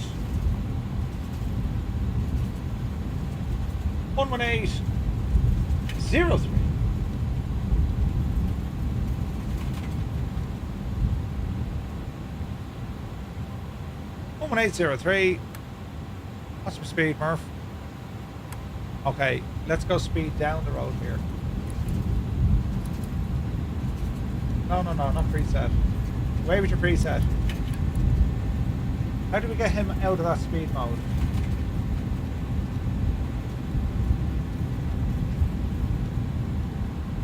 118.03. What's my speed, Murph? Okay, let's go speed down the road here. No, not preset. Away with your preset. How do we get him out of that speed mode?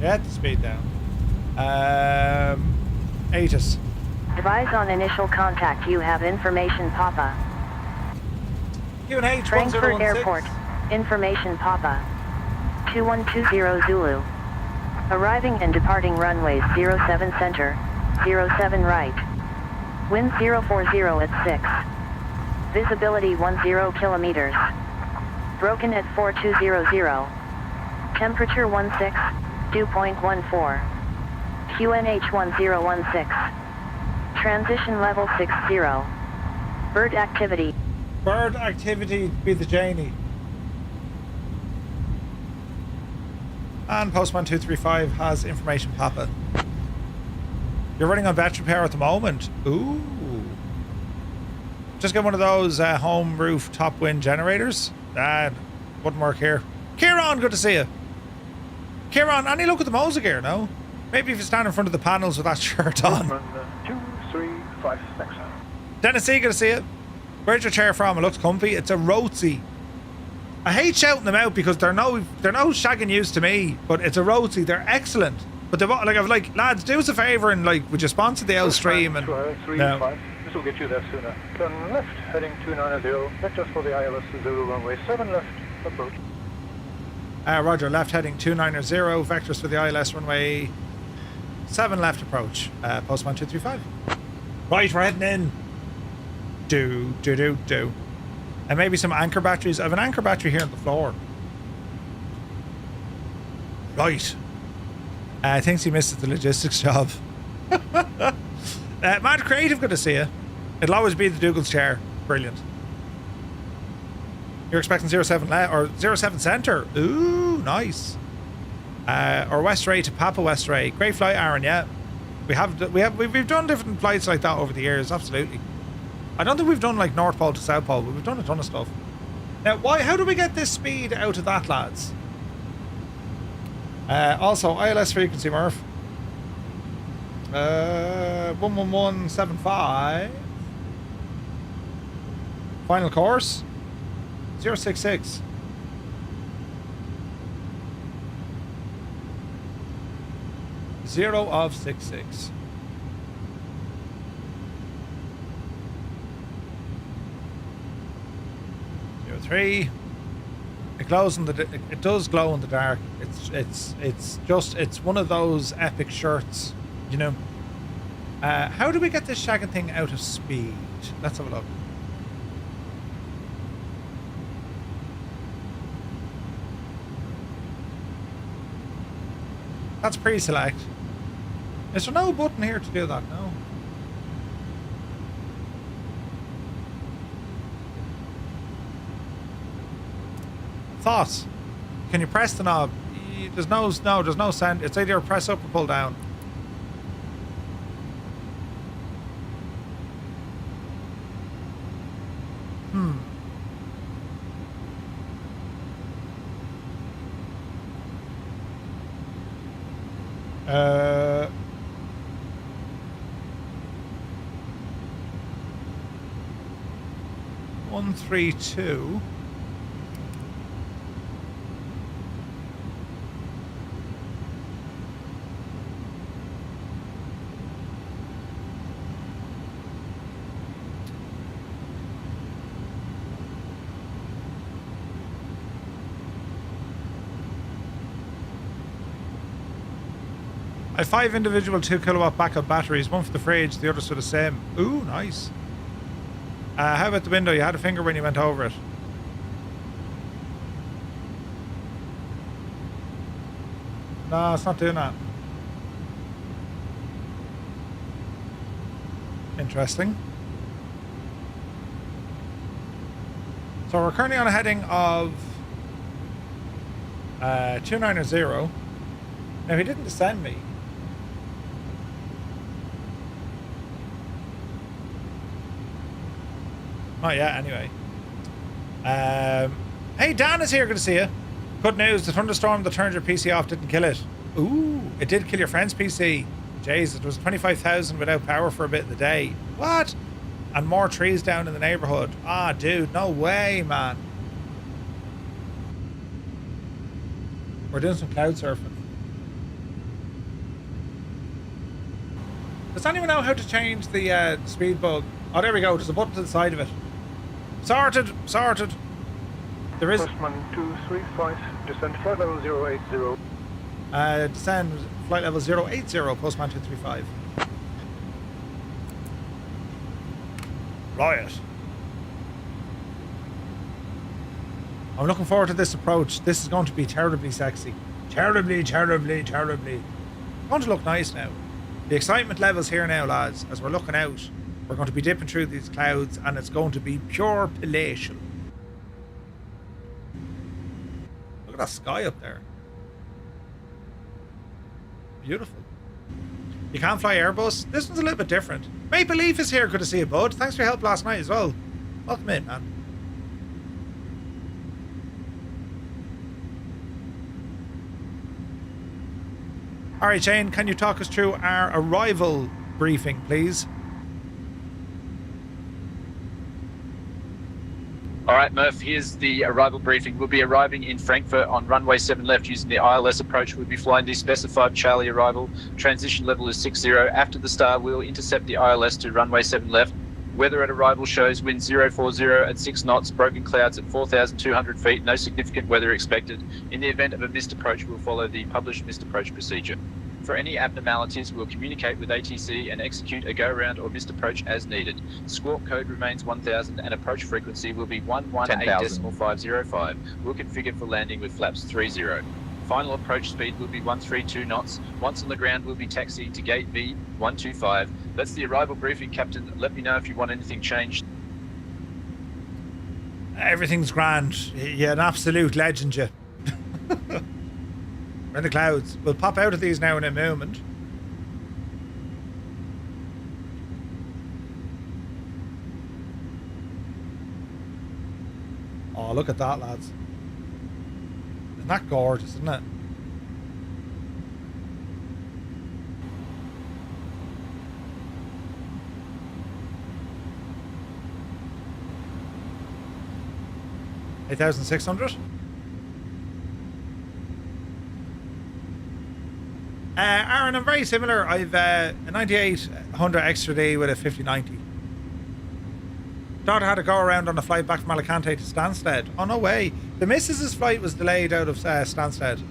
Get the speed down. ATC. Advise on initial contact. You have information, Papa. QNH Frankfurt Airport. Information, Papa. 2120 Zulu. Arriving and departing runways 07 center, 07 right. Wind 040 at 6. Visibility 10 kilometers. Broken at 4200. Temperature 16, dew point 14. QNH 1016. Transition level 60. Bird activity. Bird activity be the Janie. And Postman 235 has information, Papa. You're running on battery power at the moment. Ooh. Just get one of those home roof top wind generators. That wouldn't work here. Kieran, good to see you. Kieran, any look at the Mosa gear, no? Maybe if you stand in front of the panels with that shirt on. 235, thanks. Dennis E, good to see you. Where's your chair from? It looks comfy. It's a Rotzi. I hate shouting them out because they're no shagging use to me, but it's a Rotzi. They're excellent. But they've like lads, do us a favour and like would you sponsor the L stream and no. This will get you there sooner. Turn left, heading 290, vectors for the ILS Zulu runway 7 left, approach. Roger, left heading 290, vectors for the ILS runway 7 left approach. Postman 235. Right, we're heading in. Do. And maybe some anchor batteries. I have an anchor battery here on the floor. Right. Thinks he missed the logistics job. Mad Creative, good to see you. It'll always be the Dougal's chair. Brilliant. You're expecting 07 left or 07 center. Ooh, nice. Or West Ray to Papa West Ray. Great flight, Aaron. Yeah, we've done different flights like that over the years. Absolutely. I don't think we've done like North Pole to South Pole, but we've done a ton of stuff. Now, how do we get this speed out of that, lads? Also, ILS frequency, Murph. 11175. Final course. 066. Zero of 66. 03. It glows in the. It does glow in the dark. It's one of those epic shirts, you know. How do we get this shagging thing out of speed? Let's have a look. That's pre-select. Is there no button here to do that? No. Thoughts? Can you press the knob? There's no sound. It's either press up or pull down. One, 3, 2. I have 5 individual 2 kilowatt backup batteries, one for the fridge, the others for the same. Ooh, nice. How about the window? You had a finger when you went over it. No, it's not doing that. Interesting. So we're currently on a heading of 290. Now he didn't descend me. Not yet, anyway. Hey, Dan is here. Good to see you. Good news. The thunderstorm that turned your PC off didn't kill it. Ooh, it did kill your friend's PC. Jesus, there was 25,000 without power for a bit of the day. What? And more trees down in the neighborhood. Ah, dude, no way, man. We're doing some cloud surfing. Does anyone know how to change the speed bug? Oh, there we go. There's a button to the side of it. Sorted. Sorted. There is... Postman 235, descend flight level 080. Descend flight level 080, Postman 235. Riot. I'm looking forward to this approach. This is going to be terribly sexy. Terribly, terribly, terribly. It's going to look nice now. The excitement levels here now, lads, as we're looking out. We're going to be dipping through these clouds and it's going to be pure palatial. Look at that sky up there. Beautiful. You can't fly Airbus. This one's a little bit different. Maple Leaf is here. Good to see you, bud. Thanks for your help last night as well. Welcome in, man. All right, Shane, can you talk us through our arrival briefing, please? All right, Murph, here's the arrival briefing. We'll be arriving in Frankfurt on runway 7 left using the ILS approach. We'll be flying the specified Charlie arrival. Transition level is 60. After the star, we'll intercept the ILS to runway 7 left. Weather at arrival shows wind 040 at 6 knots, broken clouds at 4,200 feet, no significant weather expected. In the event of a missed approach, we'll follow the published missed approach procedure. For any abnormalities, we'll communicate with ATC and execute a go-around or missed approach as needed. Squawk code remains 1000 and approach frequency will be 118.505. We'll configure for landing with flaps 30. Final approach speed will be 132 knots. Once on the ground, we'll be taxiing to gate V125. That's the arrival briefing, Captain. Let me know if you want anything changed. Everything's grand. You're an absolute legend, you. We're in the clouds. We'll pop out of these now in a moment. Oh, look at that, lads. Isn't that gorgeous, isn't it? $8,600. Aaron, I'm very similar. I've a 9800 extra D with a 5090. Daughter had to go around on a flight back from Alicante to Stansted. Oh, no way. The missus's flight was delayed out of Stansted.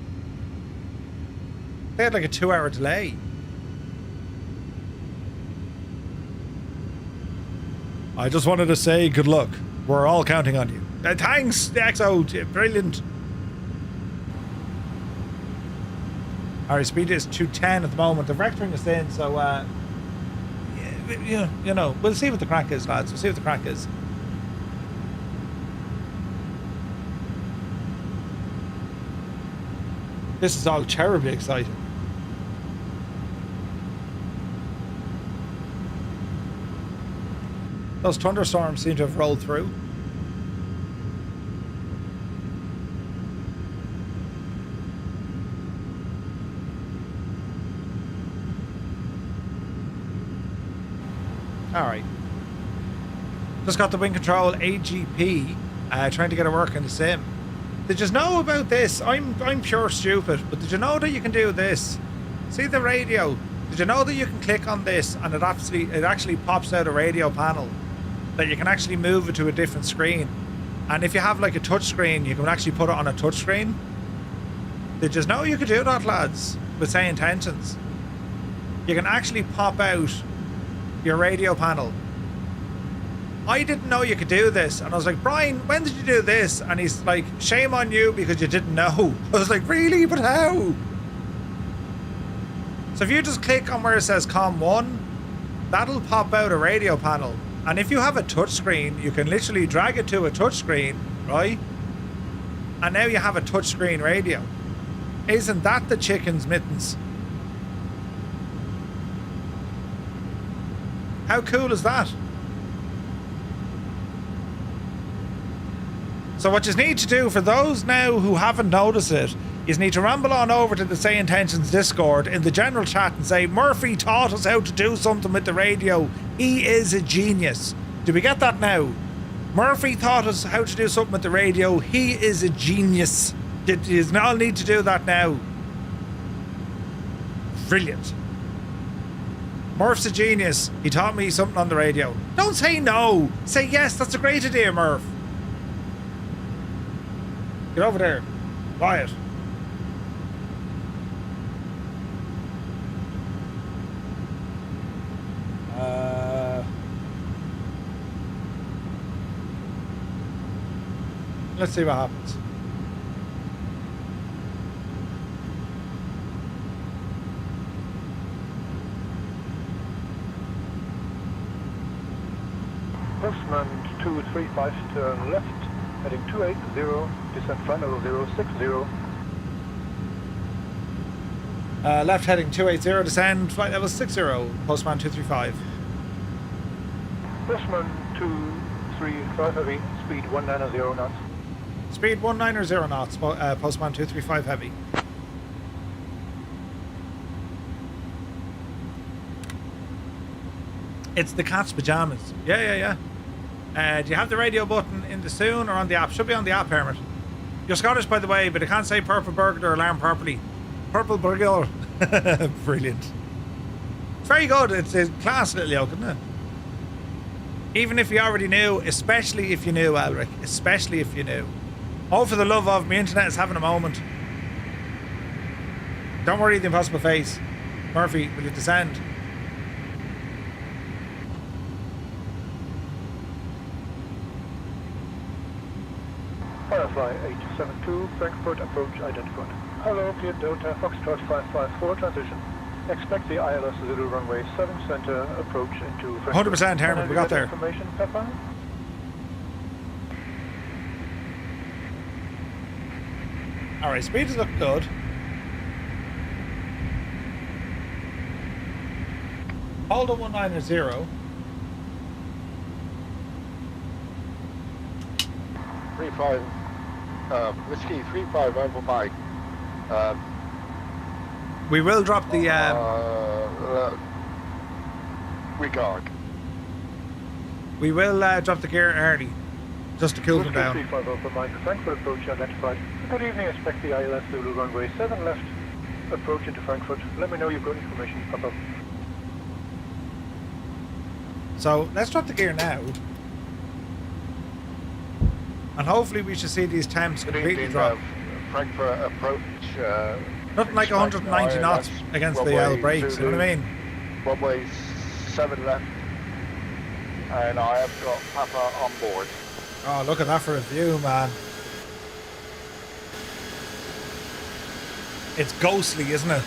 They had like a 2-hour delay. I just wanted to say good luck. We're all counting on you. Thanks, XO. Brilliant. Our speed is 210 at the moment. The vectoring is in, so you know, we'll see what the crack is, lads. We'll see what the crack is. This is all terribly exciting. Those thunderstorms seem to have rolled through. Alright. Just got the wing control AGP, trying to get it working the sim. Did you know about this? I'm pure stupid, but did you know that you can do this? See the radio? Did you know that you can click on this and it actually pops out a radio panel? That you can actually move it to a different screen. And if you have like a touch screen, you can actually put it on a touch screen. Did you know you could do that, lads? With SayIntentions. You can actually pop out your radio panel. I didn't know you could do this, and I was like, Brian, when did you do this? And he's like, shame on you because you didn't know. I was like, really? But how? So if you just click on where it says COM1, that'll pop out a radio panel. And if you have a touch screen, you can literally drag it to a touch screen, right? And now you have a touch screen radio. Isn't that the chicken's mittens? How cool is that? So what you need to do, for those now who haven't noticed it, you need to ramble on over to the SayIntentions Discord in the general chat and say, Murphy taught us how to do something with the radio. He is a genius. Do we get that now? Murphy taught us how to do something with the radio. He is a genius. You all need to do that now. Brilliant. Murph's a genius. He taught me something on the radio. Don't say no. Say yes. That's a great idea, Murph. Get over there. Quiet. Let's see what happens. Postman 235, turn left, heading 280, descend flight level 060. Left heading 280, descend flight level 60, Postman 235. Postman 235 heavy, speed 190 knots. Speed 190 knots, Postman 235 heavy. It's the cat's pajamas. Yeah. Do you have the radio button in the soon or on the app? Should be on the app, Hermit. You're Scottish, by the way, but I can't say purple burglar alarm properly. Purple burglar. Brilliant. It's very good. It's a class little yoke, isn't it? Even if you already knew, especially if you knew, Alric. Especially if you knew. Oh, for the love of, my internet is having a moment. Don't worry, the impossible face. Murphy, will you descend? Firefly 872, Frankfurt approach identified. Hello, clear Delta Foxtrot 554 transition. Expect the ILS Zulu runway 7 center approach into Frankfurt. 100% Hermit, we got there. Information, Pepper? Alright, speed is looking good. Hold on 190. 35, Whiskey 35 over Mike. We will drop the regard. We will drop the gear early, just to cool them down. 35 over Mike, Frankfurt approach identified. Good evening, expect the ILS Zulu runway 7 left, approach into Frankfurt. Let me know you've got information, pop up. So let's drop the gear now. And hopefully we should see these temps completely drop. Frankfurt approach. Nothing like 190 knots against the L brakes, you know what I mean? Runway 7 left. And I have got Papa on board. Oh, look at that for a view, man. It's ghostly, isn't it?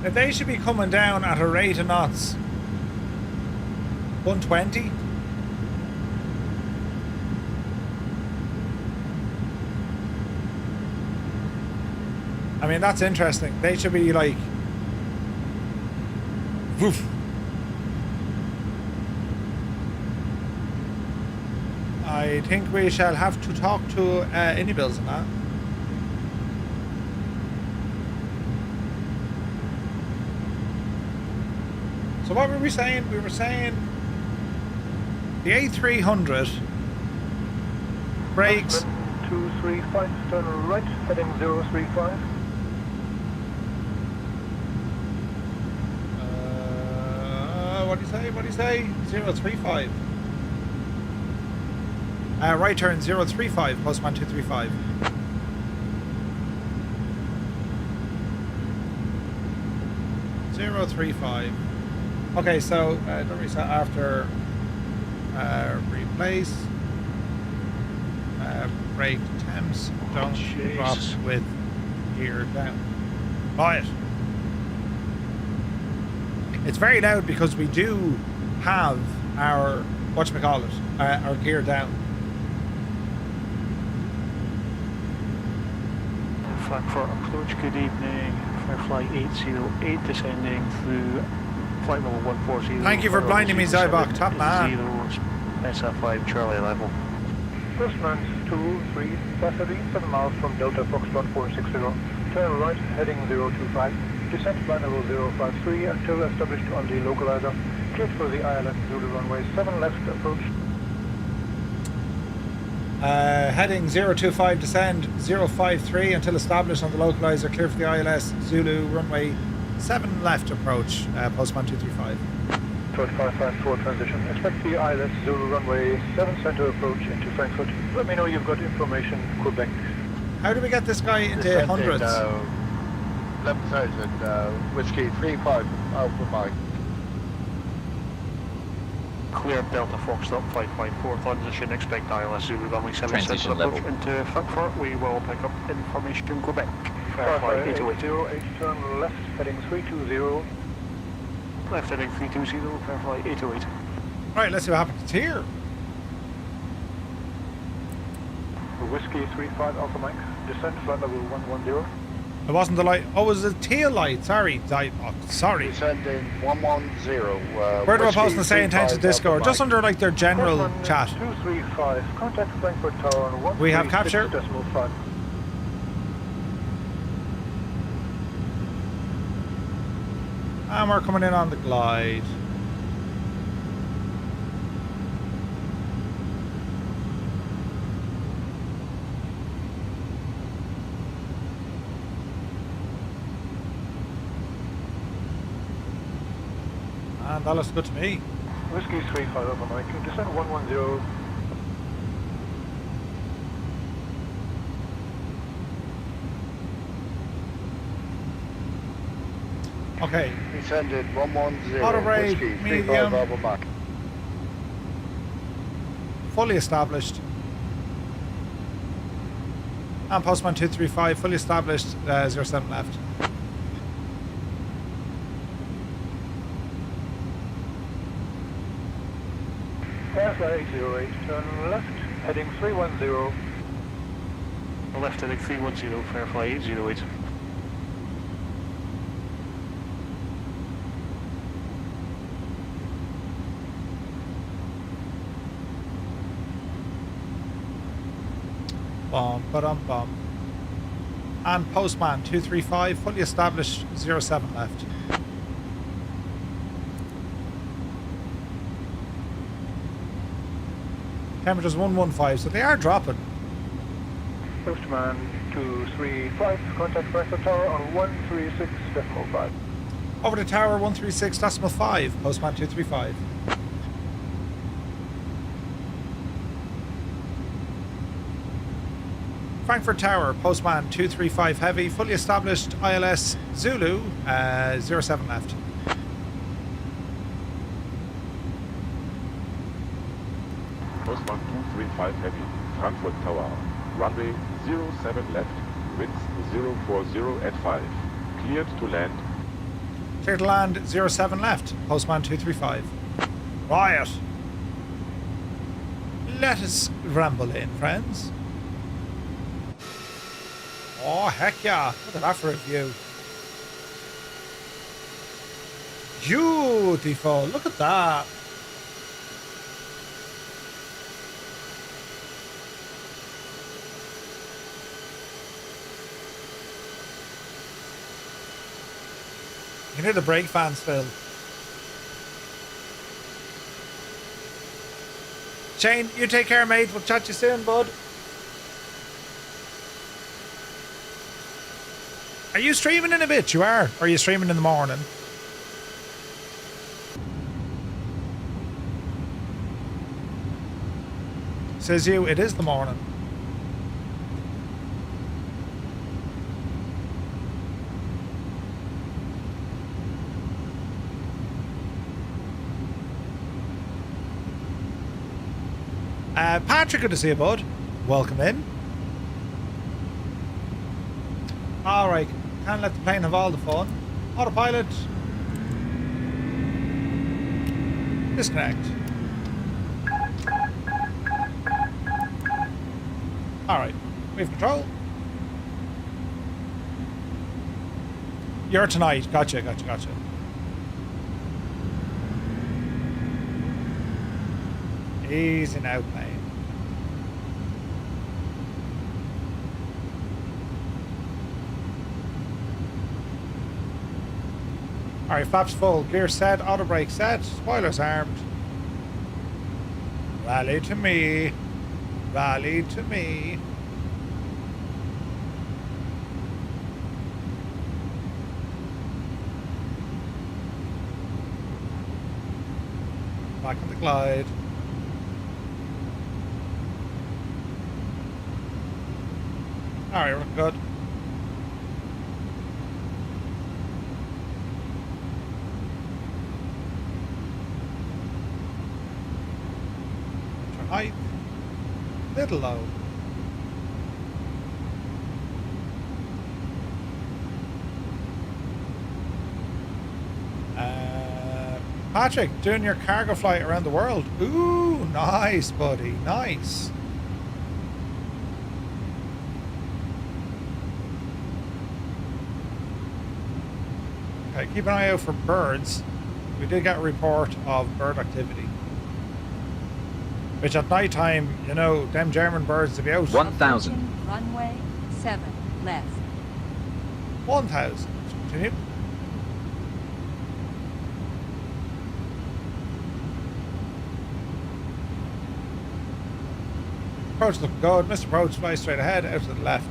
Now they should be coming down at a rate of knots 120. I mean, that's interesting. They should be like woof. I think we shall have to talk to iniBuilds on that. So what were we saying? We were saying the A300 brakes. 235, turn right, heading 035. What do you say? What do you say? 035. Right turn 035, Postman 235. Okay, so don't reset after replace brake temps. Don't drop with gear down. Quiet. It's very loud because we do have our whatchamacallit, our gear down. Frankfurt approach, good evening. Firefly 808 descending through flight level 140. Thank you for blinding me, Zybok. Top man. SF5 Charlie level. Postman 23, Saturday, 7 miles from Delta Foxtrot 460. Turn right, heading 025. Descent line level 053 until established on the localizer. Cleared for the ILS Zulu runway 7 left approach. Heading 025, descend 053 until established on the localizer. Clear for the ILS Zulu runway 7 left approach. Postman 235. 2554 transition. Expect the ILS Zulu runway 7 center approach into Frankfurt. Let me know you've got information, Quebec. How do we get this guy into hundreds? 11,000, Whiskey 35 Alpha Mike. Clear Delta Foxtrot 554 transition. Expect ILS Zulu runway 7 Transition center level. approach into Frankfurt. We will pick up information, Quebec. Verify 808, turn left, heading 320. Left heading 320, verify 808. Right, let's see what happens here. Whiskey 35 Alpha Mike. Descent flight level 110. It wasn't the light. Oh, it was a tail light. Sorry, sorry. Descending 110. Where do I post the SayIntentions Discord? Just under like their general Postman chat. 235. Contact Frankfurt Tower on 136.5. We have capture. And we're coming in on the glide. And that looks good to me. Whiskey 35 over Mike. Descent 110. Okay. Descended 110. Auto brake, Whiskey 35 medium. Alpha Mike. Fully established. And Postman 235, fully established, 07 left. Airfly 808, turn left, heading 310. Left heading 310, Firefly 808. Bum, ba-dum, bum. And Postman 235, fully established, 07 left. Temperature's 115, so they are dropping. Postman 235, contact Frankfurt Tower on 136.5. Over to tower 136.5, Postman 235. Frankfurt Tower, Postman 235 heavy, fully established, ILS Zulu, 07 left. Postman 235 heavy, Frankfurt Tower, runway 07 left, winds 040 at 5, cleared to land. Clear to land, 07 left, Postman 235. Riot. Let us ramble in, friends. Oh, heck yeah. Look at that for a view. Beautiful. Look at that. You can hear the brake fan still. Shane, you take care, mate. We'll chat to you soon, bud. Are you streaming in a bit? You are? Or are you streaming in the morning? Says you, it is the morning. Patrick, good to see you, bud. Welcome in. Alright, can't let the plane have all the fun. Autopilot. Disconnect. Alright, we have control. You're tonight. Gotcha. Easy now, plane. Alright, flaps full, gear set, auto brake set, spoilers armed. Rally to me. Rally to me. Back on the glide. Alright, we're good. Turn height. Little low. Patrick, doing your cargo flight around the world. Ooh, nice, buddy. Nice. Okay, keep an eye out for birds. We did get a report of bird activity. Which at night time, you know, them German birds to be out. 1,000. Runway 7 left. 1,000. Continue. Approach looking good. Mr. Approach, fly straight ahead, out to the left.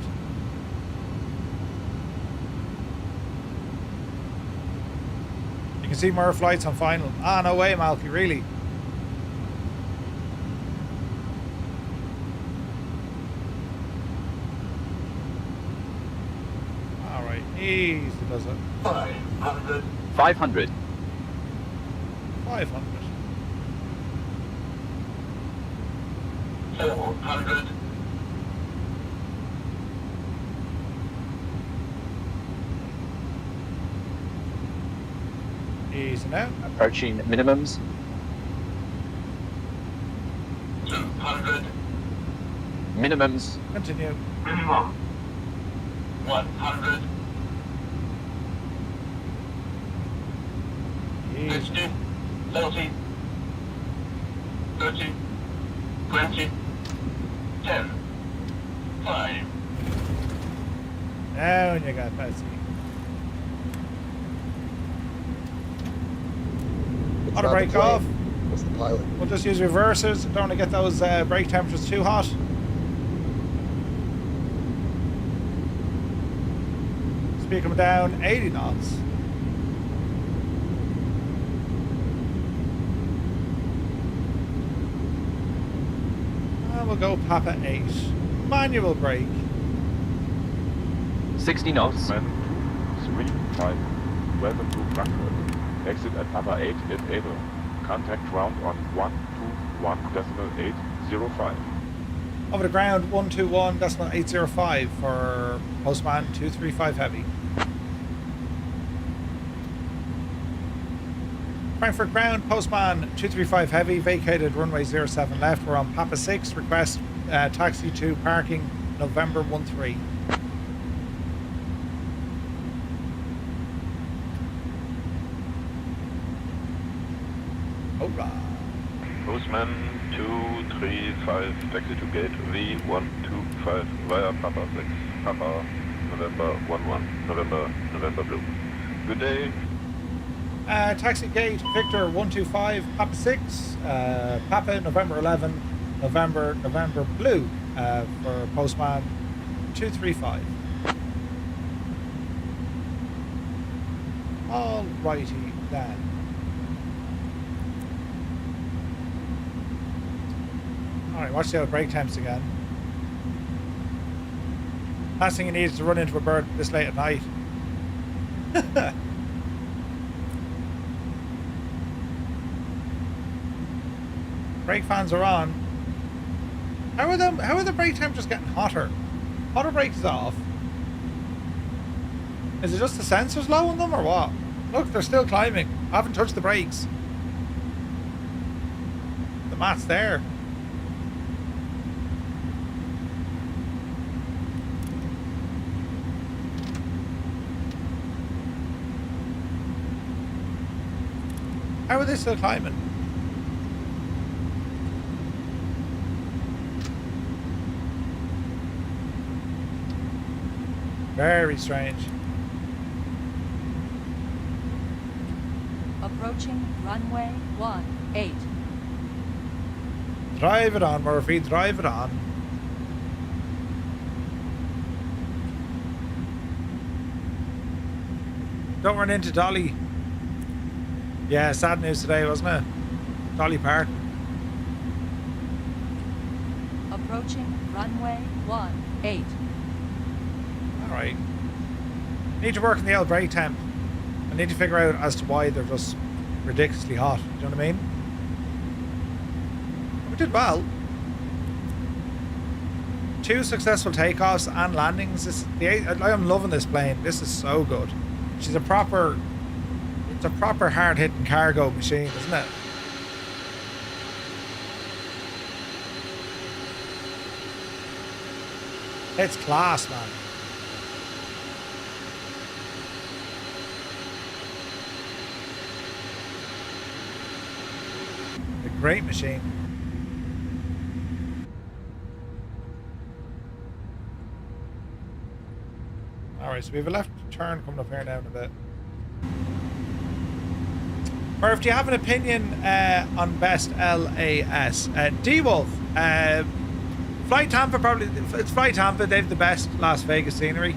You can see more flights on final. Ah, no way, Malky, really. Alright, easy does it. 500. 500. Easy now. Approaching minimums. 200. Minimums. Continue. Minimum. 100. 50. 40. 30. 20. 10. 5. Now you got Betsy. Auto brake off. What's the pilot? We'll just use reversers. Don't want to get those brake temperatures too hot. Speed coming down 80 knots. And we'll go Papa 8. Manual brake. 60 knots. Postman 235. Welcome to Frankfurt. Exit at Papa 8 if able. Contact ground on 121.805. Over the ground 121.805 for Postman 235 Heavy. Frankfurt ground, Postman 235 Heavy, vacated runway 07 left. We're on Papa 6. Request taxi to parking November 13. Postman 235, taxi to gate V125 via Papa 6, Papa November 11, November Blue. Good day. Taxi gate Victor 125, Papa 6, Papa November 11, November Blue for Postman 235. Alrighty then. Alright, watch the old brake temps again. Last thing you need is to run into a bird this late at night. Brake fans are on. How are the brake temps just getting hotter? Auto brake is off. Is it just the sensors low on them or what? Look, they're still climbing. I haven't touched the brakes. The mat's there. How are they still climbing? Very strange. Approaching runway 18. Drive it on, Murphy. Drive it on. Don't run into Dolly. Yeah, sad news today, wasn't it? Dolly Parton. Approaching runway 18. Alright. Need to work on the old brake temp. I need to figure out as to why they're just ridiculously hot. You know what I mean? We did well. 2 successful takeoffs and landings. I'm loving this plane. This is so good. She's a proper... It's a proper hard-hitting cargo machine, isn't it? It's class, man. A great machine. Alright, so we have a left turn coming up here now in a bit. Murph, do you have an opinion on best LAS? D-Wolf. Flight Tampa, probably. It's Flight Tampa. They have the best Las Vegas scenery.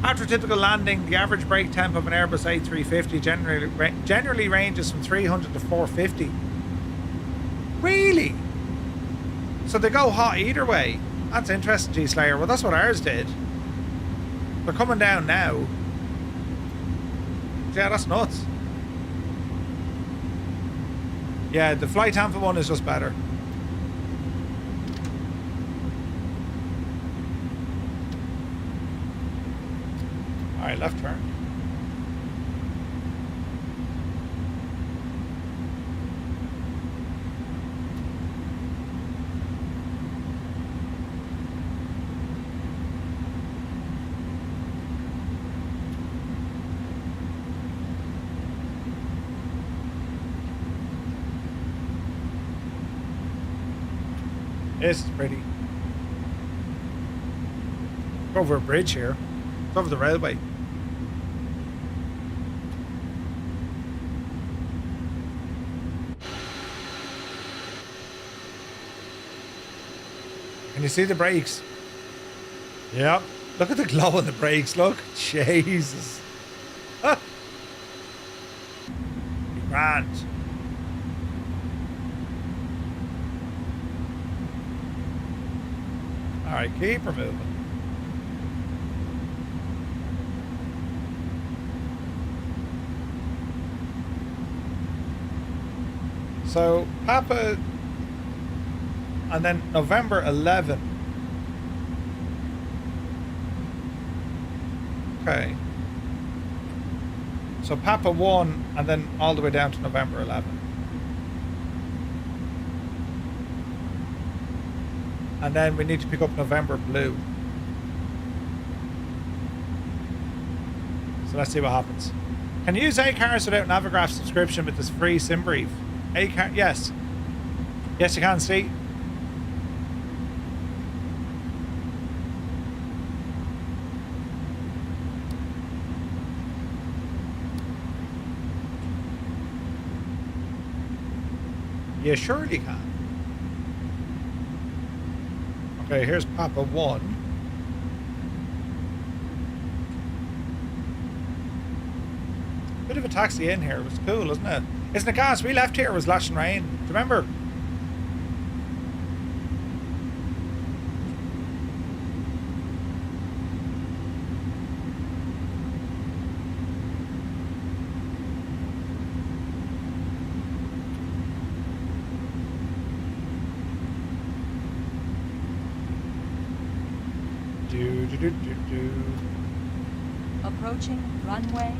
After a typical landing, the average brake temp of an Airbus A350 generally ranges from 300 to 450. Really? So they go hot either way. That's interesting, G-Slayer. Well, that's what ours did. They're coming down now. Yeah, that's nuts. Yeah, the Flight Tampa one is just better. Alright, left turn. This is pretty. Over a bridge here. It's over the railway. Can you see the brakes? Yep. Look at the glow on the brakes. Look. Jesus. Grand. Alright, keep her moving. So, Papa, and then November 11. Okay. So Papa 1, and then all the way down to November 11. And then we need to pick up November Blue. So let's see what happens. Can you use A-Cars without Navigraph subscription with this free SimBrief? A-Car, yes. Yes, you can see. You surely can. Okay, here's Papa 1. Bit of a taxi in here. It was cool, isn't it? Isn't it gas? We left here, it was lashing rain. Do you remember? Approaching runway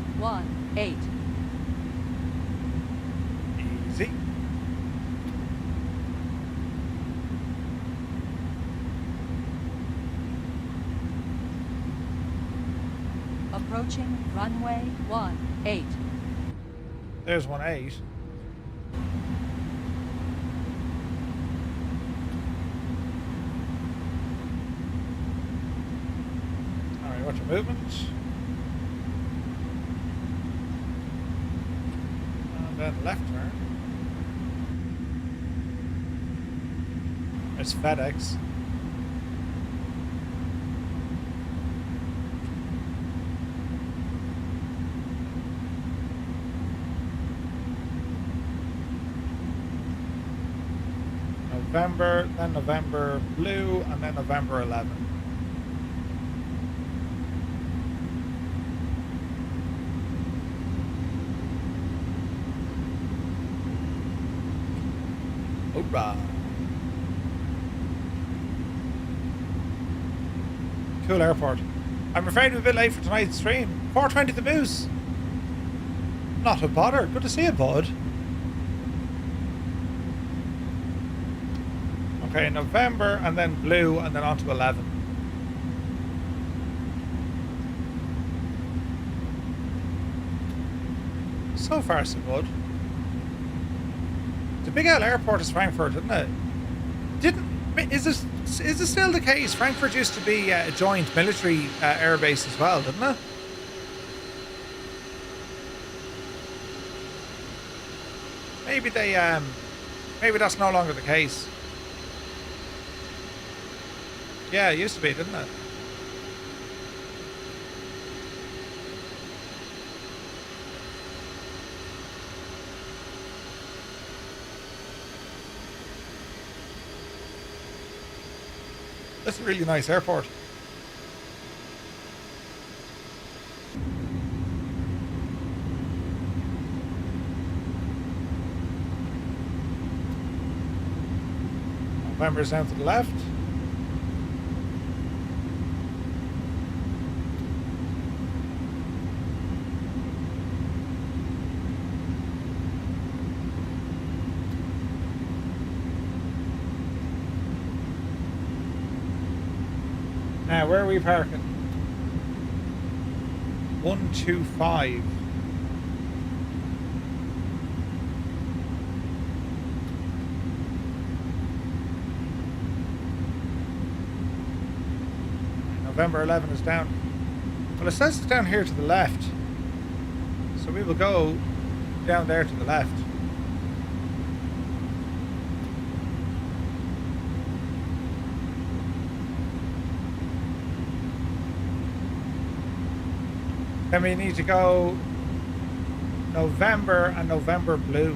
18. Easy. Approaching runway 18. There's 18. movement. And then left turn. There's FedEx. November, then November blue, and then November 11. Hoorah. Cool airport. I'm afraid we're a bit late for tonight's stream. 4:20 the Moose. Not a bother. Good to see you, bud. Okay, November, and then blue, and then on to 11. So far, so good. It's a big old airport is Frankfurt, isn't it? Is it still the case? Frankfurt used to be a joint military air base as well, didn't it? Maybe they maybe that's no longer the case. Yeah, it used to be, didn't it? That's a really nice airport. November's down to the left. Now, where are we parking? 125. November 11 is down. Well, it says it's down here to the left. So we will go down there to the left. Then we need to go November and November blue.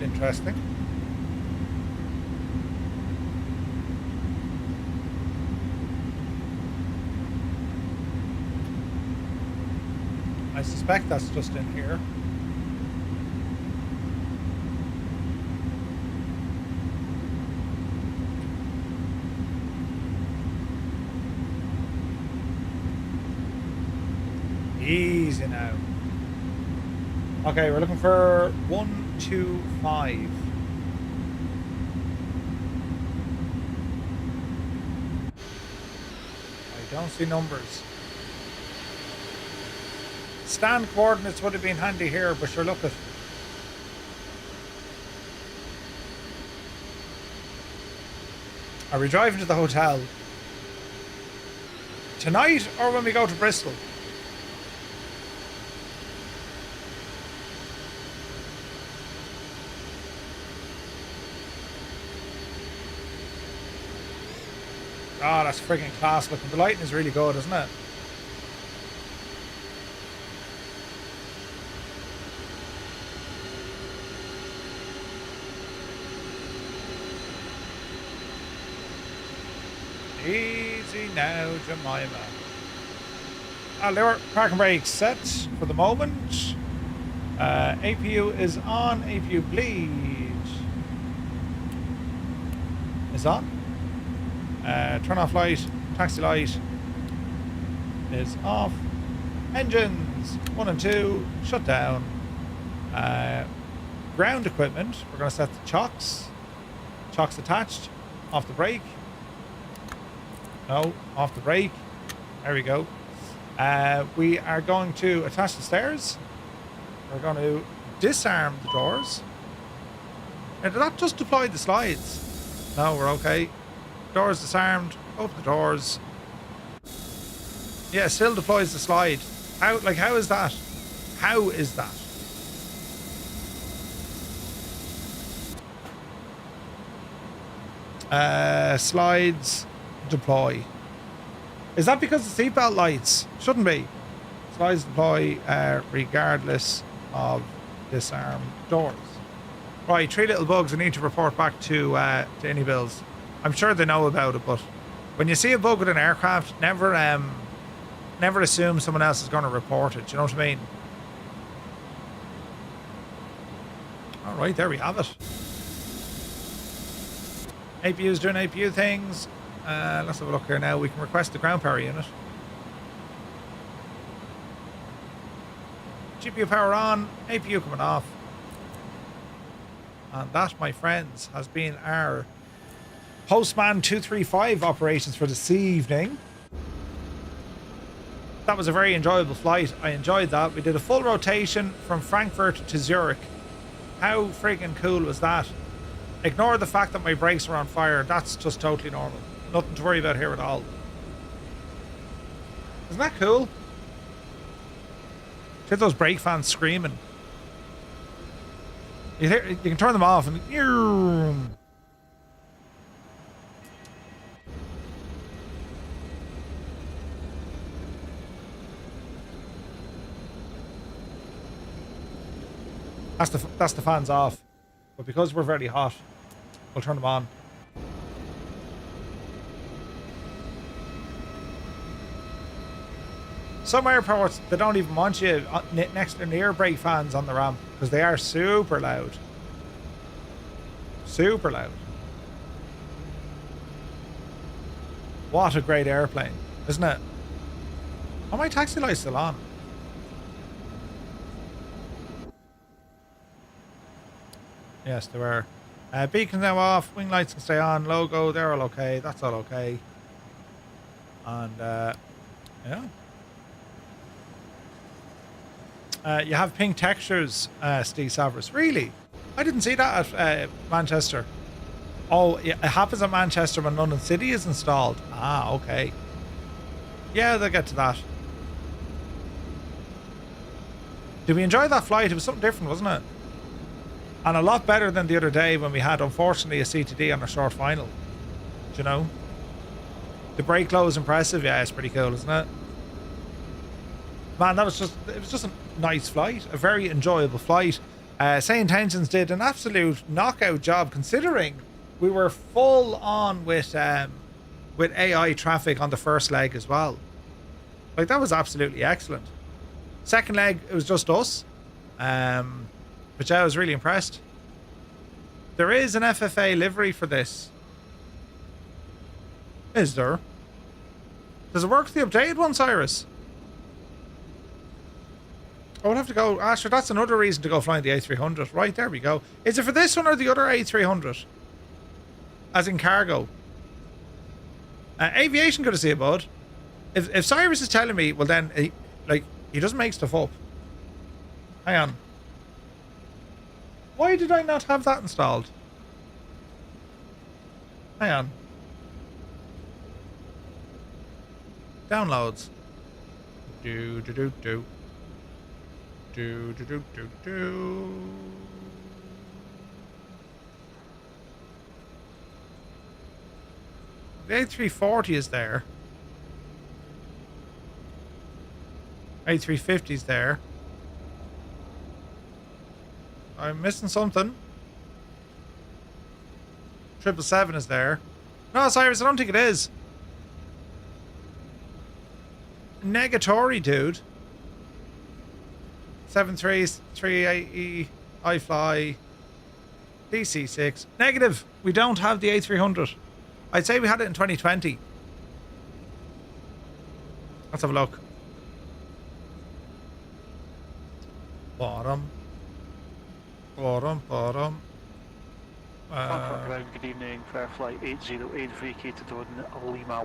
Interesting. I suspect that's just in here. Easy now. Okay, we're looking for 125. I don't see numbers. Stand coordinates would have been handy here, but sure, look at. Are we driving to the hotel tonight or when we go to Bristol? Oh, that's friggin' class looking. The lighting is really good, isn't it? Easy now, Jemima. There, parking brakes set for the moment. APU is on. APU bleed is on. Turn off light. Taxi light is off. Engines 1 and 2 shut down. Ground equipment. We're going to set the chocks. Chocks attached. Off the brake. No, off the brake. There we go. We are going to attach the stairs. We're going to disarm the doors. Now, did that just deploy the slides? No, we're okay. Doors disarmed. Open the doors. Yeah, still deploys the slide. How is that? How is that? Slides deploy. Is that because the seatbelt lights? Shouldn't be. Slides deploy regardless of disarm doors. Right, 3 little bugs I need to report back to iniBuilds. I'm sure they know about it, but when you see a bug with an aircraft, never assume someone else is going to report it. Do you know what I mean? All right, there we have it. APU's doing APU things. Let's have a look here now. We can request the ground power unit. GPU power on, APU coming off. And that, my friends, has been our Postman 235 operations for this evening. That was a very enjoyable flight. I enjoyed that. We did a full rotation from Frankfurt to Zurich. How friggin' cool was that? Ignore the fact that my brakes are on fire. That's just totally normal. Nothing to worry about here at all. Isn't that cool? Get those brake fans screaming. You can turn them off and... That's the fans off. But because we're very hot, we'll turn them on. Some airports, they don't even want you next to near brake fans on the ramp because they are super loud. Super loud. What a great airplane, isn't it? Are my taxi lights still on? Yes, they were. Beacons now off. Wing lights can stay on. Logo, they're all okay. That's all okay. And, yeah. You have pink textures, Steve Savras. Really? I didn't see that at Manchester. Oh, yeah, it happens at Manchester when London City is installed. Ah, okay. Yeah, they'll get to that. Did we enjoy that flight? It was something different, wasn't it? And a lot better than the other day when we had, unfortunately, a CTD on our short final. Do you know? The brake low is impressive. Yeah, it's pretty cool, isn't it? Man, it was just a nice flight. A very enjoyable flight. SayIntentions did an absolute knockout job considering we were full on with AI traffic on the first leg as well. Like, that was absolutely excellent. Second leg, it was just us. But yeah, I was really impressed. There is an FFA livery for this. Is there? Does it work with the updated one, Cyrus? I would have to go. Asher, that's another reason to go flying the A300. Right, there we go. Is it for this one or the other A300? As in cargo? Aviation, good to see you, bud. If Cyrus is telling me, well then, he doesn't make stuff up. Hang on. Why did I not have that installed? Hang on. Downloads. Do. The A340 is there. A350 is there. I'm missing something. 777 is there. No, Cyrus, I don't think it is. Negatory, dude. 737-38E, iFly, DC6. Negative. We don't have the A300. I'd say we had it in 2020. Let's have a look. Bottom. Frankfurt ground, good evening. Fair flight 8083 to Dodon, Lima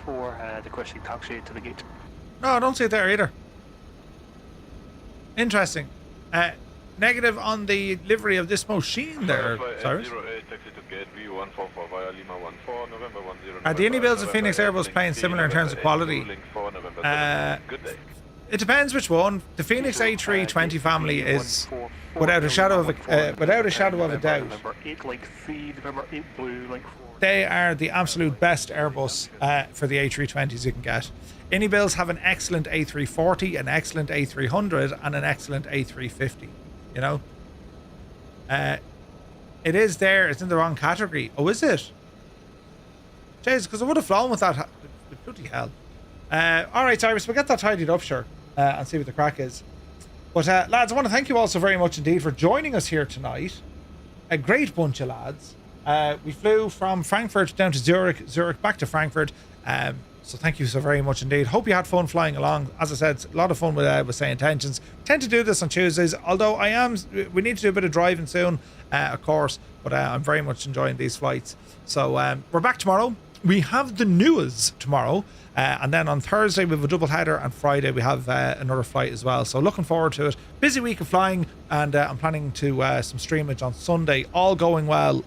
14, requesting taxi to the gate. No, I don't see it there either. Interesting. negative on the livery of this machine there, Cyrus. 08, taxi to gate V144 via Lima 14, November 10. Are the iniBuilds of Phoenix Airbus planes similar in terms of quality? Good day. It depends which one. The Phoenix A320 family is without a shadow of a doubt. November 8 link 3, November 8 blue link 4. They are the absolute best Airbus for the A320s you can get. iniBuilds have an excellent A340, an excellent A300, and an excellent A350. You know, it is there. It's in the wrong category. Oh, is it? Jeez, because I would have flown with that. Bloody hell. All right, Cyrus, we'll get that tidied up, sure, and see what the crack is. But lads, I want to thank you all so very much indeed for joining us here tonight. A great bunch of lads. We flew from Frankfurt down to Zurich back to Frankfurt. So thank you so very much indeed. Hope you had fun flying along. As I said, a lot of fun with SayIntentions. Tend to do this on Tuesdays, although we need to do a bit of driving soon, of course, but I'm very much enjoying these flights. So we're back tomorrow. We have the news tomorrow, and then on Thursday we have a double header, and Friday we have another flight as well. So looking forward to it. Busy week of flying, and I'm planning to some streamage on Sunday, all going well.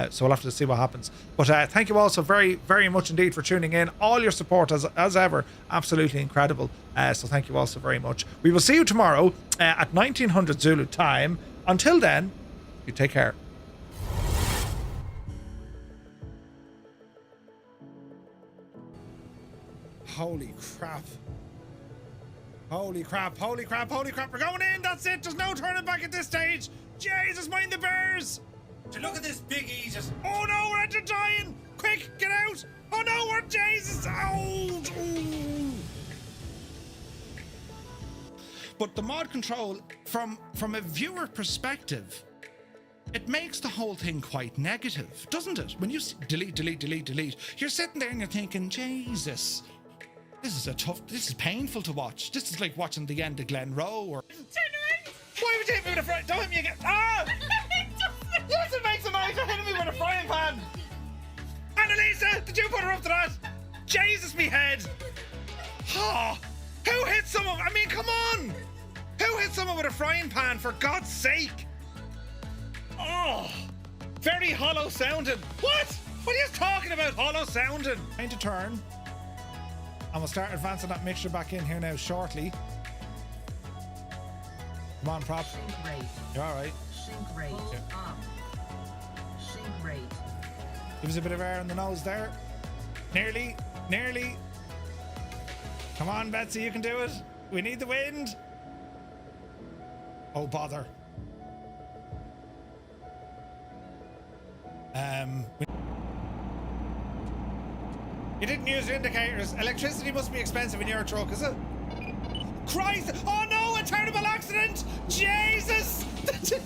So we'll have to see what happens. But thank you all so very, very much indeed for tuning in. All your support, as ever, absolutely incredible. So thank you all so very much. We will see you tomorrow at 1900 Zulu time. Until then, you take care. Holy crap. Holy crap, holy crap, holy crap. We're going in, that's it. There's no turning back at this stage. Jesus, mind the bears. Look at this big Jesus. Oh no, we're under dying. Quick, get out. Oh no, we're Jesus. Oh. But the mod control, from a viewer perspective, it makes the whole thing quite negative, doesn't it? When you delete, you're sitting there and you're thinking, Jesus, this is painful to watch. This is like watching the end of Glen Rowe or... Why would you hit me with a frying pan? Don't hit me again. Ah! Yes, it makes a noise. You're hitting me with a frying pan. Annalisa, did you put her up to that? Jesus, me head. Oh, who hit someone? I mean, come on. Who hit someone with a frying pan, for God's sake? Oh, very hollow sounding. What? What are you talking about, hollow sounding? Time to turn. And we'll start advancing that mixture back in here now shortly. Come on, prop. Sync rate. You're all right. Sync rate. Up. Sync rate. Give us a bit of air in the nose there. Nearly. Come on, Betsy, you can do it. We need the wind. Oh, bother. You didn't use your indicators. Electricity must be expensive in your truck, is it? Christ! Oh no, a terrible accident! Jesus! Did you?